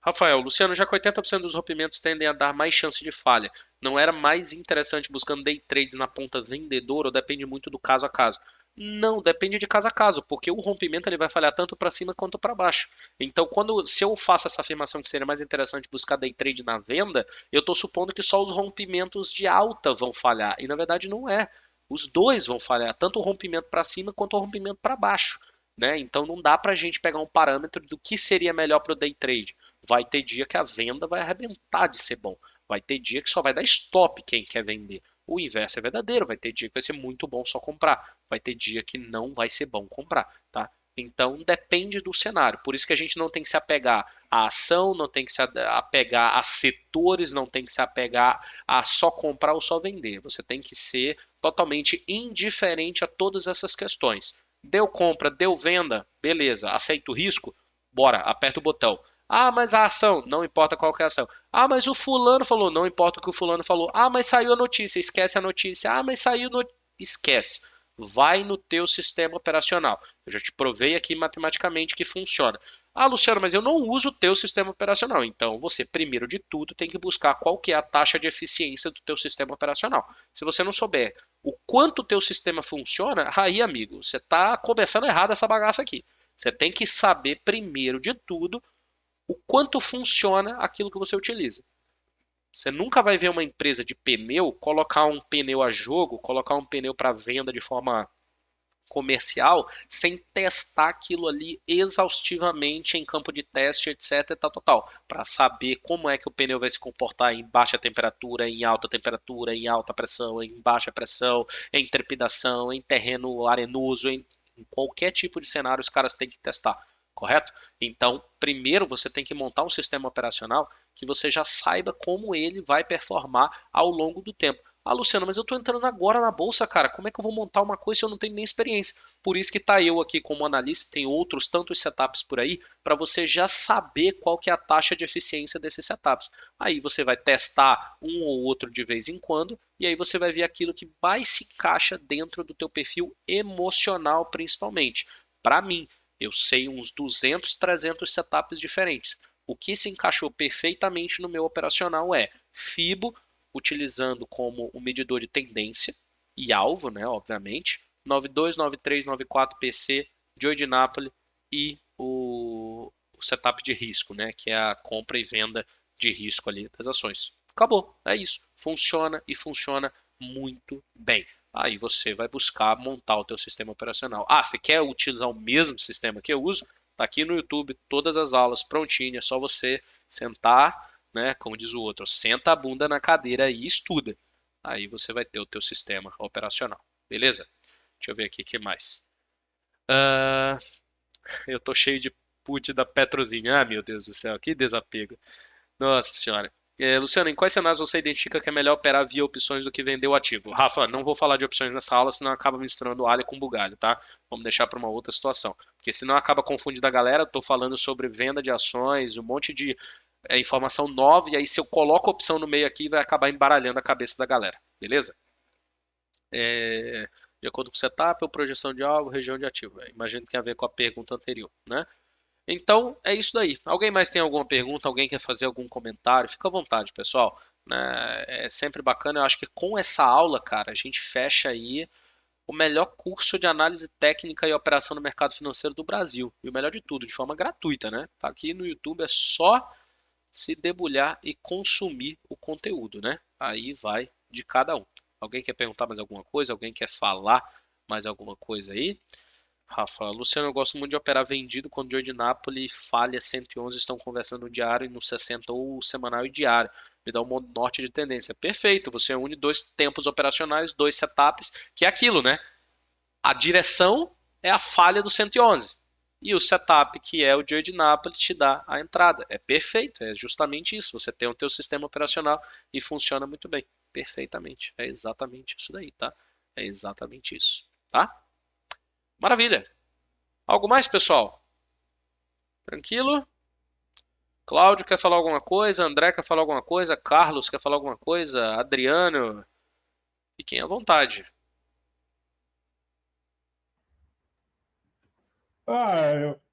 Rafael, Luciano, já que 80% dos rompimentos tendem a dar mais chance de falha, não era mais interessante buscando day trades na ponta vendedora ou depende muito do caso a caso? Não, depende de caso a caso, porque o rompimento ele vai falhar tanto para cima quanto para baixo. Então, se eu faço essa afirmação que seria mais interessante buscar day trade na venda, eu estou supondo que só os rompimentos de alta vão falhar, e na verdade não é. Os dois vão falhar, tanto o rompimento para cima quanto o rompimento para baixo. Né? Então não dá para a gente pegar um parâmetro do que seria melhor para o day trade. Vai ter dia que a venda vai arrebentar de ser bom. Vai ter dia que só vai dar stop quem quer vender. O inverso é verdadeiro. Vai ter dia que vai ser muito bom só comprar. Vai ter dia que não vai ser bom comprar. Tá? Então depende do cenário. Por isso que a gente não tem que se apegar à ação, não tem que se apegar a setores, não tem que se apegar a só comprar ou só vender. Você tem que ser totalmente indiferente a todas essas questões. Deu compra, deu venda, beleza. Aceita o risco? Bora, aperta o botão. Ah, mas a ação, não importa qual que é a ação. Ah, mas o fulano falou, não importa o que o fulano falou. Ah, mas saiu a notícia, esquece a notícia. Ah, mas saiu no... Esquece. Vai no teu sistema operacional. Eu já te provei aqui matematicamente que funciona. Ah, Luciano, mas eu não uso o teu sistema operacional. Então, você, primeiro de tudo, tem que buscar qual que é a taxa de eficiência do teu sistema operacional. Se você não souber o quanto o teu sistema funciona, aí, amigo, você está começando errado essa bagaça aqui. Você tem que saber, primeiro de tudo, o quanto funciona aquilo que você utiliza. Você nunca vai ver uma empresa de pneu colocar um pneu a jogo, colocar um pneu para venda de forma comercial, sem testar aquilo ali exaustivamente em campo de teste, etc, tal, total, para saber como é que o pneu vai se comportar em baixa temperatura, em alta pressão, em baixa pressão, em trepidação, em terreno arenoso, em qualquer tipo de cenário os caras têm que testar, correto? Então, primeiro você tem que montar um sistema operacional que você já saiba como ele vai performar ao longo do tempo. Ah, Luciano, mas eu tô entrando agora na bolsa, cara. Como é que eu vou montar uma coisa se eu não tenho nem experiência? Por isso que tá eu aqui como analista, tem outros tantos setups por aí, para você já saber qual que é a taxa de eficiência desses setups. Aí você vai testar um ou outro de vez em quando, e aí você vai ver aquilo que mais se encaixa dentro do teu perfil emocional, principalmente. Para mim, eu sei uns 200, 300 setups diferentes. O que se encaixou perfeitamente no meu operacional é FIBO, utilizando como um medidor de tendência e alvo, né, obviamente, 92, 93, 94 PC, Joy de Napoli e o setup de risco, né, que é a compra e venda de risco ali das ações. Acabou, é isso. Funciona e funciona muito bem. Aí você vai buscar montar o teu sistema operacional. Ah, você quer utilizar o mesmo sistema que eu uso? Tá aqui no YouTube, todas as aulas prontinhas, é só você sentar, né? Como diz o outro, senta a bunda na cadeira e estuda. aí você vai ter o teu sistema operacional. Beleza? Deixa eu ver aqui o que mais. Ah, eu tô cheio de put da Petrozinha. Ah, meu Deus do céu, que desapego. Nossa senhora. Luciano, em quais cenários você identifica que é melhor operar via opções do que vender o ativo? Rafa, não vou falar de opções nessa aula, senão acaba misturando alho com bugalho, tá? Vamos deixar para uma outra situação. Porque senão acaba confundindo a galera. Estou falando sobre venda de ações, um monte de informação nova, e aí se eu coloco a opção no meio aqui, vai acabar embaralhando a cabeça da galera. Beleza? De acordo com o setup ou projeção de alvo, região de ativo. Imagino que tem a ver com a pergunta anterior, né? Então, é isso daí. Alguém mais tem alguma pergunta? Alguém quer fazer algum comentário? Fica à vontade, pessoal. Né? É sempre bacana. Eu acho que com essa aula, cara, a gente fecha aí o melhor curso de análise técnica e operação no mercado financeiro do Brasil. E o melhor de tudo, de forma gratuita, né? Tá aqui no YouTube, é só se debulhar e consumir o conteúdo, né? Aí vai de cada um. Alguém quer perguntar mais alguma coisa? Alguém quer falar mais alguma coisa aí? Rafa, Luciano, eu gosto muito de operar vendido quando o Joe de Napoli falha 111, estão conversando no diário e no 60 ou semanal e diário. Me dá um norte de tendência. Perfeito, você une dois tempos operacionais, dois setups, que é aquilo, né? A direção é a falha do 111. E o setup, que é o Joe de Napoli, te dá a entrada. É perfeito, é justamente isso. Você tem o teu sistema operacional e funciona muito bem. Perfeitamente. É exatamente isso daí, tá? É exatamente isso, tá? Maravilha. Algo mais, pessoal? Tranquilo? Cláudio quer falar alguma coisa? André quer falar alguma coisa? Carlos quer falar alguma coisa? Adriano? Fiquem à vontade.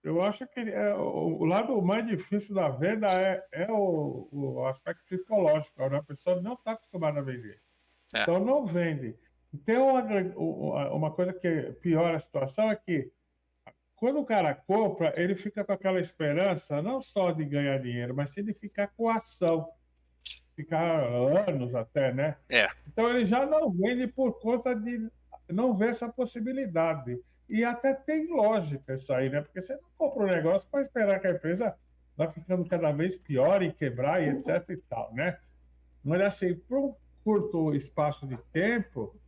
Eu acho que o lado mais difícil da venda é o aspecto psicológico, né? A pessoa não está acostumada a vender. É, Então, não vende. Tem uma coisa que piora a situação é que quando o cara compra, ele fica com aquela esperança não só de ganhar dinheiro, mas sim de ficar com a ação, ficar anos até, né? é, Então ele já não vende por conta de não ver essa possibilidade. E até tem lógica isso aí, né? Porque você não compra um negócio para esperar que a empresa vá ficando cada vez pior e quebrar e etc e tal, né? Mas assim, por um curto espaço de tempo,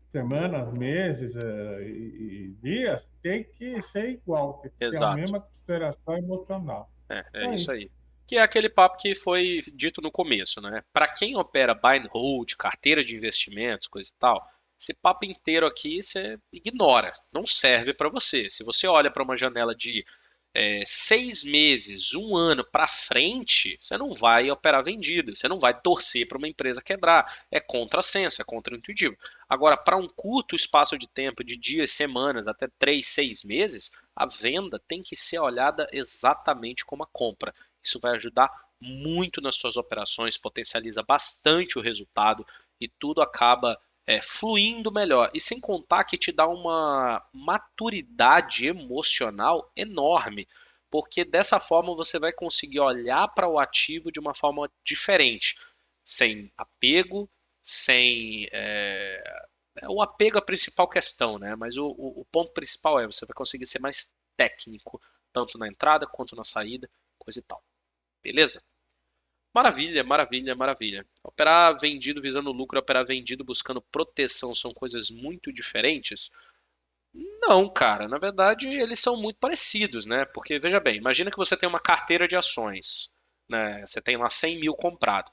semanas, meses e dias, tem que ser igual, tem que ter a exato. mesma consideração emocional. É Só isso isso. aí. Que é aquele papo que foi dito no começo, né? Para quem opera buy and hold, carteira de investimentos, coisa e tal, esse papo inteiro aqui você ignora, não serve para você. Se você olha para uma janela de 6 meses, um ano para frente, você não vai operar vendido, você não vai torcer para uma empresa quebrar. É contrassenso, é contraintuitivo. Agora, para um curto espaço de tempo, de dias, semanas, até 3, 6 meses, a venda tem que ser olhada exatamente como a compra. Isso vai ajudar muito nas suas operações, potencializa bastante o resultado e tudo acaba fluindo melhor. E sem contar que te dá uma maturidade emocional enorme, porque dessa forma você vai conseguir olhar para o ativo de uma forma diferente, sem apego, sem. O apego é a principal questão, né? Mas o ponto principal é você vai conseguir ser mais técnico, tanto na entrada quanto na saída, coisa e tal. Beleza? Maravilha, maravilha, maravilha. Operar vendido visando lucro, operar vendido buscando proteção são coisas muito diferentes? Não, cara. Na verdade, eles são muito parecidos, né? Porque, veja bem, imagina que você tem uma carteira de ações, né? Você tem lá 100 mil comprado.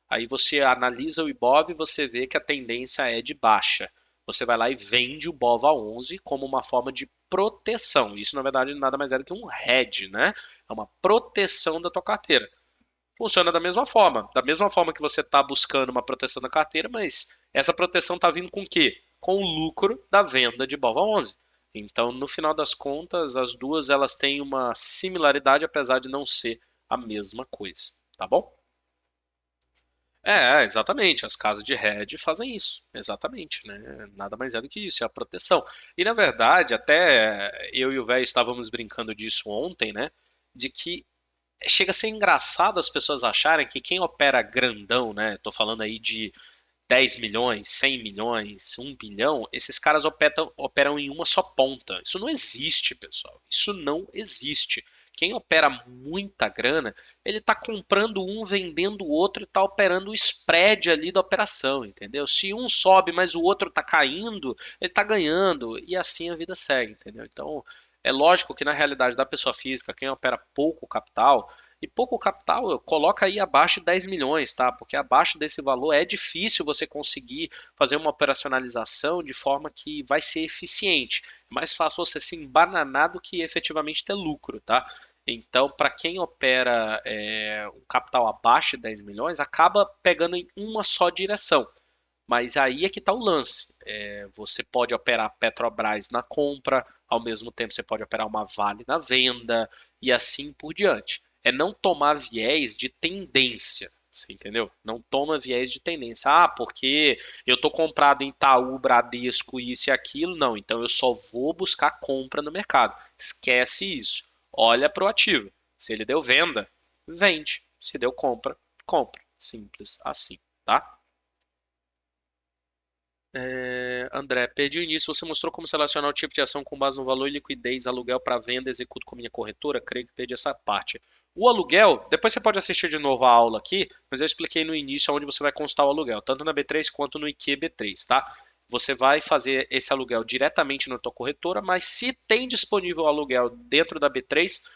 Aí você analisa o Ibov e você vê que a tendência é de baixa. Você vai lá e vende o BOV a 11 como uma forma de proteção. Isso, na verdade, nada mais é do que um hedge, né? É uma proteção da tua carteira. Funciona da mesma forma que você está buscando uma proteção da carteira, mas essa proteção está vindo com o quê? Com o lucro da venda de BOVA 11. Então, no final das contas, as duas elas têm uma similaridade, apesar de não ser a mesma coisa, tá bom? Exatamente. As casas de hedge fazem isso. Exatamente, né? Nada mais é do que isso, é a proteção. E na verdade, até eu e o velho estávamos brincando disso ontem, né? De que chega a ser engraçado as pessoas acharem que quem opera grandão, né? Tô falando aí de 10 milhões, 100 milhões, 1 bilhão, esses caras operam em uma só ponta. Isso não existe, pessoal. Isso não existe. Quem opera muita grana, ele está comprando um, vendendo o outro e está operando o spread ali da operação, entendeu? Se um sobe, mas o outro está caindo, ele está ganhando e assim a vida segue, entendeu? Então, é lógico que na realidade da pessoa física, quem opera pouco capital, e pouco capital, coloca aí abaixo de 10 milhões, tá? Porque abaixo desse valor é difícil você conseguir fazer uma operacionalização de forma que vai ser eficiente. É mais fácil você se embananar do que efetivamente ter lucro, tá? Então, para quem opera um capital abaixo de 10 milhões, acaba pegando em uma só direção. Mas aí é que está o lance. Você pode operar Petrobras na compra, ao mesmo tempo você pode operar uma Vale na venda e assim por diante. É não tomar viés de tendência. Você entendeu? Não toma viés de tendência. Ah, porque eu tô comprado em Itaú, Bradesco, isso e aquilo. Não, então eu só vou buscar compra no mercado. Esquece isso. Olha para o ativo. Se ele deu venda, vende. Se deu compra, compra. Simples assim, tá? André, perdi o início. Você mostrou como selecionar o tipo de ação com base no valor e liquidez, aluguel para venda, executo com minha corretora? Creio que perdi essa parte. O aluguel, depois você pode assistir de novo a aula aqui, mas eu expliquei no início onde você vai constar o aluguel, tanto na B3 quanto no IQ B3, tá? Você vai fazer esse aluguel diretamente na tua corretora, mas se tem disponível o aluguel dentro da B3,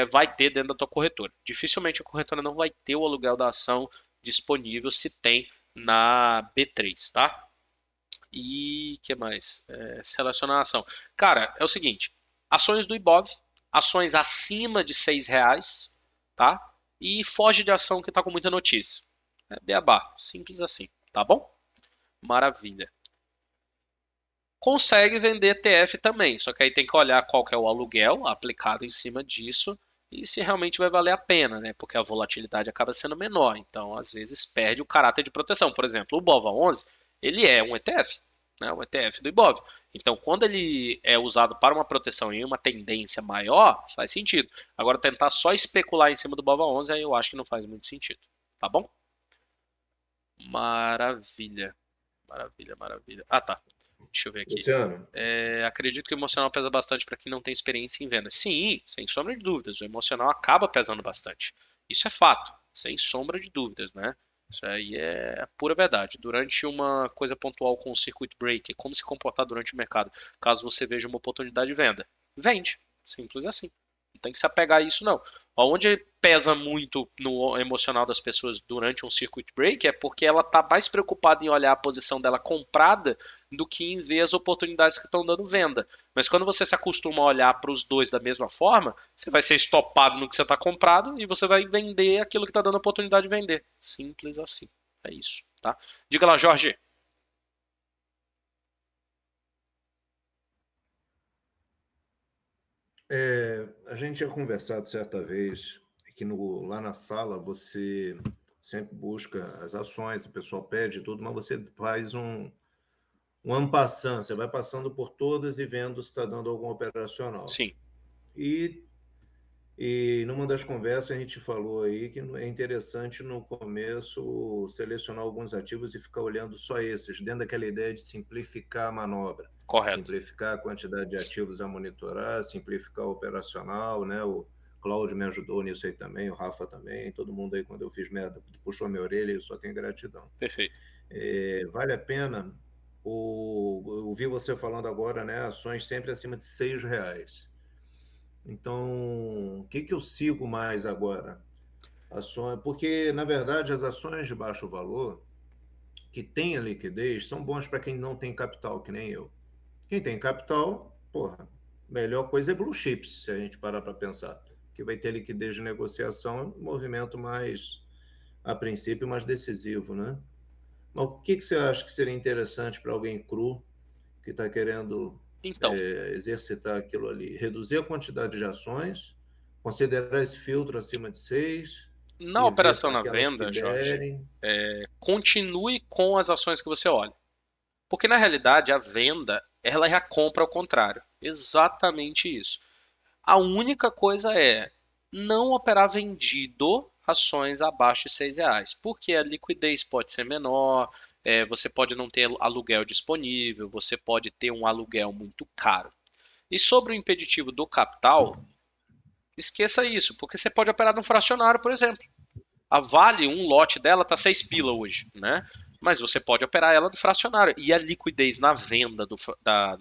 vai ter dentro da tua corretora. Dificilmente a corretora não vai ter o aluguel da ação disponível se tem na B3, tá? E que mais? Selecionar a ação. Cara, é o seguinte: ações do Ibov, ações acima de R$ 6, tá? E foge de ação que tá com muita notícia. Beabá, simples assim, tá bom? Maravilha. Consegue vender ETF também, só que aí tem que olhar qual que é o aluguel aplicado em cima disso e se realmente vai valer a pena, né? Porque a volatilidade acaba sendo menor, então às vezes perde o caráter de proteção. Por exemplo, o BOVA 11, ele é um ETF, né? Um ETF do Ibov. Então, quando ele é usado para uma proteção em uma tendência maior, faz sentido. Agora, tentar só especular em cima do BOVA 11, aí eu acho que não faz muito sentido, tá bom? Maravilha, maravilha, maravilha. Ah, tá. Deixa eu ver aqui. Luciano, Acredito que o emocional pesa bastante para quem não tem experiência em venda. Sim, sem sombra de dúvidas. O emocional acaba pesando bastante. Isso é fato, sem sombra de dúvidas, né? Isso aí é pura verdade. Durante uma coisa pontual com o circuit break, como se comportar durante o mercado, caso você veja uma oportunidade de venda, vende. Simples assim. Não tem que se apegar a isso, não. Onde pesa muito no emocional das pessoas durante um circuit break é porque ela está mais preocupada em olhar a posição dela comprada do que em ver as oportunidades que estão dando venda. Mas quando você se acostuma a olhar para os dois da mesma forma, você vai ser estopado no que você está comprado e você vai vender aquilo que está dando oportunidade de vender. Simples assim. É isso, tá? Diga lá, Jorge. a gente tinha conversado certa vez que lá na sala você sempre busca as ações, o pessoal pede tudo, mas você faz um en passant, você vai passando por todas e vendo se está dando algum operacional. Sim, E E numa das conversas a gente falou aí que é interessante no começo selecionar alguns ativos e ficar olhando só esses, dentro daquela ideia de simplificar a manobra, correto. simplificar a quantidade de ativos a monitorar, simplificar o operacional, né? O Cláudio me ajudou nisso aí também, o Rafa também, todo mundo aí quando eu fiz merda puxou minha orelha e eu só tenho gratidão. Perfeito. Vale a pena, eu ouvi você falando agora, né? Ações sempre acima de R$ 6. Então, o que eu sigo mais agora? Ações, porque, na verdade, as ações de baixo valor, que têm a liquidez, são bons para quem não tem capital, que nem eu. Quem tem capital, porra, melhor coisa é blue chips, se a gente parar para pensar. Que vai ter liquidez de negociação, um movimento mais, a princípio, mais decisivo, né? Mas o que você acha que seria interessante para alguém cru que está querendo Então, exercitar aquilo ali? Reduzir a quantidade de ações, considerar esse filtro acima de 6 na e ver operação na aquelas que venda, Jorge, derem. continue com as ações que você olha. Porque na realidade a venda, ela é a compra ao contrário. Exatamente isso. A única coisa é não operar vendido ações abaixo de R$ 6, porque a liquidez pode ser menor, você pode não ter aluguel disponível, você pode ter um aluguel muito caro. E sobre o impeditivo do capital, Esqueça isso, porque você pode operar no fracionário, por exemplo. A Vale, um lote dela tá 6 pila hoje, né? Mas você pode operar ela no fracionário. E a liquidez na venda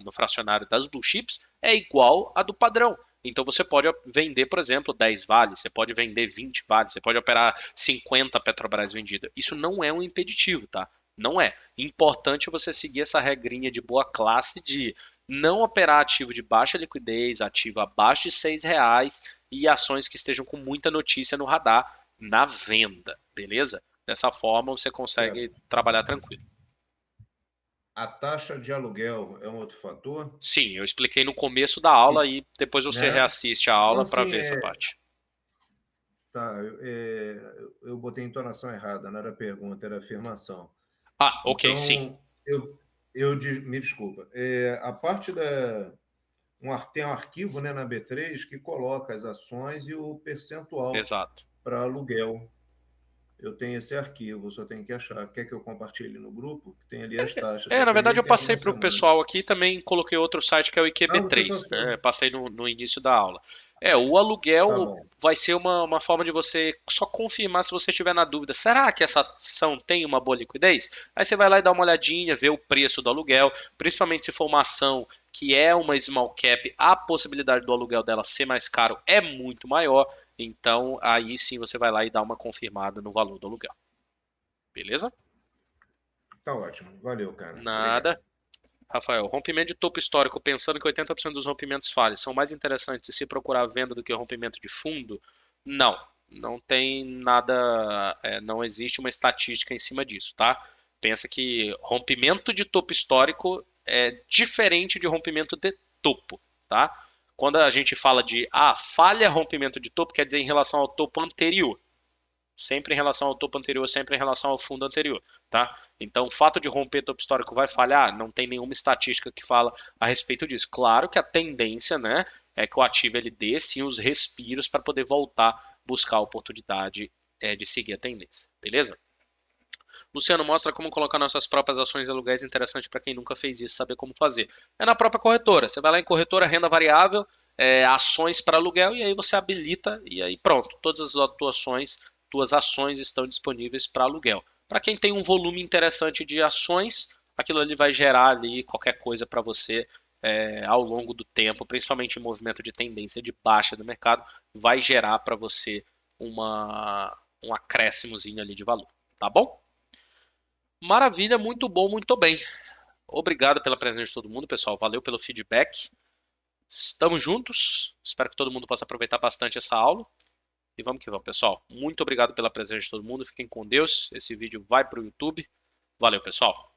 no fracionário das blue chips é igual a do padrão. Então você pode vender, por exemplo, 10 vales, você pode vender 20 vales, você pode operar 50 Petrobras vendida. Isso não é um impeditivo, tá? Não é. Importante você seguir essa regrinha de boa classe de não operar ativo de baixa liquidez, ativo abaixo de R$ 6 e ações que estejam com muita notícia no radar na venda, beleza? Dessa forma você consegue Certo. trabalhar tranquilo. A taxa de aluguel é um outro fator, Sim, eu expliquei no começo da aula e depois você né? reassiste a aula Não, para sim, ver essa parte. tá, eu botei a entonação errada, não era pergunta, era afirmação. Ah, ok, sim. Então, me desculpa. A parte tem um arquivo, né, na B3 que coloca as ações e o percentual Exato. para aluguel. Eu tenho esse arquivo, só tenho que achar. Quer que eu compartilhe no grupo? Tem ali as taxas. Na verdade Também eu tem passei algumas para o semanas. pessoal aqui também coloquei outro site que é o Ah, você IQB3, né? passou. Passei no início da aula. O Tá aluguel bom. vai ser uma forma de você só confirmar se você estiver na dúvida. Será que essa ação tem uma boa liquidez? Aí você vai lá e dá uma olhadinha, vê o preço do aluguel, principalmente se for uma ação que é uma small cap, a possibilidade do aluguel dela ser mais caro é muito maior. Então aí sim você vai lá e dá uma confirmada no valor do aluguel. Beleza? Tá ótimo. Valeu, cara. Obrigado. Nada. Rafael, rompimento de topo histórico, pensando que 80% dos rompimentos falhos são mais interessantes se procurar a venda do que o rompimento de fundo? Não, não tem nada, não existe uma estatística em cima disso, tá? Pensa que rompimento de topo histórico é diferente de rompimento de topo, tá? Quando a gente fala de falha rompimento de topo, quer dizer em relação ao topo anterior. Sempre em relação ao topo anterior, sempre em relação ao fundo anterior, tá? Então, o fato de romper topo histórico vai falhar? Não tem nenhuma estatística que fala a respeito disso. Claro que a tendência, né, é que o ativo ele dê sim os respiros para poder voltar buscar a oportunidade de seguir a tendência, beleza? Luciano, mostra como colocar nossas próprias ações e aluguéis interessante para quem nunca fez isso, saber como fazer. É na própria corretora. Você vai lá em corretora, renda variável, ações para aluguel e aí você habilita e aí pronto. Todas as tuas ações estão disponíveis para aluguel. Para quem tem um volume interessante de ações, aquilo ali vai gerar ali qualquer coisa para você ao longo do tempo, principalmente em movimento de tendência de baixa do mercado, vai gerar para você um acréscimozinho ali de valor, tá bom? Maravilha, muito bom, muito bem. Obrigado pela presença de todo mundo, pessoal. Valeu pelo feedback. Estamos juntos. Espero que todo mundo possa aproveitar bastante essa aula. E vamos que vamos, pessoal. Muito obrigado pela presença de todo mundo. Fiquem com Deus. Esse vídeo vai para o YouTube. Valeu, pessoal.